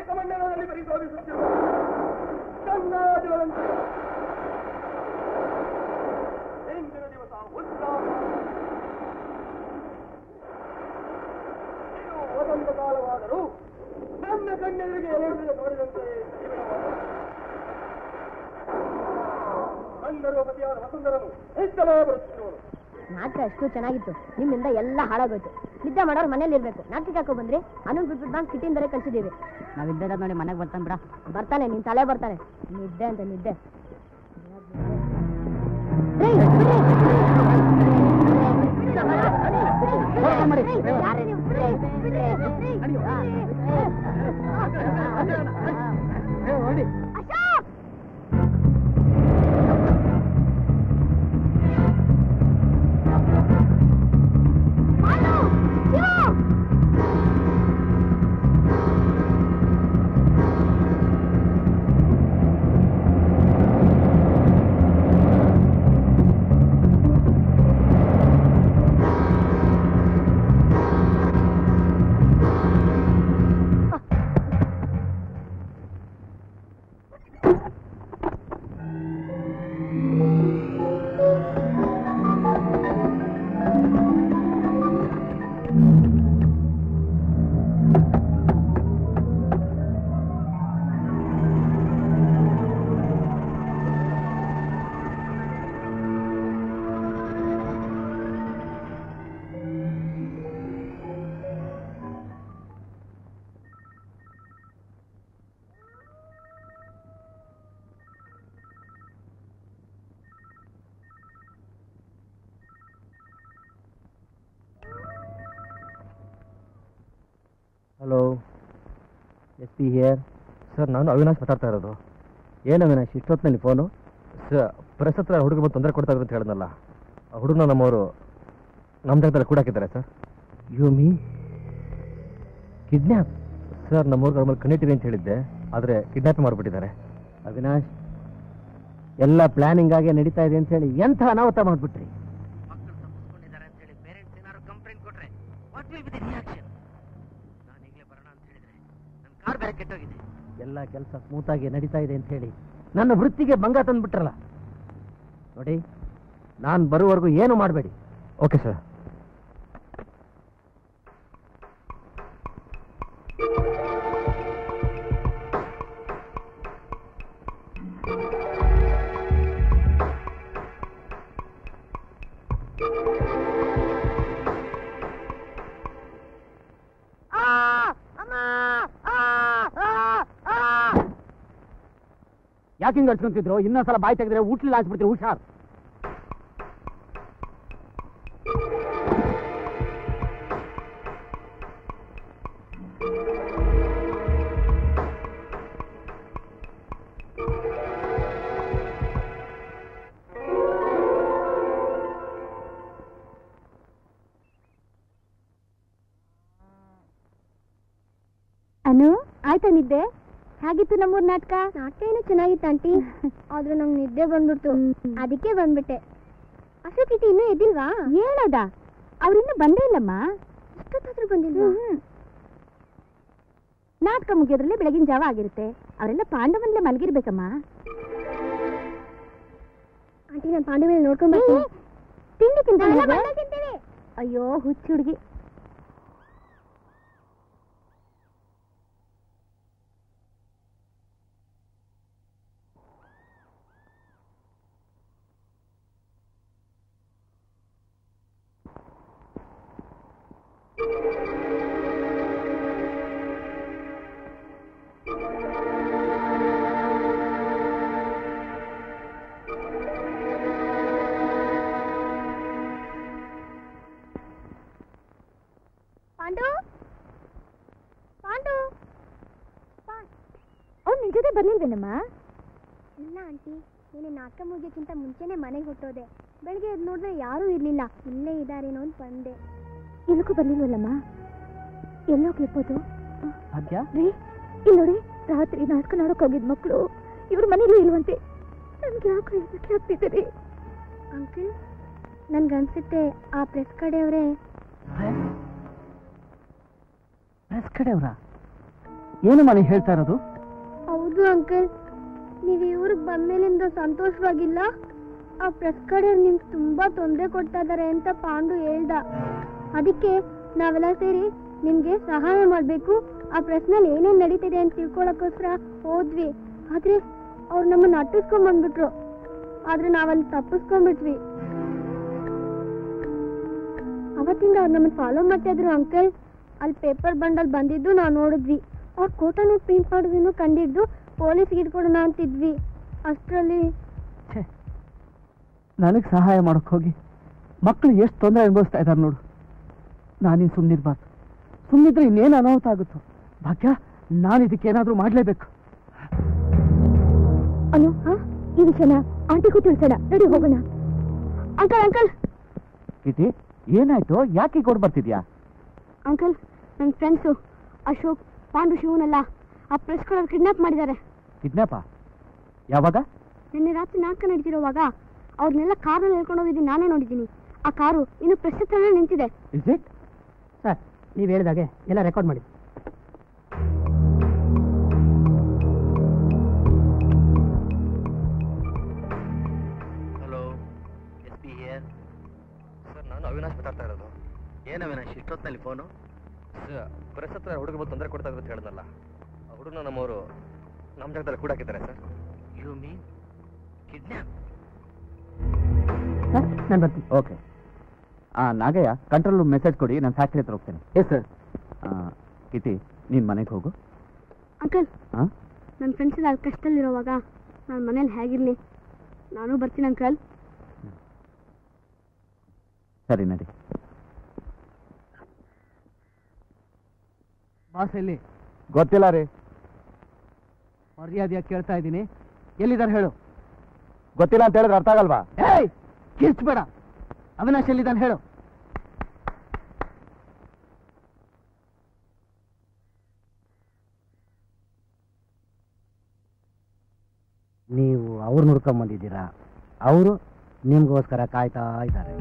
ಕಮಂಡಲದಲ್ಲಿ ಪರಿಶೋಧಿಸುತ್ತಿರುವ ಕನ್ನಾದಿಗಳಂತೆ ಇಂದಿನ ದಿವಸ ಉತ್ಸಾಹ. ಇದು ವಸಂತ ಕಾಲವಾದರೂ ನನ್ನ ಕಣ್ಣೆದುರಿಗೆ ನೋಡಿದಂತೆ ಅಂದರೋಪತಿಯಾದ ವಸುಂಧರನು ಇಷ್ಟವೇ ಬರುತ್ತಿರುವನು. ನಾಟಕ ಎಷ್ಟು ಚೆನ್ನಾಗಿತ್ತು, ನಿಮ್ಮಿಂದ ಎಲ್ಲ ಹಾಳಾಗೋಯ್ತು. ನಿದ್ದೆ ಮಾಡೋರು ಮನೇಲಿ ಇರ್ಬೇಕು. ನಾಟಕ ಹಾಕೋ ಬಂದ್ರಿ, ಅನೂನ್ ಬಿಟ್ಬಿಟ್ಟು ಬಂದು ಕಿಟ್ಟಿನ ಬರೀ ಕಳ್ಸಿದ್ದೀವಿ. ನಾವಿದ್ದ ನೋಡಿ ಮನೆಗೆ ಬರ್ತಾನೆ ಬಿಡ. ಬರ್ತಾನೆ, ನಿನ್ ತಲೆ ಬರ್ತಾನೆ. ನಿದ್ದೆ ಅಂತ ನಿದ್ದೆ. Hello, S P here. Sir, ನಾನು ಅವಿನಾಶ್ ಮಾತಾಡ್ತಾ ಇರೋದು. ಏನು ಅವಿನಾಶ್ ಇಷ್ಟೊತ್ತಿನಲ್ಲಿ ಫೋನು? ಸರ್, ಪ್ರೆಸ್ ಹತ್ರ ಹುಡುಗ ಬಂದು ತೊಂದರೆ ಕೊಡ್ತಾ ಇದ್ರು ಅಂತ ಹೇಳಿದ್ನಲ್ಲ, ಆ ಹುಡುಗನ ನಮ್ಮವರು ನಮ್ಮ ಜಾಗದಲ್ಲಿ ಕೂಡ ಹಾಕಿದ್ದಾರೆ sir. You me kidnap? Sir, ನಮ್ಮವ್ರಿಗೆ ಅವ್ರ ಮೇಲೆ ಕಣ್ಣಿಟ್ಟಿದೆ ಅಂತ ಹೇಳಿದ್ದೆ, ಆದರೆ ಕಿಡ್ನ್ಯಾಪ್ ಮಾಡಿಬಿಟ್ಟಿದ್ದಾರೆ. ಅವಿನಾಶ್, ಎಲ್ಲ ಪ್ಲಾನಿಂಗ್ ಆಗಿ ನಡೀತಾ ಇದೆ ಅಂತ ಹೇಳಿ ಎಂಥ ಅನಾಹುತ ಮಾಡ್ಬಿಟ್ರಿ. ಎಲ್ಲ ಕೆಲಸ ಸ್ಮೂತ್ ಆಗಿ ನಡೀತಾ ಇದೆ ಅಂತ ಹೇಳಿ ನನ್ನ ವೃತ್ತಿಗೆ ಭಂಗ ತಂದ್ಬಿಟ್ರಲ್ಲ. ನೋಡಿ, ನಾನು ಬರುವವರೆಗೂ ಏನು ಮಾಡಬೇಡಿ. Okay sir. ಯಾಕೆ ಹಿಂಗೆ ಅರ್ಚ್ಕೊಂತಿದ್ರು? ಇನ್ನೊಂದ್ಸಲ ಬಾಯಿ ತೆಗೆದ್ರೆ ಊಟ್ಲಿ ಹಾಕ್ಬಿಡ್ತೀರಿ. ಹುಷಾರ್. ಅನು, ಆಯ್ತಾ ನಿದ್ದೆ? ಹೇಗಿತ್ತು ನಮ್ಮೂರ್ ನಾಟಕ? ನಾಟಕ ಏನೋ ಚೆನ್ನಾಗಿತ್ತು ಆಂಟಿ, ಆದ್ರೆ ನಂಗೆ ನಿದ್ದೆ ಬಂದ್ಬಿಡ್ತು, ಅದಕ್ಕೆ ಬಂದ್ಬಿಟ್ಟೆ. ಅಶೋಕ್ ಇಟ್ಟು ಇನ್ನೂ ಎದ್ದಿಲ್ವಾ? ಹೇಳದ, ಅವ್ರಿನ್ನೂ ಬಂದೇ ಇಲ್ಲಮ್ಮ. ಇಷ್ಟೊತ್ತಾದ್ರೂ ಬಂದಿಲ್ವಾ? ನಾಟಕ ಮುಗಿಯೋದ್ರಲ್ಲೇ ಬೆಳಗಿನ ಜಾವ ಆಗಿರುತ್ತೆ. ಅವರೆಲ್ಲ ಪಾಂಡವನ್ಲೇ ಮಲಗಿರ್ಬೇಕಮ್ಮ. ಆಂಟಿ, ನಾನು ಪಾಂಡವನ ನೋಡ್ಕೊಂಡ್ಬರ್ತೀನಿ. ತಿಂಡಿ ತಿಂತೇವೆ. ಅಯ್ಯೋ ಹುಚ್ಚು ಹುಡುಗಿ. ಪಾಂಡು, ಪಾಂಡು, ಅವ್ರು ನಿನ್ ಜೊತೆ ಬರ್ಲಿಲ್ವೇನಮ್ಮ? ಇಲ್ಲ ಆಂಟಿ, ನೀನು ನಾಟಕ ಮುಗಿಯೋಕ್ಕಿಂತ ಮುಂಚೆನೆ ಮನೆಗೆ ಹೊಟ್ಟೋದೆ. ಬೆಳಿಗ್ಗೆ ಎದ್ದು ನೋಡಿದ್ರೆ ಯಾರೂ ಇರ್ಲಿಲ್ಲ. ಇಲ್ಲೇ ಇದ್ದಾರೇನೋ ಅಂತ ಬಂದೆ. ಎಲ್ಲಕ್ಕೂ ಬರ್ಲಿಲ್ವಲ್ಲಮ್ಮ? ಎಲ್ಲೋಗಿರ್ಬೋದು? ಭಾಗ್ಯ, ರೀ, ಇಲ್ಲಿ ನೋಡಿ, ರಾತ್ರಿ ನಾಟಕ ನೋಡಕ್ ಹೋಗಿದ್ ಮಕ್ಕಳು ಇವ್ರ ಮನೇಲೂ ಇಲ್ವಂತೆ. ನನ್ಗೆ ಯಾಕೆ ಹೇಳ್ಬಿಟ್ಟು ಆಗ್ತಿದ್ದೀರಿ ಅಂಕಲ್? ನನ್ಗನ್ಸುತ್ತೆ ಆ ಪ್ರೆಸ್ ಕಡೆಯವರೇ. ಪ್ರೆಸ್ ಕಡೆಯವರ? ಏನಮ್ಮ ನೀ ಹೇಳ್ತಾ ಇರೋದು? ಹೌದು ಅಂಕಲ್, ನೀವು ಇವ್ರಿಗೆ ಬಂದ್ಮೇಲಿಂದ ಸಂತೋಷವಾಗಿಲ್ಲ. ಆ ಪ್ರೆಸ್ ಕಡೆಯವ್ರು ನಿಮ್ಗೆ ತುಂಬಾ ತೊಂದರೆ ಕೊಡ್ತಾ ಇದಾರೆ ಅಂತ ಪಾಂಡು ಹೇಳ್ದ. ಅದಕ್ಕೆ ನಾವೆಲ್ಲ ಸೇರಿ ನಿಮ್ಗೆ ಸಹಾಯ ಮಾಡ್ಬೇಕು, ಆ ಪ್ರೆಸ್ನಲ್ಲಿ ಏನೇನ್ ನಡೀತಿದೆ ಅಂತ ತಿಳ್ಕೊಳಕ್ಕೋಸ್ಕರ ಹೋದ್ವಿ. ಆದ್ರೆ ಅವ್ರು ನಮ್ಮನ್ನ ಅಟ್ಟಿಸ್ಕೊಂಡ್ ಬಂದ್ಬಿಟ್ರು. ಆದ್ರೆ ನಾವಲ್ಲಿ ತಪ್ಪಿಸ್ಕೊಂಡ್ಬಿಟ್ವಿ. ಅವತ್ತಿಂದ ಅವ್ರು ನಮ್ಮನ್ನ ಫಾಲೋ ಮಾಡ್ತಾ ಇದ್ರು ಅಂಕಲ್. ಅಲ್ಲಿ ಪೇಪರ್ ಬಂಡಲ್ ಬಂದಿದ್ದು ನಾವು ನೋಡಿದ್ವಿ. ಅವ್ರ ಕೋಟನ್ನು ಪ್ರಿಂಟ್ ಮಾಡೋದನ್ನು ಕಂಡಿದ್ದು ಪೊಲೀಸ್ಗೆ ಇಟ್ಕೊಡೋಣ ಅಂತಿದ್ವಿ. ಅಷ್ಟರಲ್ಲಿ ನನಗೆ ಸಹಾಯ ಮಾಡಕ್ ಹೋಗಿ ಮಕ್ಕಳು ಎಷ್ಟು ತೊಂದರೆ ಅನುಭವಿಸ್ತಾ ಇದ್ದಾರೆ ನೋಡು. ನಾನಿನ್ ಸುಮ್ಮನಿರ್ಬಾರ್ದು. ಸುಮ್ಮನಿದ್ರೆ ಇನ್ನೇನು ಅನಾಹುತ ಆಗುತ್ತೋ. ಭಾಗ್ಯ, ನಾನು ಇದಕ್ಕೇನಾದ್ರೂ ಮಾಡ್ಲೇಬೇಕು. ಅನು, ಈ ವಿಷಯನ ಆಂಟಿಗೂ ತಿಳಿಸೋಣ. ರೆಡಿ, ಹೋಗೋಣ. Uncle, uncle. ಕಿಟಿ, ಏನಾಯ್ತು? ಯಾಕೆ ಕೊಡ್ ಬರ್ತಿದ್ಯಾ? ಅಂಕಲ್, ನನ್ನ ಫ್ರೆಂಡ್ಸು ಅಶೋಕ್, ಪಾಂಡು, ಶಿವನೆಲ್ಲ ಆ ಪ್ರೆಸ್ ಕಡೆಯವ್ರು ಕಿಡ್ನಾಪ್ ಮಾಡಿದ್ದಾರೆ. ಕಿಡ್ನಾಪ? ಯಾವಾಗ? ನಿನ್ನೆ ರಾತ್ರಿ ನಾಟಕ ನಡೀತಿರುವಾಗ ಅವ್ರನ್ನೆಲ್ಲ ಕಾರಲ್ಲಿ ಹೇಳ್ಕೊಂಡು ಹೋಗಿದ್ದೀನಿ, ನಾನೇ ನೋಡಿದ್ದೀನಿ. ಆ ಕಾರು ಇನ್ನು ಪ್ರೆಸ್ ಹತ್ರನೇ ನಿಂತಿದೆ. Is it? ಸರ್, ನೀವು ಹೇಳಿದಾಗೆ ಎಲ್ಲ ರೆಕಾರ್ಡ್ ಮಾಡಿ. Hello, S P here. Sir, ನಾನು ಅವಿನಾಶ್ ಮಾತಾಡ್ತಾ ಇರೋದು. ಏನು ಅವಿನಾಶ್ ಇಷ್ಟೊತ್ತಿನಲ್ಲಿ ಫೋನು? ಸರ್, ಪ್ರೆಸ್ ಹತ್ರ ಹುಡುಗ ಬಂದು ತೊಂದರೆ ಕೊಡ್ತಾ ಇದ್ರು ಅಂತ ಹೇಳಿದ್ನಲ್ಲ, ಆ ಹುಡುಗನ ನಮ್ಮವರು ನಮ್ಮ ಜಾಗದಲ್ಲಿ ಕೂಡ ಹಾಕಿದ್ದಾರೆ sir. You mean kidnap? Sir, ನಾನು ಬರ್ತೀನಿ. Okay. Nagayya, control room message ಕೊಡಿ, ನಾನು ಫ್ಯಾಕ್ಟ್ರಿ ಹತ್ರ ಹೋಗ್ತೇನೆ. Yes sir. ಕಿಟಿ, ನೀನು ಮನೆಗೆ ಹೋಗು. ಅಂಕಲ್, ನನ್ನ ಫ್ರೆಂಡ್ಸ್ ಎಲ್ಲ ಕಷ್ಟದಲ್ಲಿರೋವಾಗ ನಾನು ಮನೇಲಿ ಹೇಗಿರ್ಲಿ? ನಾನು ಬರ್ತೀನಿ ಅಂಕಲ್. ಸರಿ, ನಡಿ. ಬಾಸ್ ಎಲ್ಲಿ? ಗೊತ್ತಿಲ್ಲ ರೀ. ಮರ್ಯಾದೆಯಾಗಿ ಕೇಳ್ತಾ ಇದ್ದೀನಿ, ಎಲ್ಲಿದ್ದಾರೆ ಹೇಳು. ಗೊತ್ತಿಲ್ಲ ಅಂತ ಹೇಳಿದ್ರೆ ಅರ್ಥ ಆಗಲ್ವಾ? ಏಯ್, ಕಿರ್ಚ್ಬೇಡ. ಅವಿನಾಶ್ ಎಲ್ಲಿದ್ದಾನೆ ಹೇಳು. ನೀವು ಅವ್ರು ನೋಡ್ಕೊಂಡ್ ಬಂದಿದ್ದೀರಾ, ಅವರು ನಿಮ್ಗೋಸ್ಕರ ಕಾಯ್ತಾ ಇದ್ದಾರೆ.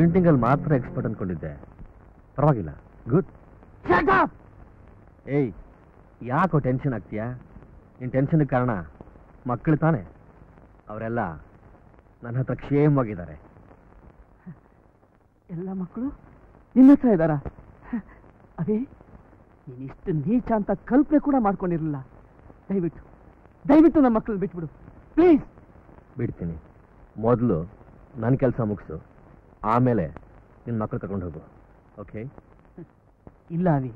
ಪ್ರಿಂಟಿಂಗಲ್ಲಿ ಮಾತ್ರ ಎಕ್ಸ್ಪರ್ಟ್ ಅಂದ್ಕೊಂಡಿದ್ದೆ. ಪರವಾಗಿಲ್ಲ, ಗುಡ್. ಏಯ್, ಯಾಕೋ ಟೆನ್ಷನ್ ಆಗ್ತೀಯಾ? ನಿನ್ನ ಟೆನ್ಷನ್ಗೆ ಕಾರಣ ಮಕ್ಕಳು ತಾನೆ. ಅವರೆಲ್ಲ ನನ್ನ ಹತ್ರ ಕ್ಷೇಮವಾಗಿದ್ದಾರೆ. ಎಲ್ಲ ಮಕ್ಕಳು ನಿನ್ನ ಹತ್ರ ಇದ್ದಾರಾ? ಅದೇ ನೀನಿಷ್ಟು ನೀಚ ಅಂತ ಕಲ್ಪನೆ ಕೂಡ ಮಾಡ್ಕೊಂಡಿರಲಿಲ್ಲ. ದಯವಿಟ್ಟು ನಮ್ಮ ಮಕ್ಕಳನ್ನ ಬಿಟ್ಬಿಡು ಪ್ಲೀಸ್. ಬಿಡ್ತೀನಿ. ಮೊದಲು ನನ್ನ ಕೆಲಸ ಮುಗಿಸು, ಆಮೇಲೆ ನಿನ್ನ ಮಕ್ಕಳು ಕರ್ಕೊಂಡು ಹೋಗು. ಓಕೆ? ಇಲ್ಲ ಅವಿ,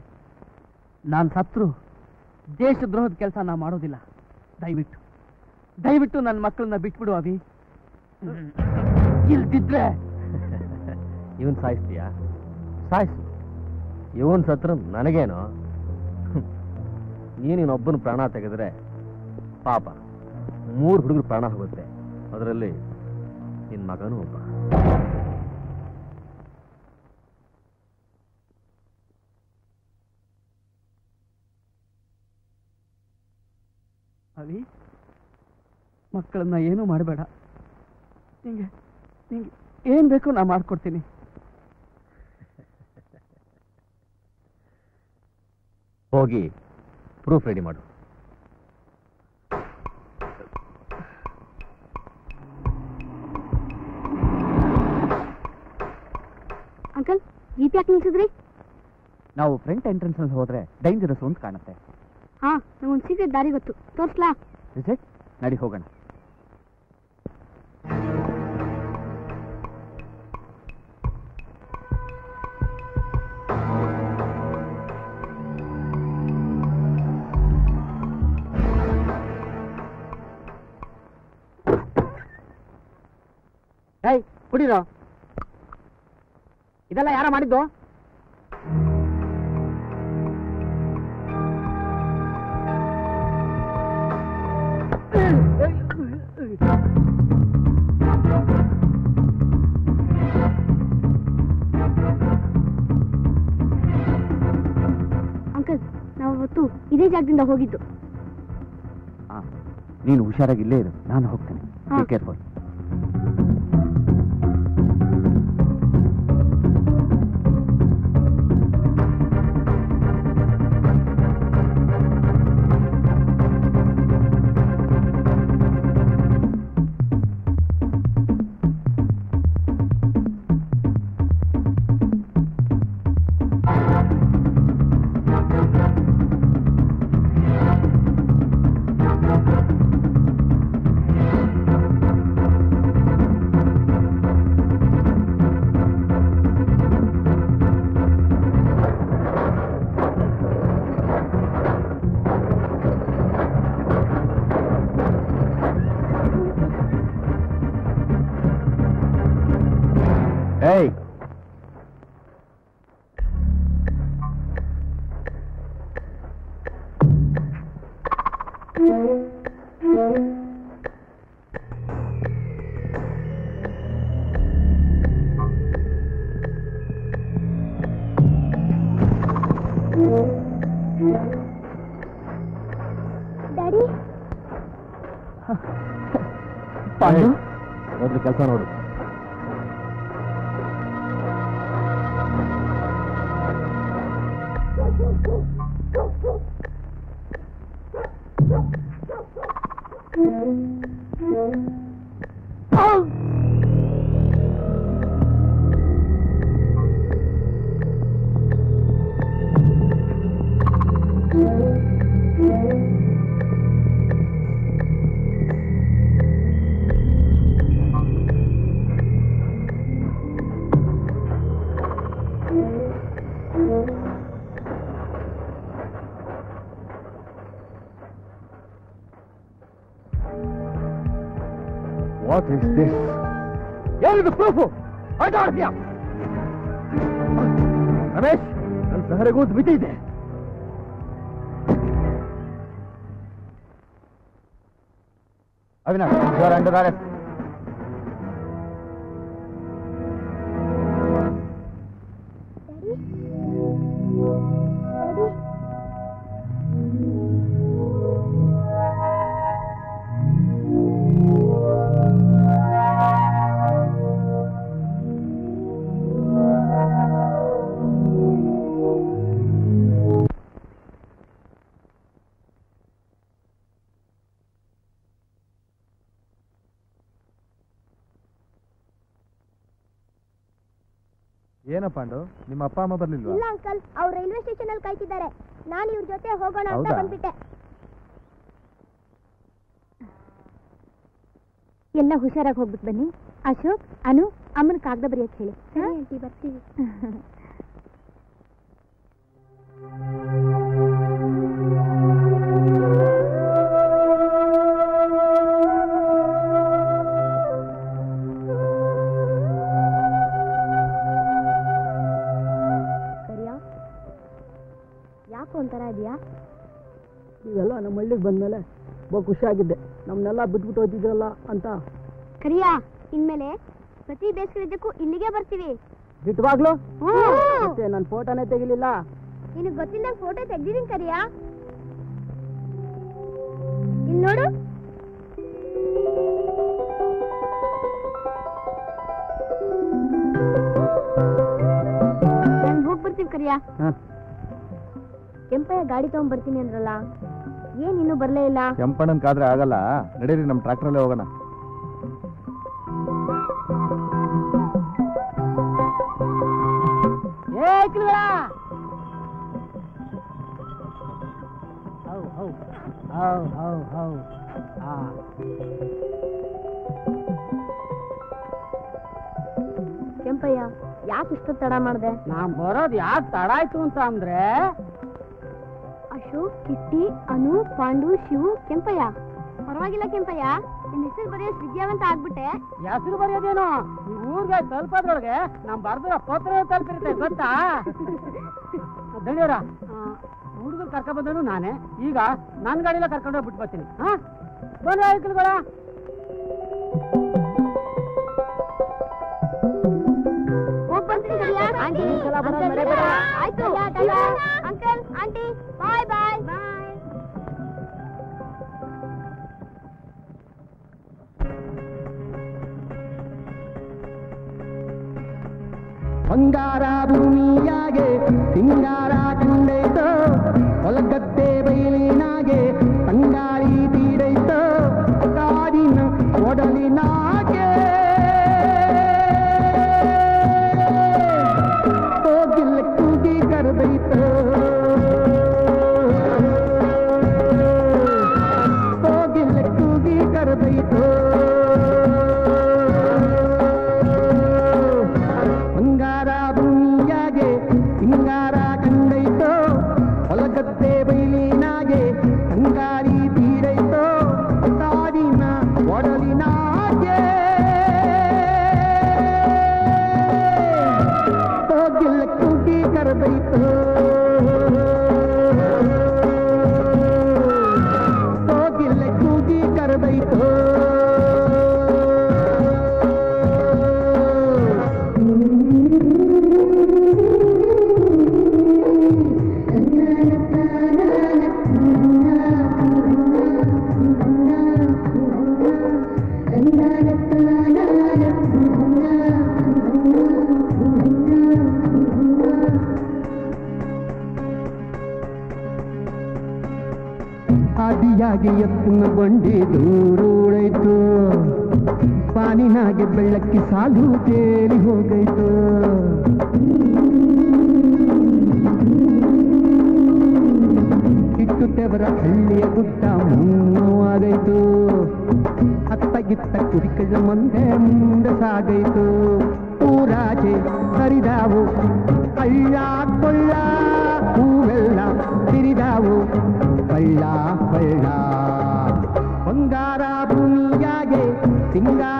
ನಾನು ಸತ್ರು ದೇಶದ್ರೋಹದ ಕೆಲಸ ನಾ ಮಾಡೋದಿಲ್ಲ. ದಯವಿಟ್ಟು ನನ್ನ ಮಕ್ಕಳನ್ನ ಬಿಟ್ಬಿಡು ಅವಿ. ಇಲ್ದಿದ್ರೆ ಇವನ್ ಸಾಯಿಸ್ತೀಯಾ? ಸಾಯಿಸು. ಇವನ್ ಸತ್ರ ನನಗೇನೋ. ನೀನಿನ್ನೊಬ್ಬನ ಪ್ರಾಣ ತೆಗೆದ್ರೆ ಪಾಪ 3 ಹುಡುಗರು ಪ್ರಾಣ ಹೋಗುತ್ತೆ. ಅದರಲ್ಲಿ ನಿನ್ನ ಮಗನೂ ಒಬ್ಬ. ಅವಿ, ಮಕ್ಕಳನ್ನ ಏನೂ ಮಾಡಬೇಡ. ನಿಂಗೆ ಏನ್ ಬೇಕೋ ನಾ ಮಾಡ್ಕೊಡ್ತೀನಿ. ಹೋಗಿ ಪ್ರೂಫ್ ರೆಡಿ ಮಾಡು. ಅಂಕಲ್, ಜೀಪ್ ಯಾಕೆ ನಿಲ್ಸಿದ್ರಿ? ನಾವು ಫ್ರಂಟ್ ಎಂಟ್ರೆನ್ಸ್ ನಲ್ಲಿ ಹೋದ್ರೆ ಡೇಂಜರಸ್ ಅಂತ ಕಾಣುತ್ತೆ. ಹಾ, ನಂಗೊಂದು ಸೀಕ್ರೆಟ್ ದಾರಿ ಗೊತ್ತು, ತೋರ್ಸ್ಲಾ? ನಡಿ ಹೋಗೋಣ. ಕುಡಿರೋ. ಇದೆಲ್ಲ ಯಾರ ಮಾಡಿದ್ದು? ಅಂಕಲ್, ನಾವು ಅವತ್ತು ಇದೇ ಜಾಗದಿಂದ ಹೋಗಿದ್ದು. ನೀನು ಹುಷಾರಾಗಿ ಇಲ್ಲೇ ಇರು, ನಾನು ಹೋಗ್ತೇನೆ. ಕೇರ್ಫುಲ್. Hey! ಡ್ಯಾಡಿ, ಪಾಂಡು, ಮೊದಲು ಕೆಲಸ ನೋಡು. What is this? ಏನಿದು ಪ್ರೂಫು? ಆಟಾಡ್ತೀಯಾ? ರಮೇಶ್, ನನ್ನ ಸಹರೆಗೂ ಮಿತಿ ಇದೆ. Avinash, you are under arrest. ಏನಪ್ಪ ಪಾಂಡು, ನಿಮ್ಮ ಅಪ್ಪ ಅಮ್ಮ ಬರ್ಲಿಲ್ವಾ? ಇಲ್ಲ ಅಂಕಲ್, ಅವ್ರು ರೈಲ್ವೆ ಸ್ಟೇಷನ್ ಅಲ್ಲಿ ಕಾಯ್ತಿದ್ದಾರೆ. ನಾನು ಇವ್ರ ಜೊತೆ ಹೋಗೋಣ ಅಂತ ಹೌದಾ? ಬಂದ್ಬಿಟ್ಟೆ. ಎಲ್ಲ ಹುಷಾರಾಗಿ ಹೋಗ್ಬಿಟ್ಟು ಬನ್ನಿ. ಅಶೋಕ್, ಅನು, ಅಮ್ಮನ ಕಾಗದ ಬರೆಯಕ್ಕೆ ಹೇಳಿ. ಸರಿ ಆಂಟಿ, ಬರ್ತೀವಿ. ಯಾಕೋ ಒಂಥರ ಇದೆಯಾ? ನೀವೆಲ್ಲ ನಮ್ಮ ಹಳ್ಳಿಗೆ ಬಂದ್ಮೇಲೆ ಬಹು ಖುಷಿಯಾಗಿದ್ದೆ. ನಮ್ಮನ್ನೆಲ್ಲ ಬಿಟ್ಬಿಟ್ಟು ಹೋಗ್ತಿದ್ರಲ್ಲ ಅಂತ. ಕರಿಯಾ, ಇನ್ಮೇಲೆ ಪ್ರತಿ ಬೇಸಿಗೆ ರಜಕ್ಕೂ ಇಲ್ಲಿಗೆ ಬರ್ತೀವಿ. ಬಿಟ್ಟವಾಗ್ಲು ಮತ್ತೆ ನನ್ನ ಫೋಟೋನೇ ತೆಗಿಲಿಲ್ಲ. ನಿನಗೆ ಗೊತ್ತಿಲ್ಲ ಫೋಟೋ ತೆಗ್ದಿದ್ದೀನಿ ಕರಿಯಾ. ಇಲ್ಲಿ ನೋಡು. ನಾನು ಹೋಗಿ ಬರ್ತೀವಿ ಕರಿಯಾ. ಕೆಂಪಯ್ಯ ಗಾಡಿ ತಗೊಂಡ್ ಬರ್ತೀನಿ ಅಂದ್ರಲ್ಲ, ಏನ್ ಇನ್ನೂ ಬರ್ಲೇ ಇಲ್ಲ? ಕೆಂಪಣ್ಣನ್ ಕಾದ್ರೆ ಆಗಲ್ಲ, ನಡೀರಿ ನಮ್ಮ ಟ್ರ್ಯಾಕ್ಟರಲ್ಲೇ ಹೋಗೋಣ. ಕೆಂಪಯ್ಯ, ಯಾಕೆ ಇಷ್ಟು ತಡ ಮಾಡ್ದೆ? ನಾನ್ ಬರೋದು ಯಾಕೆ ತಡ ಆಯ್ತು ಅಂತ ಅಂದ್ರೆ, ಅಶೋಕ್, ಕಿಟ್ಟಿ, ಅನು, ಪಾಂಡು, ಶಿವು, ಕೆಂಪಯ್ಯ. ಪರವಾಗಿಲ್ಲ ಕೆಂಪಯ್ಯ, ನಿನ್ ಹೆಸರು ಬರೆಯೋಷ್ಟು ವಿದ್ಯಾವಂತ ಆಗ್ಬಿಟ್ಟೆ. ಹೆಸರು ಬರೆಯೋದೇನು, ಈ ಊರಿಗೆ ತಲುಪೋದ್ರೊಳಗೆ ನಮ್ ಬರ್ದ್ರ ಪತ್ರ ತಲುಪಿರುತ್ತೆ ಗೊತ್ತಾ? ದಣಿಯವರ ಹುಡುಗರು ಕರ್ಕೊಂಡ್ ಬಂದನು ನಾನೇ. ಈಗ ನನ್ ಗಾಡಿನ ಕರ್ಕೊಂಡೋಗಿ ಬಿಟ್ಟು ಬರ್ತೀನಿ. ಹಾ, ಬನ್ನಿ ಆಯ್ಕಲ್ಗಳ. ಆಯ್ತು ಅಂಕಲ್, ಆಂಟಿ, ಬಾಯ್ ಬಾಯ್ ಬಾಯ್. ಬಂಗಾರ ಭೂಮಿಯಾಗೆ ಸಿಂಗಾರ ಕಂಡೈತೋ, ಹೊಲಗದ್ದೆ ಬಯಲಿನಾಗೆ ತಂಗಾಳಿ ತೀರೈತೋ, ಕಾಡಿನ ಒಡಲಿನಾಗೆ ಹೋಗಿಲ್ಲ ಕೂಗಿ ಕರೆದೈತೋ, ಹೋಗಿಲ್ಲ ಕೂಗಿ ಕರೆದೈತೋ. ಬಂಗಾರ ಭೂಮಿಯಾಗೆ ಸಿಂಗಾರ ಕಂಡೈತೋ, ಹೊಲಗದ್ದೆ ಬಯಲಿನಾಗೆ ತಂಗಾಳಿ ತೀರೈತೋ, ಕಾಡಿನ ಒಡಲಿನಾಗೆ ಹೋಗಿಲ್ಲ ಕೂಗಿ ಕರೆದೈತೋ, ಹೋಗಿಲ್ಲ ಕೂಗಿ ಕರೆದೈತೋ. ಆದಿಯಾಗಿ ಎತ್ತಿನ ಬಂಡಿ ದೂರೂಳೈತು, ಪಾನಿನಾಗೆ ಬೆಳ್ಳಕ್ಕಿ ಸಾಲು ತೇಲಿ ಹೋಗೈತು. ಕಿಟ್ಟುತ್ತವರ ಹಳ್ಳಿಯ ಗುಡ್ಡ ಮೂವಾಗೈತು, ಅತ್ತಗಿತ್ತ ಕುರಿಕಳ ಮುಂದೆ ಸಾಗೈತು. ಊರಾಚೆ ಹರಿದಾವು ಕಳ್ಳ ಕೊಳ್ಳ, ಹೂವೆಲ್ಲ ತಿರಿದಾವು ಕಳ್ಳ ಕೊಳ್ಳ. ಬಂಗಾರ ಭೂಮಿಯಾಗೆ ಸಿಂಗಾರ